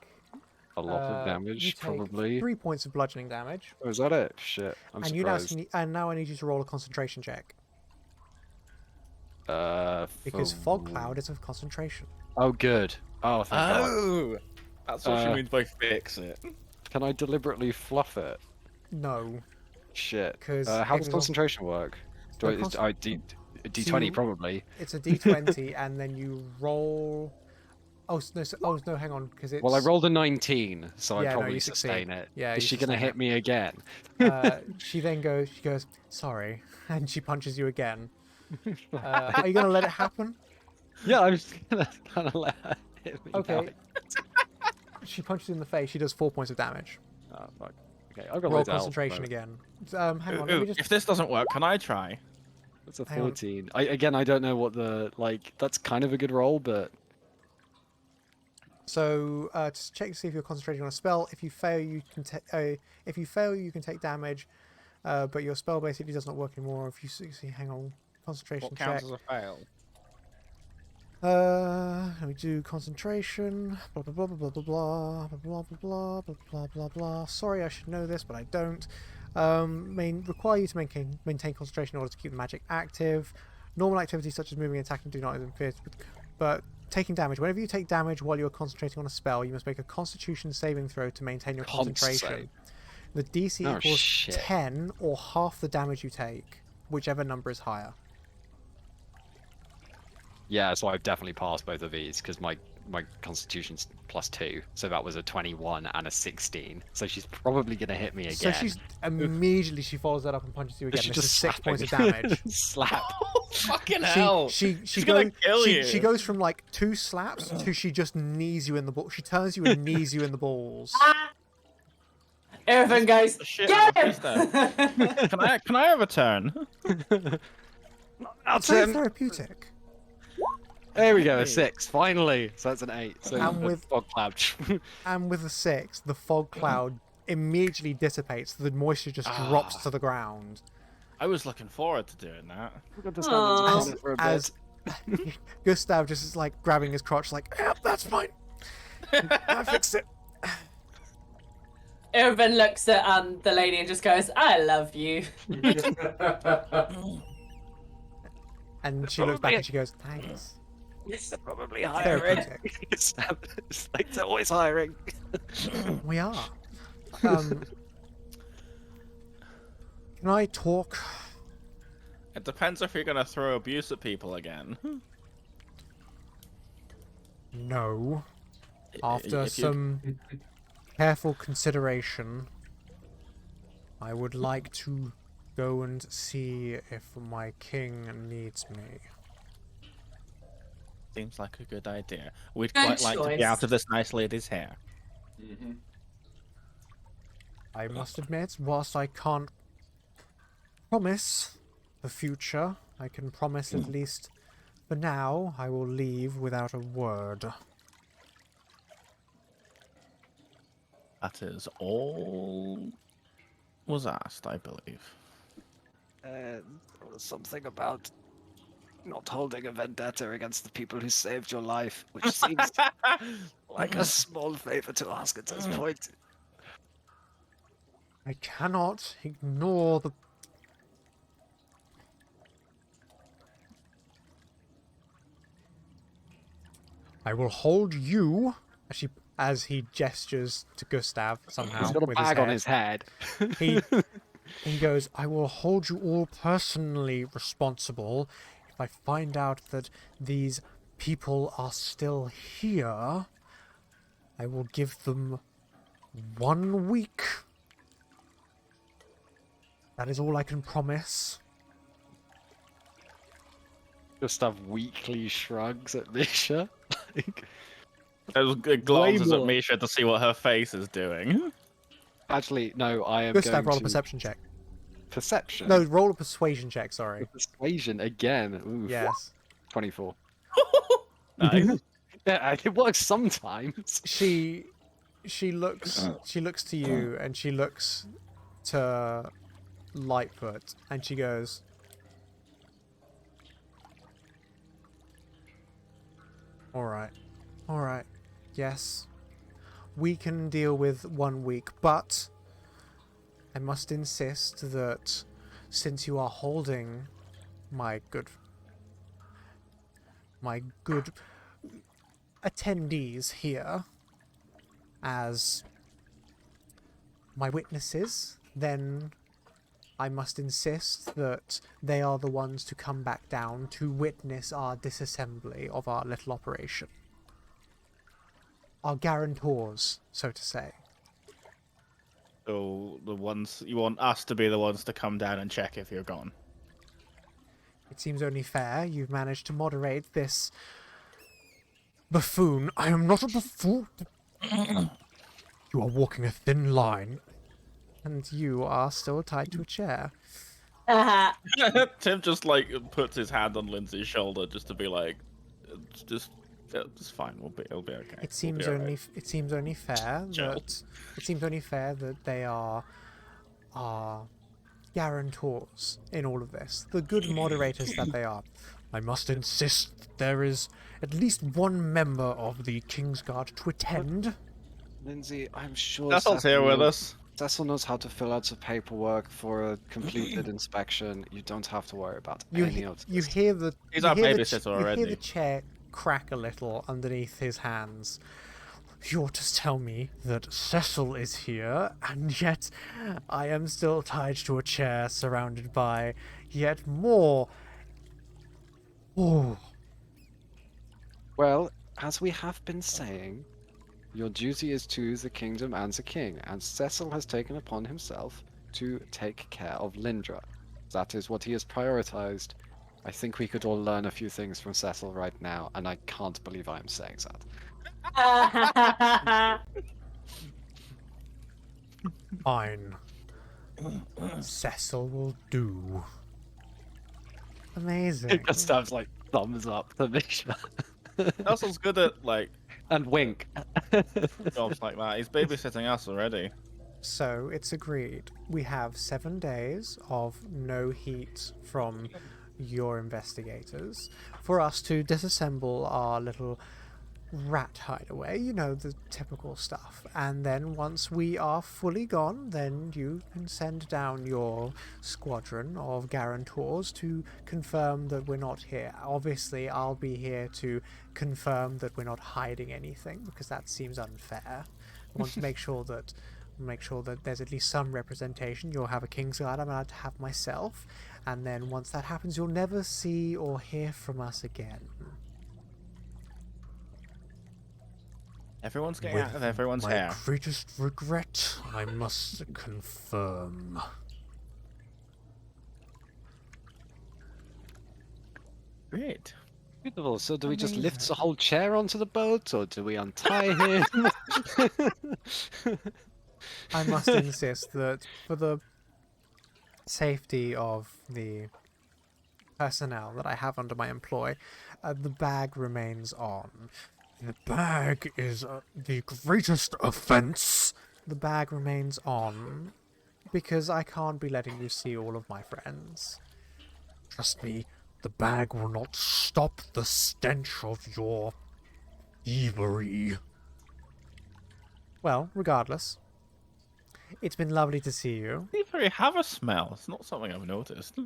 A lot of you damage, take probably. 3 points of bludgeoning damage, Oh, is that it? Shit, I'm and you now surprised. now I need you to roll a concentration check Uh, because for- fog cloud is of concentration. Oh, good. Oh, thank God. Oh, that's what she Uh, means by fix it. Can I deliberately fluff it? No, Shit. 'Cause How it does was concentration work? Do The I, concent- I D20 you- probably. it's a d20, and then you roll. Oh no, hang on, because it's. Well, I rolled a 19, so Yeah, I no, probably you succeed. sustain it. Yeah, Is you she gonna sustain hit it. me again? She then goes. She goes. Sorry, and she punches you again. Are you gonna let it happen? Yeah, I'm just gonna kind of let her hit me. Okay. now. She punches you in the face. She does 4 points of damage. Oh, fuck. Okay, I've got Roll loads of health, concentration but again. Hang on, let me just. If this doesn't work, can I try? It's a Hang on. 14. I don't know what the like. That's kind of a good roll, but So to check to see if you're concentrating on a spell. If you fail, you can take damage, but your spell basically does not work anymore. If you succeed, hang on, concentration What check. counts as a fail? Let me do concentration. Blah blah blah blah blah blah blah blah blah blah blah blah blah blah. Sorry, I should know this, but I don't. Require you to maintain concentration in order to keep the magic active. Normal activities such as moving and attacking do not interfere with, but taking damage. Whenever you take damage while you are concentrating on a spell, you must make a Constitution saving throw to maintain your concentration. The DC Oh, equals shit. 10 or half the damage you take, whichever number is higher. yeah, so I've definitely passed both of these because my constitution's +2, so that was a 21 and a 16. So she's probably gonna hit me again. So she's immediately she follows that up and punches you again. She This is just 6 points of slapping. damage. Slap. Fucking hell! She She's gonna kill you. She goes from like 2 slaps to she just knees you in the ball. She turns you and knees you in the balls. Irvin goes, The shit get out of him! Can I have a turn? It's very therapeutic. There we go, a Hey. 6, finally. So that's an 8. So And a with- fog cloud. And with the 6, the fog cloud immediately dissipates. The moisture just drops to the ground. I was looking forward to doing that. We've got this happens Aw. on it for a bit. As Gustav just is like grabbing his crotch, like, yep, that's fine. I fixed it. Irvin looks at the lady and just goes, I love you. And she looks back and she goes, thanks. They're probably hiring. Therapeutic. It's like they're always hiring. We are. Can I talk? It depends if you're gonna throw abuse at people again. No. After If you- some careful consideration, I would like to go and see if my king needs me. Seems like a good idea. We'd Good quite like to be choice. out of this nice lady's hair. Mhm. I must admit, whilst I can't promise the future, I can promise at least for now I will leave without a word. That is all was asked, I believe. Something about not holding a vendetta against the people who saved your life, which seems like a small favor to ask at this point. I cannot ignore the... I will hold you, as he gestures to Gustav somehow He's got a with bag on his his head. He goes, I will hold you all personally responsible if I find out that these people are still here. I will give them 1 week. That is all I can promise. Gustav weakly shrugs at Misha. Like, It glances at more. Misha to see what her face is doing. actually, no, I am Gustav, going roll a to... perception check. Perception? No, roll a persuasion check, sorry. Persuasion again. Oof. Yes. 24. Nice. Yeah, it works sometimes. She looks to you and she looks to Lightfoot and she goes, all right, yes, we can deal with 1 week, but I must insist that since you are holding my good attendees here as my witnesses, then I must insist that they are the ones to come back down to witness our disassembly of our little operation. Our guarantors, so to say. So the ones you want us to be the ones to come down and check if you're gone. It seems only fair. You've managed to moderate this buffoon. I am not a buffoon. You are walking a thin line. And you are still tied to a chair. Tim just like puts his hand on Lindsay's shoulder just to be like, just fine. It'll be okay. It seems We'll be alright. it seems only fair Chill. that they are guarantors in all of this. The good moderators that they are. I must insist that there is at least one member of the Kingsguard to attend. Lindsay, I'm sure Cecil's here with us. Cecil knows how to fill out some paperwork for a completed inspection. You don't have to worry about You any of you this. hear the He's you our hear the babysitter You hear already. the chair crack a little underneath his hands. You're to tell me that Cecil is here, and yet I am still tied to a chair surrounded by yet more. Oh, Well, as we have been saying, your duty is to the kingdom and the king, and Cecil has taken upon himself to take care of Lindra. That is what he has prioritized. I think we could all learn a few things from Cecil right now, and I can't believe I am saying that. fine. Cecil will do. Amazing. It just sounds like thumbs up to Misha. Cecil's good at like And wink. jobs like that. He's babysitting us already. So it's agreed. We have 7 days of no heat from your investigators for us to disassemble our little rat hideaway, you know, the typical stuff. And then once we are fully gone, then you can send down your squadron of guarantors to confirm that we're not here. Obviously, I'll be here to confirm that we're not hiding anything, because that seems unfair. I want to make sure that make sure that there's at least some representation. You'll have a King's Guard I'm allowed to have myself, and then once that happens, you'll never see or hear from us again. Everyone's getting out of everyone's hair. My greatest regret, I must confirm. Great. Beautiful. So do we just lift the whole chair onto the boat, or do we untie him? I must insist that for the safety of the personnel that I have under my employ, the bag remains on. The bag is the greatest offense. The bag remains on because I can't be letting you see all of my friends. Trust me, the bag will not stop the stench of your thievery. Well, regardless, it's been lovely to see you. They very have a smell. It's not something I've noticed.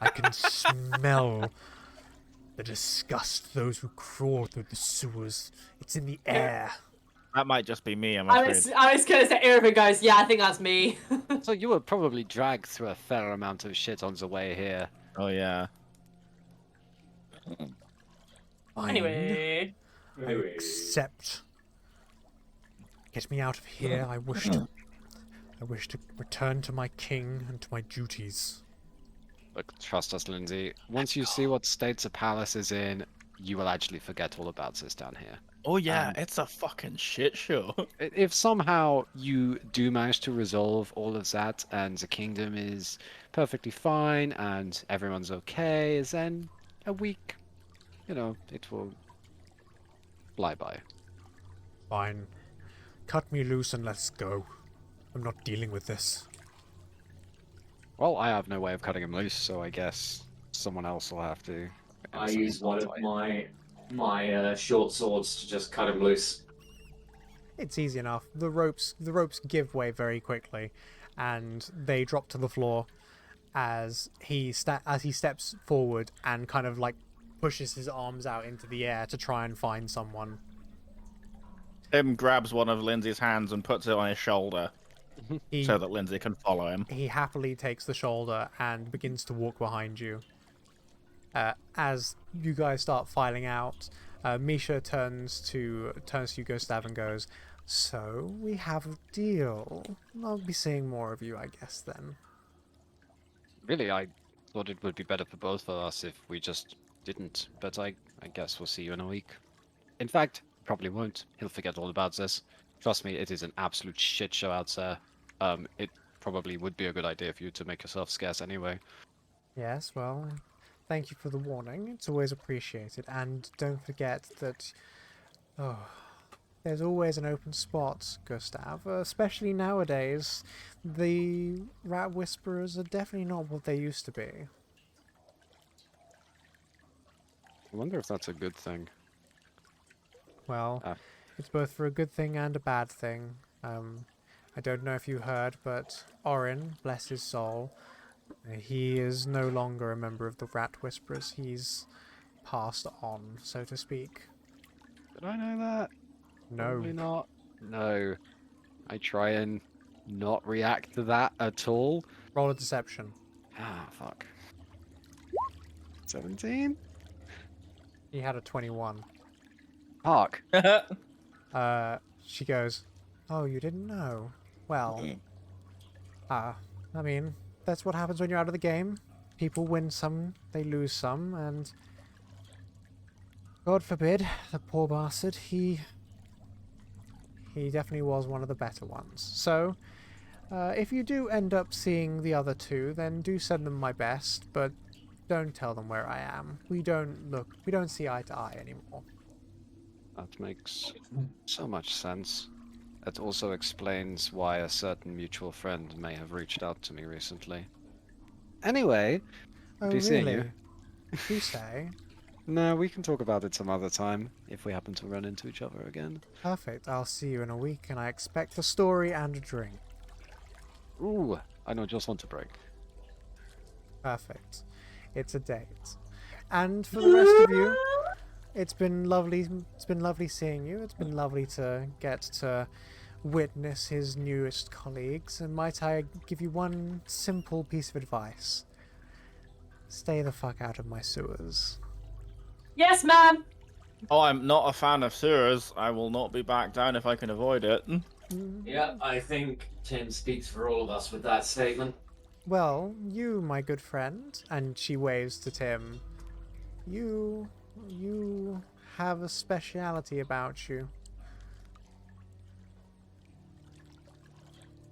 I can smell the disgust, those who crawl through the sewers. It's in the air. That might just be me, I'm I afraid. was gonna say, Irvin goes, yeah, I think that's me. So you were probably dragged through a fair amount of shit on the way here. Oh, yeah. Fine. Anyway, I accept. Get me out of here. I wish to return to my king and to my duties. Look, trust us, Lindsay. Once you see what state the palace is in, you will actually forget all about this down here. Oh, yeah, it's a fucking shit show. If somehow you do manage to resolve all of that and the kingdom is perfectly fine and everyone's okay, then a week, it will fly by. Fine. Cut me loose and let's go. I'm not dealing with this. Well, I have no way of cutting him loose, so I guess someone else will have to. I use one of my short swords to just cut him loose. It's easy enough. The ropes give way very quickly, and they drop to the floor as he steps forward and kind of like pushes his arms out into the air to try and find someone. Tim grabs one of Lindsay's hands and puts it on his shoulder He, so that Lindsay can follow him. he happily takes the shoulder and begins to walk behind you. As you guys start filing out, Misha turns to you, Gustav, and goes, "So we have a deal. I'll be seeing more of you, I guess, then." Really, I thought it would be better for both of us if we just didn't, but I guess we'll see you in a week. In fact, probably won't. He'll forget all about this. Trust me, it is an absolute shit show out there. It probably would be a good idea for you to make yourself scarce anyway. Yes, well, thank you for the warning. It's always appreciated. And don't forget that, there's always an open spot, Gustav. Especially nowadays, the rat whisperers are definitely not what they used to be. I wonder if that's a good thing. Well, Ah. it's both for a good thing and a bad thing. I don't know if you heard, but Orin, bless his soul, he is no longer a member of the Rat Whisperers. He's passed on, so to speak. Did I know that? No. Probably not. No. I try and not react to that at all. Roll a deception. Ah, fuck. 17? He had a 21. Fuck. She goes, "Oh, you didn't know? Well, I mean, that's what happens when you're out of the game. People win some, they lose some, and God forbid, the poor bastard, he definitely was one of the better ones. So, if you do end up seeing the other two, then do send them my best, but don't tell them where I am. We don't see eye to eye anymore." That makes so much sense. That also explains why a certain mutual friend may have reached out to me recently. Anyway, Oh, be seeing really? you. You say? No, we can talk about it some other time, if we happen to run into each other again. Perfect. I'll see you in a week, and I expect a story and a drink. Ooh, I don't just want to break. Perfect. It's a date. And for the rest of you, it's been lovely. It's been lovely seeing you. It's been lovely to get to witness his newest colleagues. And might I give you one simple piece of advice? Stay the fuck out of my sewers. Yes, ma'am. Oh, I'm not a fan of sewers. I will not be back down if I can avoid it. Yeah, I think Tim speaks for all of us with that statement. Well, you, my good friend, and she waves to Tim. You have a speciality about you.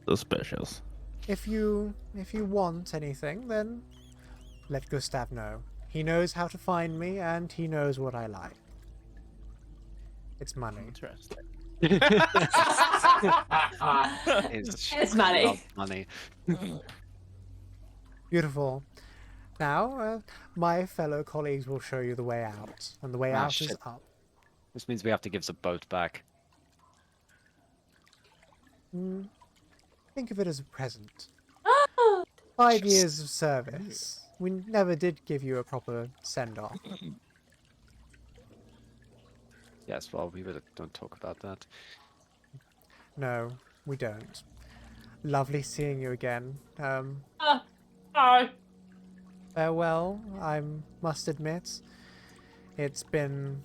Suspicious. If you want anything, then let Gustav know. He knows how to find me, and he knows what I like. It's money. Interesting. It's money. Love money. Beautiful. Now, my fellow colleagues will show you the way out, and the way Ah, out is shit. up. This means we have to give the boat back. Think of it as a present. 5 years of service. We never did give you a proper send-off. Yes, well, we really don't talk about that. No, we don't. Lovely seeing you again. Oh. Farewell, I must admit. It's been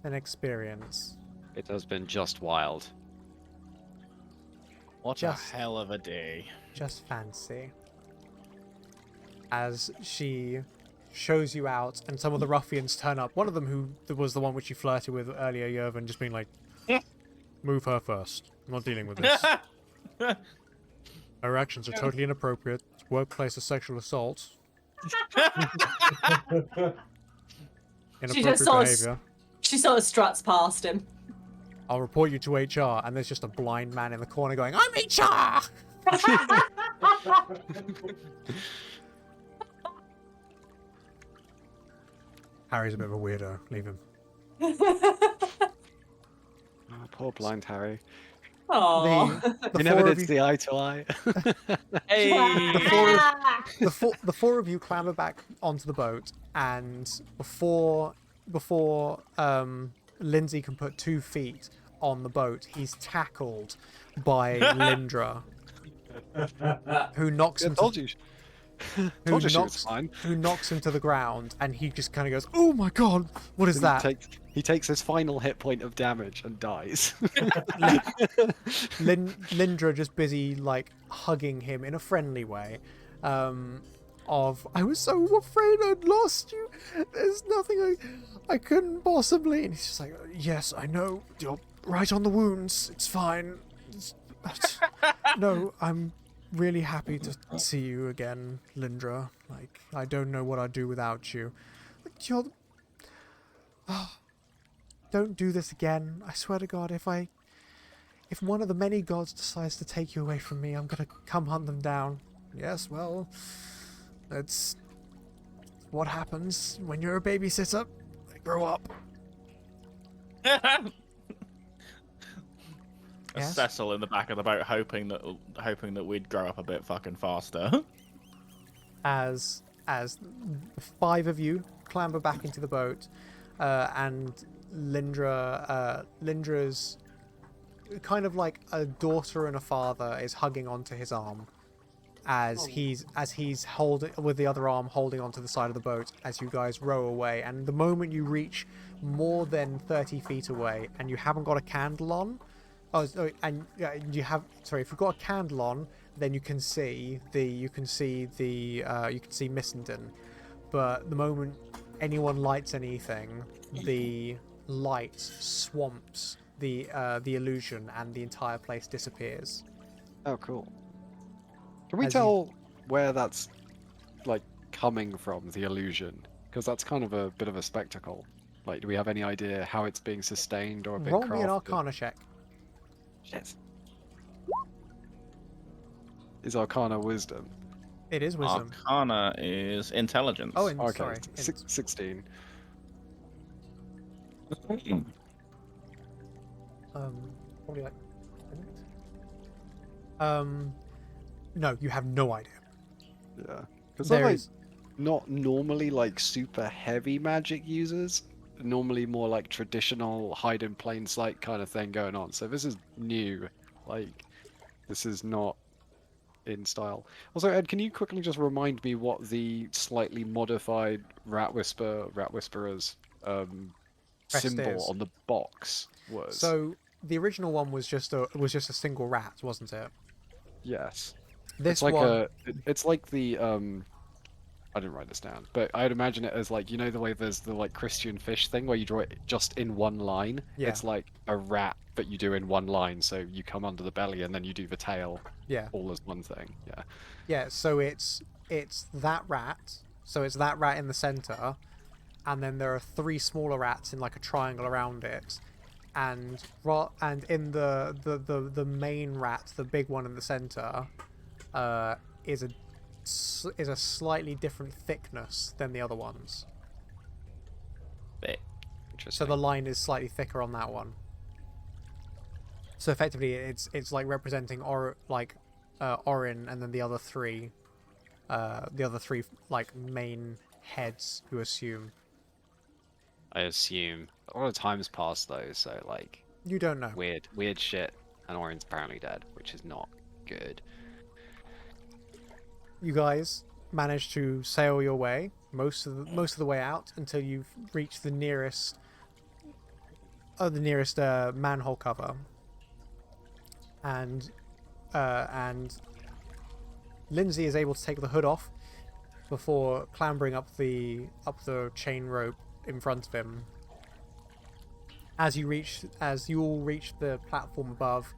an experience. It has been just wild. What Just- a hell of a day. Just fancy. As she shows you out, and some of the ruffians turn up. One of them, who was the one which you flirted with earlier, Yervin, just being like, move her first. I'm not dealing with this. Her actions are totally inappropriate. Workplace of sexual assault. Inappropriate saw us- behavior. She sort of struts past him. I'll report you to HR, and there's just a blind man in the corner going, I'm HR! Harry's a bit of a weirdo. Leave him. Oh, poor blind Harry. Oh. The We never four of did you- see eye to eye. Hey! the four of you clamber back onto the boat, and before Lindsay can put 2 feet on the boat, he's tackled by Lindra, who knocks I him told to, you. who Told you she was knocks fine. who knocks him to the ground, and he just kind of goes, "Oh my god, what is that?" He takes his final hit point of damage and dies. Lindra just busy like hugging him in a friendly way. Of I was so afraid I'd lost you. There's nothing I couldn't possibly. And he's just like, yes, I know. You're right on the wounds. It's fine. No, I'm really happy to see you again, Lindra. Like I don't know what I'd do without you. Like, you're. Don't do this again. I swear to God, if one of the many gods decides to take you away from me, I'm gonna come hunt them down. Yes, well, that's what happens when you're a babysitter. They grow up. Yes? Cecil in the back of the boat, hoping that we'd grow up a bit fucking faster. As the 5 of you clamber back into the boat, and Lindra's kind of like a daughter and a father is hugging onto his arm as he's holding with the other arm holding onto the side of the boat as you guys row away. And the moment you reach more than 30 feet away and you haven't got a candle on, if you've got a candle on, then you can see Missenden. But the moment anyone lights anything, the light swamps the illusion and the entire place disappears. Oh, cool. Can we As you- tell where that's like coming from, the illusion? Because that's kind of a bit of a spectacle. Like, do we have any idea how it's being sustained or being Roll me an crafted? Arcana check. Shit. Is Arcana wisdom? It is wisdom. Arcana is intelligence. Oh, and Okay, sorry. 16. Probably like. No, you have no idea. Yeah. Because they're There like is. not normally like super heavy magic users. normally more like traditional hide in plain sight kind of thing going on. So this is new. Like, this is not in style. Also, Ed, can you quickly just remind me what the slightly modified rat whisperer's Crest symbol is. on the box was? So the original one was just a single rat, wasn't it? Yes. This It's like one, it's like the I didn't write this down, but I'd imagine it as like, you know, the way there's the like Christian fish thing where you draw it just in one line. Yeah. It's like a rat, but you do in one line. So you come under the belly and then you do the tail yeah, all as one thing. Yeah. yeah. So it's that rat. So it's that rat in the center, and then there are 3 smaller rats in like a triangle around it, and in the main rat, the big one in the center, is a slightly different thickness than the other ones. Bit. So Interesting. the line is slightly thicker on that one. So effectively, it's like representing Orin, and then the other 3 like main heads, you assume. I assume a lot of time's passed though, so like You don't know. weird shit. And Orin's apparently dead, which is not good. You guys manage to sail your way most of the way out until you've reached the nearest manhole cover, and Lindsay is able to take the hood off before clambering up the chain rope in front of him. As you all reach the platform above,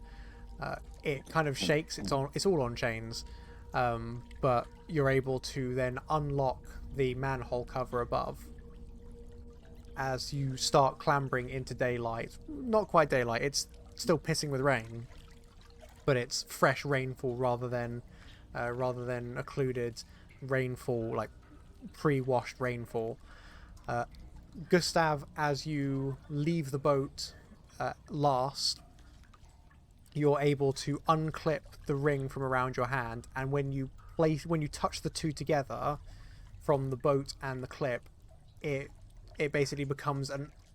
it kind of shakes. It's all on chains, but you're able to then unlock the manhole cover above. As you start clambering into daylight, not quite daylight. It's still pissing with rain, but it's fresh rainfall rather than occluded rainfall, like pre-washed rainfall. Gustav, as you leave the boat last, you're able to unclip the ring from around your hand, and when you touch the 2 together from the boat and the clip, it basically becomes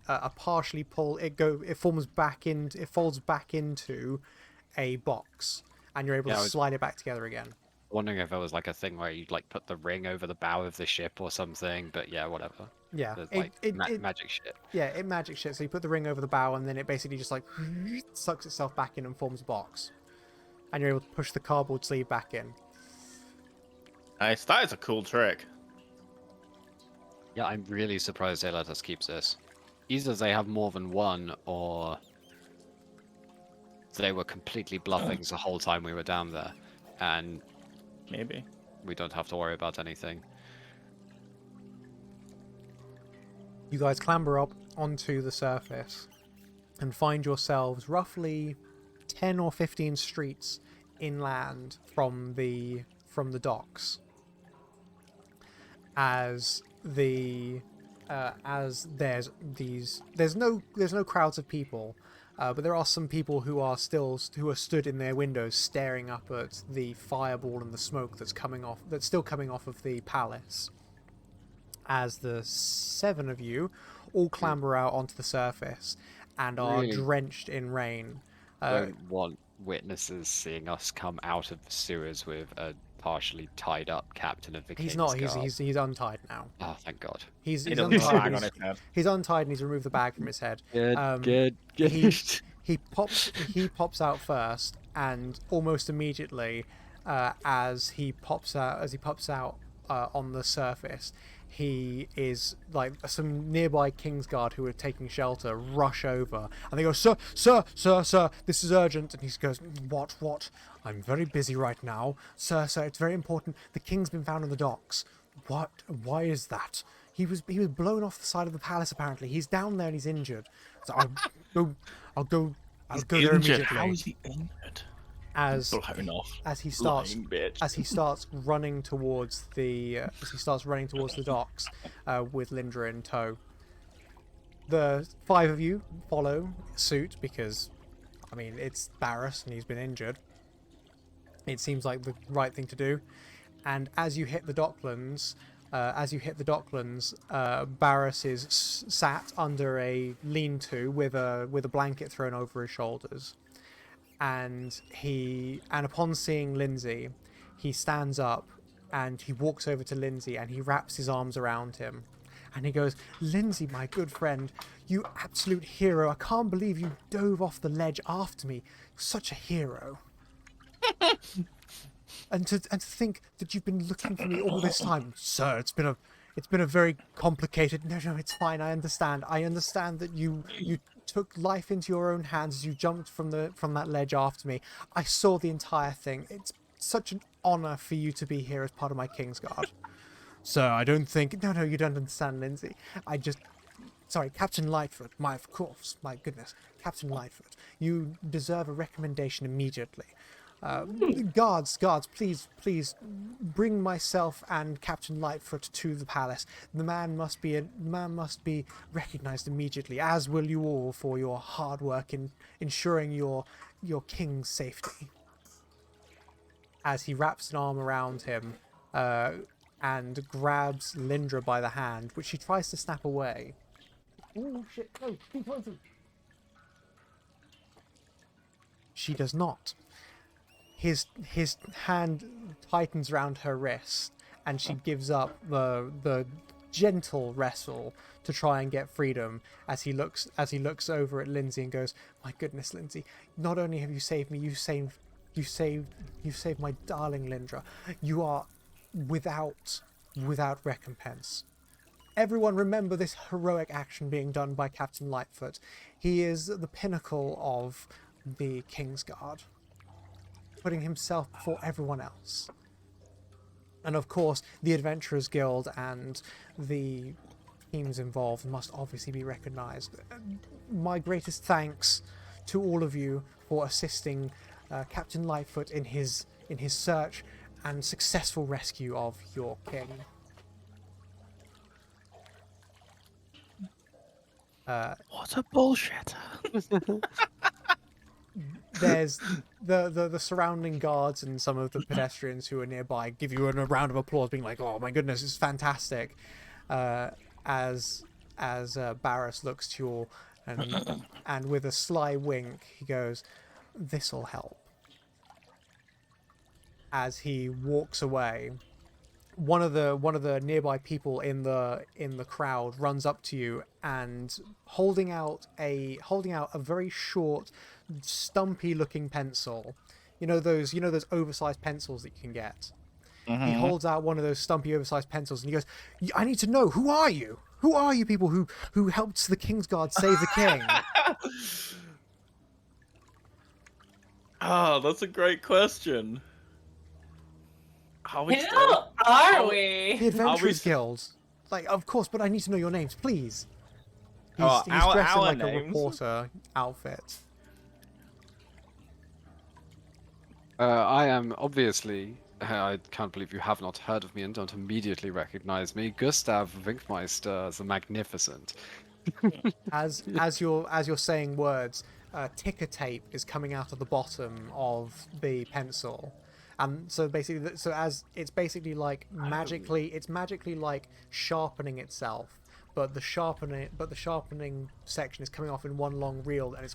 a partially pull. It folds back into a box, and you're able to slide it back together again. Wondering if there was like a thing where you'd like put the ring over the bow of the ship or something, but yeah, whatever. Yeah, There's, like magic shit. Yeah, it magic shit. So you put the ring over the bow, and then it basically just like sucks itself back in and forms a box, and you're able to push the cardboard sleeve back in. Nice. That is a cool trick. Yeah, I'm really surprised they let us keep this. Either they have more than one, or they were completely bluffing the whole time we were down there, and Maybe. we don't have to worry about anything. You guys clamber up onto the surface and find yourselves roughly 10 or 15 streets inland from the docks. As there's no crowds of people, but there are some people who are stood in their windows staring up at the fireball and the smoke that's still coming off of the palace. As the 7 of you all clamber out onto the surface and are Really? drenched in rain. Don't want witnesses seeing us come out of the sewers with a partially tied up captain of the He's King's not. Guard. He's untied now. Oh, thank God. He's He doesn't have a untied. bag on his head. He's untied and he's removed the bag from his head. Good. He pops out first, and almost immediately, as he pops out on the surface, he is like some nearby Kingsguard who are taking shelter rush over, and they go, sir, this is urgent. And he goes, what? I'm very busy right now, sir, it's very important. The king's been found on the docks. What? Why is that? He was blown off the side of the palace. Apparently, he's down there and he's injured. So I'll go there immediately. How is he injured? Blown off. As he starts running towards the docks with Linda in tow. The 5 of you follow suit because, I mean, it's Barris and he's been injured. It seems like the right thing to do. And as you hit the docklands, as you hit the docklands, Barris is sat under a lean-to with a blanket thrown over his shoulders, and upon seeing Lindsay, he stands up and he walks over to Lindsay and he wraps his arms around him, and he goes, "Lindsay, my good friend, you absolute hero! I can't believe you dove off the ledge after me. Such a hero." And to think that you've been looking for me all this time, sir. It's been a very complicated. No, it's fine. I understand. I understand that you took life into your own hands as you jumped from that ledge after me. I saw the entire thing. It's such an honor for you to be here as part of my Kingsguard. Sir, I don't think. No, you don't understand, Lindsay. Sorry, Captain Lightfoot. Of course. My goodness, Captain Lightfoot. You deserve a recommendation immediately. Guards, please bring myself and Captain Lightfoot to the palace. The man must be recognized immediately, as will you all for your hard work in ensuring your king's safety. As he wraps an arm around him and grabs Lindra by the hand, which she tries to snap away. Oh shit! No, be closer. She does not. His hand tightens around her wrist, and she gives up the gentle wrestle to try and get freedom. As he looks over at Lindsay and goes, "My goodness, Lindsay! Not only have you saved me, you saved my darling Lindra. You are without recompense. Everyone remember this heroic action being done by Captain Lightfoot. He is the pinnacle of the Kingsguard, putting himself before everyone else. And of course, the Adventurers Guild and the teams involved must obviously be recognized. My greatest thanks to all of you for assisting Captain Lightfoot in his search and successful rescue of your king." What a bullshit. There's the surrounding guards and some of the pedestrians who are nearby give you a round of applause, being like, "Oh my goodness, it's fantastic!" As Barris looks to you all, and with a sly wink, he goes, "This'll help." As he walks away, one of the nearby people in the crowd runs up to you and holding out a very short, stumpy looking pencil. You know those oversized pencils that you can get. He holds out one of those stumpy oversized pencils and he goes, "I need to know, who are you? Who are you people who helped the Kingsguard save the king?" Oh, that's a great question. Who are we? The Adventurers Guild. Like, of course, but I need to know your names, please. He's dressed in our like a names? reporter outfit. I am obviously. I can't believe you have not heard of me and don't immediately recognize me. Gustav Winkmeister the Magnificent. As you're saying words, ticker tape is coming out of the bottom of the pencil, and so basically, it's basically like it's magically like sharpening itself, but the sharpening section is coming off in one long reel, and it's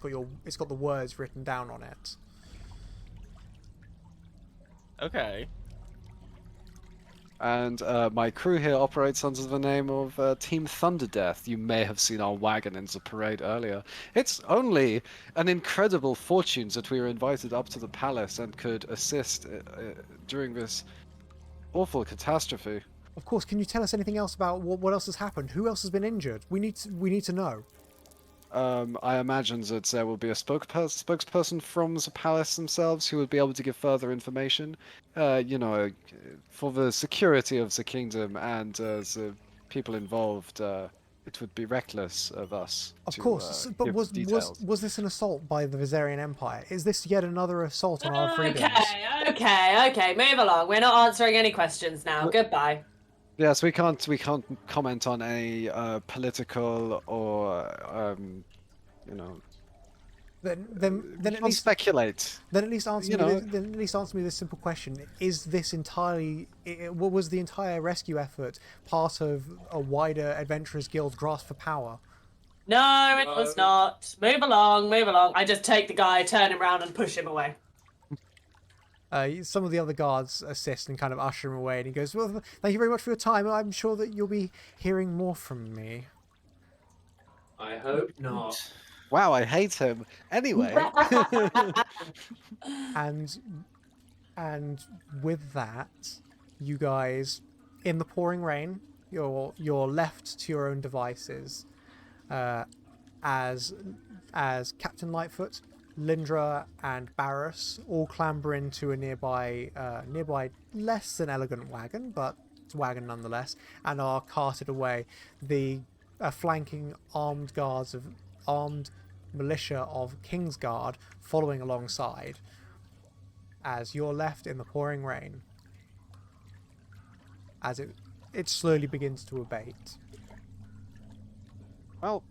got the words written down on it. Okay. And my crew here operates under the name of Team Thunderdeath. You may have seen our wagon in the parade earlier. It's only an incredible fortune that we were invited up to the palace and could assist during this awful catastrophe. Of course, can you tell us anything else about what else has happened? Who else has been injured? We need to know. I imagine that there will be a spokesperson from the palace themselves who would be able to give further information. For the security of the kingdom and the people involved, it would be reckless of us. Of to, course, but give was details. this an assault by the Vizarian Empire? Is this yet another assault on our freedoms? Okay. Move along. We're not answering any questions now. Goodbye. Yes, we can't comment on any political or Then we at can't least speculate. then at least answer You me. know. Then at least answer me this simple question: is this entirely? What was the entire rescue effort part of a wider Adventurers Guild grasp for power? No, it was not. Move along, move along. I just take the guy, turn him around, and push him away. Some of the other guards assist and kind of usher him away, and he goes, "Well, thank you very much for your time. I'm sure that you'll be hearing more from me." I hope not. Wow, I hate him. Anyway, And with that, you guys, in the pouring rain, you're left to your own devices, as Captain Lightfoot, Lindra, and Barris all clamber into a nearby less than elegant wagon, but it's a wagon nonetheless, and are carted away. The flanking armed militia of Kingsguard following alongside, as you're left in the pouring rain, as it slowly begins to abate. well,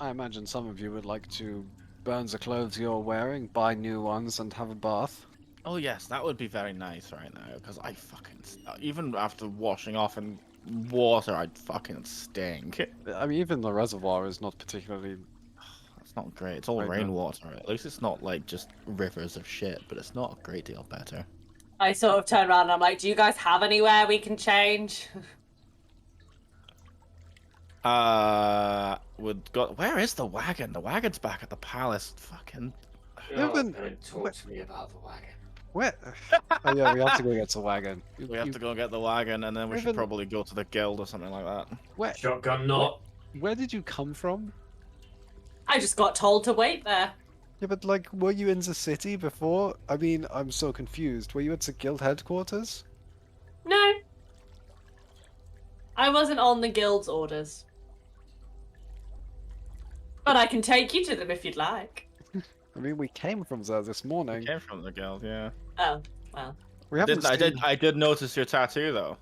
I imagine some of you would like to burn the clothes you're wearing, buy new ones, and have a bath. Oh yes, that would be very nice right now, because I fucking even after washing off in water, I'd fucking stink. I mean, even the reservoir is not particularly. That's not great. It's all Right, no. rainwater. At least it's not like just rivers of shit, but it's not a great deal better. I sort of turn around and I'm like, do you guys have anywhere we can change? Where is the wagon? The wagon's back at the palace. Fucking. You're not Even- gonna talk to me about the wagon. Where? Oh yeah, we have to go get the wagon. We have to go get the wagon, and then we should Even- probably go to the guild or something like that. Where? Shotgun not. Where did you come from? I just got told to wait there. Yeah, but like, were you in the city before? I mean, I'm so confused. Were you at the guild headquarters? No. I wasn't on the guild's orders. But I can take you to them if you'd like. I mean, we came from there this morning. We came from the guild, yeah. Oh, well. We haven't seen... I did notice your tattoo though,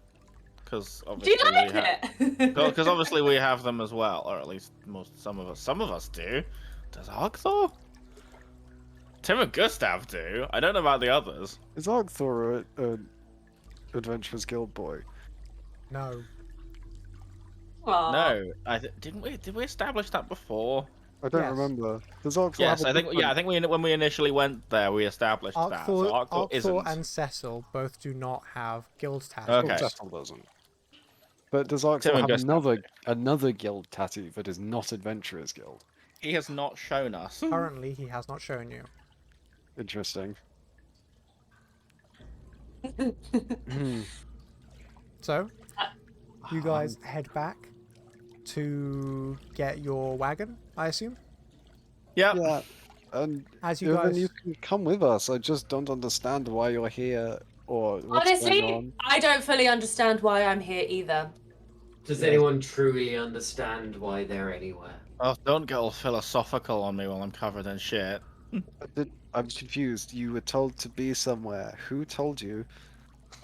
because Do obviously you like we have. it? Because obviously we have them as well, or at least some of us. Some of us do. Does Ogthor? Tim and Gustav do. I don't know about the others. Is Ogthor a Adventurers Guild boy? No. Aw. No, did we establish that before? I don't Yes. remember. Does Ogthor Yes, have a I think different- I think when we initially went there, we established that. So Ogthor Arcthor isn't. and Cecil both do not have guild tattoos. Okay. Oh, Cecil doesn't. But does Ogthor Tim and have Gustav. another guild tattoo that is not Adventurers Guild? He has not shown us. Currently, he has not shown you. Interesting. So, you guys head back to get your wagon, I assume? Yep. Yeah, and As you Irvin, guys... you can come with us. I just don't understand why you're here or what's Honestly, going on. I don't fully understand why I'm here either. Does anyone truly understand why they're anywhere? Oh, don't get all philosophical on me while I'm covered in shit. I'm confused. You were told to be somewhere. Who told you?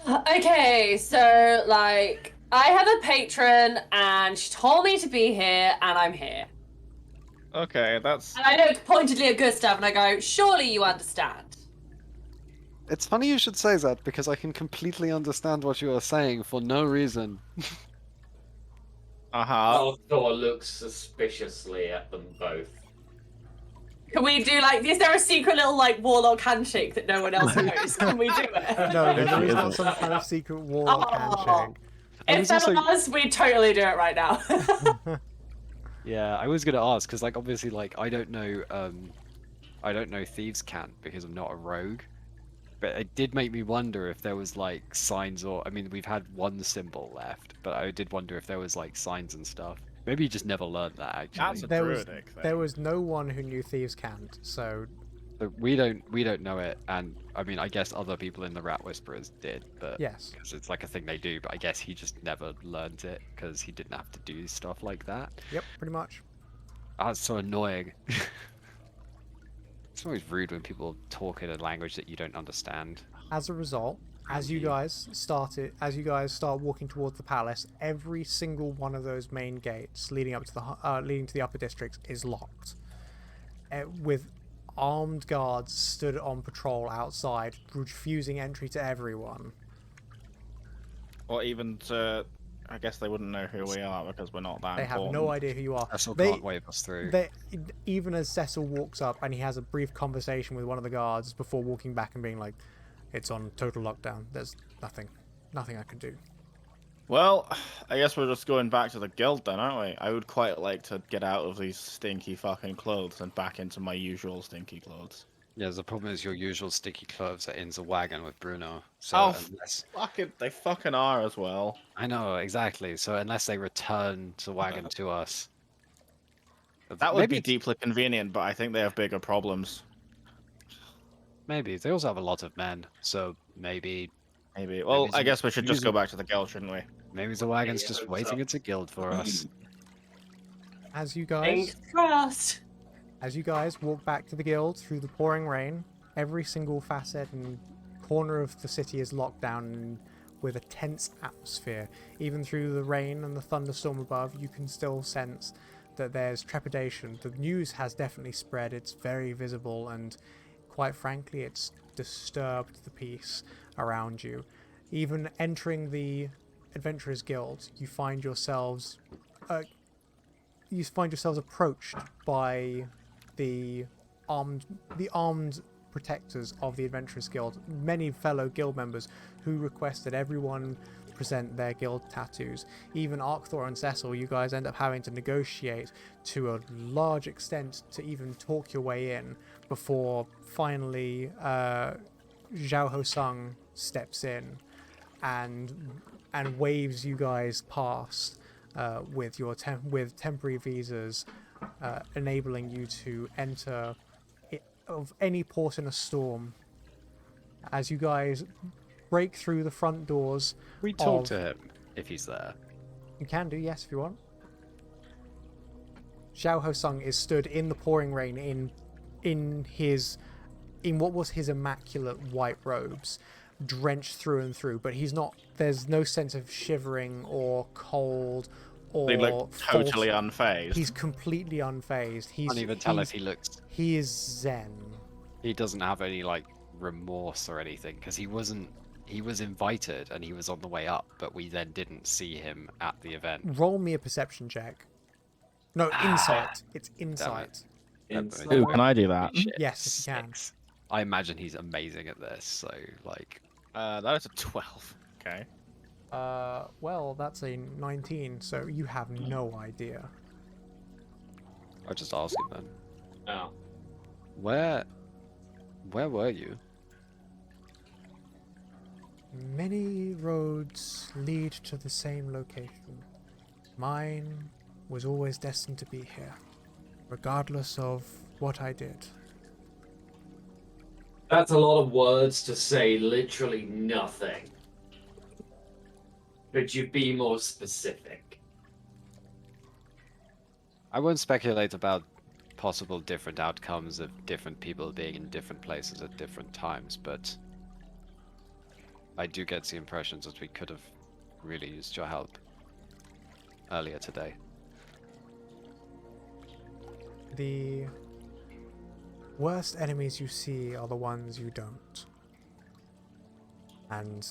Okay, so, like, I have a patron, and she told me to be here, and I'm here. Okay, that's. And I look pointedly at Gustav, and I go, surely you understand. It's funny you should say that because I can completely understand what you are saying for no reason. Thor looks suspiciously at them both. Can we do, like, is there a secret little, like, warlock handshake that no one else knows? Can we do it? No, There there is isn't. not some kind of secret warlock Oh. handshake. I If was there also- was, we'd totally do it right now. Yeah, I was gonna ask because, like, obviously, like, I don't know thieves' cant because I'm not a rogue, but it did make me wonder if there was like signs or I mean, we've had one symbol left, but I did wonder if there was like signs and stuff. Maybe you just never learned that actually. That's a There was, druidic thing. there was no one who knew thieves' cant, so But we don't know it, and I mean, I guess other people in the Rat Whisperers did, but yes. because it's like a thing they do. But I guess he just never learned it because he didn't have to do stuff like that. Yep, pretty much. Oh, it's so annoying. It's always rude when people talk in a language that you don't understand. As a result, as you guys start walking towards the palace, every single one of those main gates leading up to the upper districts is locked, with armed guards stood on patrol outside, refusing entry to everyone. Or even to... I guess they wouldn't know who we are because we're not that They have important. no idea who you are. Cecil They, can't wave us through. even as Cecil walks up and he has a brief conversation with one of the guards before walking back and being like, "It's on total lockdown. There's nothing I can do." Well, I guess we're just going back to the guild then, aren't we? I would quite like to get out of these stinky fucking clothes and back into my usual stinky clothes. Yeah, the problem is your usual sticky clothes are in the wagon with Bruno. So Oh, unless... they fucking are as well. I know, exactly. So unless they return the wagon to us... That would maybe be deeply convenient, but I think they have bigger problems. Maybe. They also have a lot of men, so maybe... Maybe. Well, Maybe I guess we should just use go it. back to the guild, shouldn't we? Maybe the wagon's Yeah, just hope waiting so. at a guild for us. As you guys Fingers crossed. As you guys walk back to the guild through the pouring rain, every single facet and corner of the city is locked down with a tense atmosphere. Even through the rain and the thunderstorm above, you can still sense that there's trepidation. The news has definitely spread, it's very visible, and quite frankly, it's disturbed the peace around you. Even entering the Adventurers Guild, you find yourselves approached by the armed protectors of the Adventurers Guild, many fellow guild members who request that everyone present their guild tattoos. Even Arcthor and Cecil, you guys end up having to negotiate to a large extent to even talk your way in before finally Zhao Hosung steps in and waves you guys past with your temporary visas, enabling you to enter of any port in a storm. As you guys break through the front doors, We talk of- to him if he's there. you can do, yes, if you want. Zhao Hosung is stood in the pouring rain in what was his immaculate white robes, drenched through and through, but he's not. There's no sense of shivering or cold or They look totally false- unfazed. He's completely unfazed. Can't even tell if he looks... He is zen. He doesn't have any, like, remorse or anything, because he was invited and he was on the way up, but we then didn't see him at the event. Roll me a perception check. No, insight. It's insight. Inside. Ooh, can I do that? Shit, Yes, if you can. 6. I imagine he's amazing at this, so, like... That is a 12. Okay. Well, that's a 19, so you have no idea. I'll just ask him then. Oh. Where were you? Many roads lead to the same location. Mine was always destined to be here, regardless of what I did. That's a lot of words to say literally nothing. Could you be more specific? I won't speculate about possible different outcomes of different people being in different places at different times, but I do get the impression that we could have really used your help earlier today. The worst enemies you see are the ones you don't. And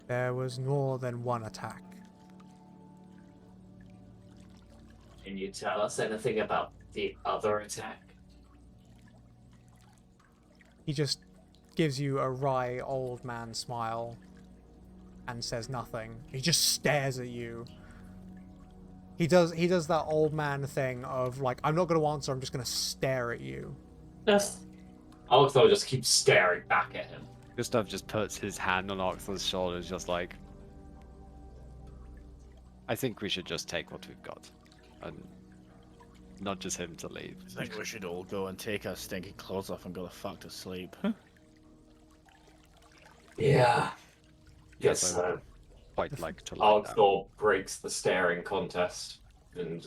there was more than one attack. Can you tell us anything about the other attack? He just gives you a wry old man smile and says nothing. He just stares at you. He does that old man thing of like, I'm not going to answer, I'm just going to stare at you. Alexander just keeps staring back at him. Gustav just puts his hand on Oxley's shoulder, just like, I think we should just take what we've got, and not just him to leave. I think we should all go and take our stinky clothes off and go the fuck to sleep. Yeah. Yes, Yes, so. Quite like to lie down. Alexander breaks the staring contest and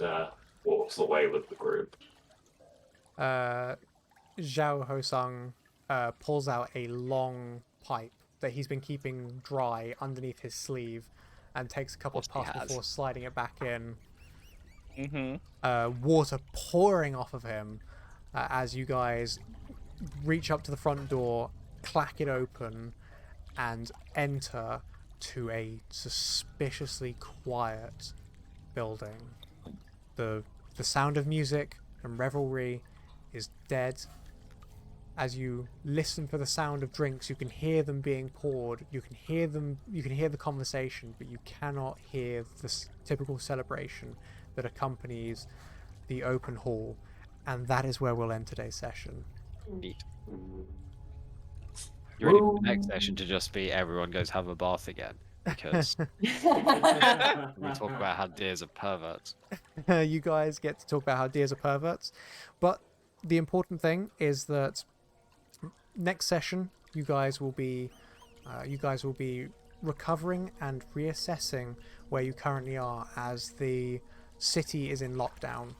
walks away with the group. Zhao Hosung pulls out a long pipe that he's been keeping dry underneath his sleeve and takes a couple of course he puffs has. before sliding it back in. Mm-hmm. Water pouring off of him, as you guys reach up to the front door, clack it open, and enter to a suspiciously quiet building. The sound of music and revelry is dead. As you listen for the sound of drinks, you can hear them being poured. You can hear the conversation, but you cannot hear the typical celebration that accompanies the open hall. And that is where we'll end today's session. Neat. You ready for the next session to just be everyone goes have a bath again? Because we talk about how deers are perverts. You guys get to talk about how deers are perverts, but the important thing is that next session you guys will be recovering and reassessing where you currently are, as the city is in lockdown,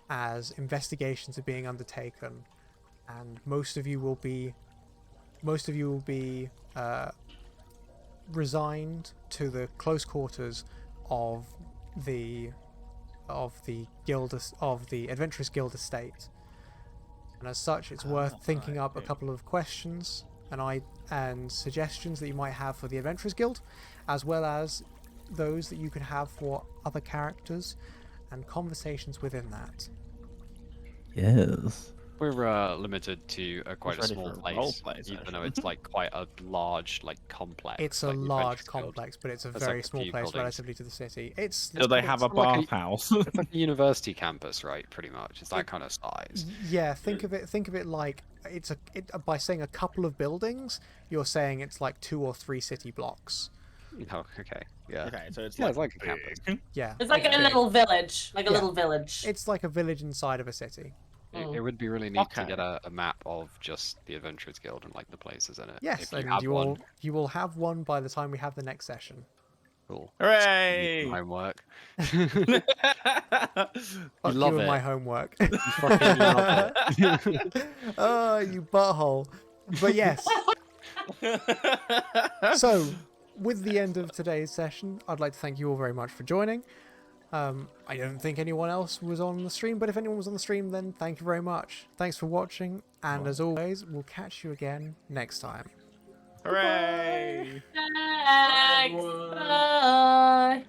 as investigations are being undertaken, and most of you will be resigned to the close quarters of the Adventurous Guild estate. And as such, it's worth thinking up a couple of questions and suggestions that you might have for the Adventurers Guild, as well as those that you could have for other characters, and conversations within that. Yes. We're limited to quite a ready small for a place, roleplay even session. though it's like quite a large complex. It's a like the large Adventurers Guild. complex, but it's a That's very like a small few place buildings. relatively to the city. Do they have a like a- bathhouse? It's like a university campus, right? Pretty much. It's that kind of size. Yeah, think of it like by saying a couple of buildings, you're saying it's like 2 or 3 city blocks. Oh, okay. Yeah. Okay, so it's Yeah, like, it's like a campus. Yeah, It's like a big. little village, like a Yeah. little village. It's like a village inside of a city. It would be really neat to Okay. get a map of just the Adventurers Guild and like the places in it. Yes, if you and have one. you will have one by the time we have the next session. Cool. Hooray! Homework. Fuck love you and my it. homework. Fucking love it. Oh, you butthole. But yes. So, with the end of today's session, I'd like to thank you all very much for joining. I don't think anyone else was on the stream, but if anyone was on the stream, then thank you very much. Thanks for watching, and as always, we'll catch you again next time. Hooray! Thanks. Bye.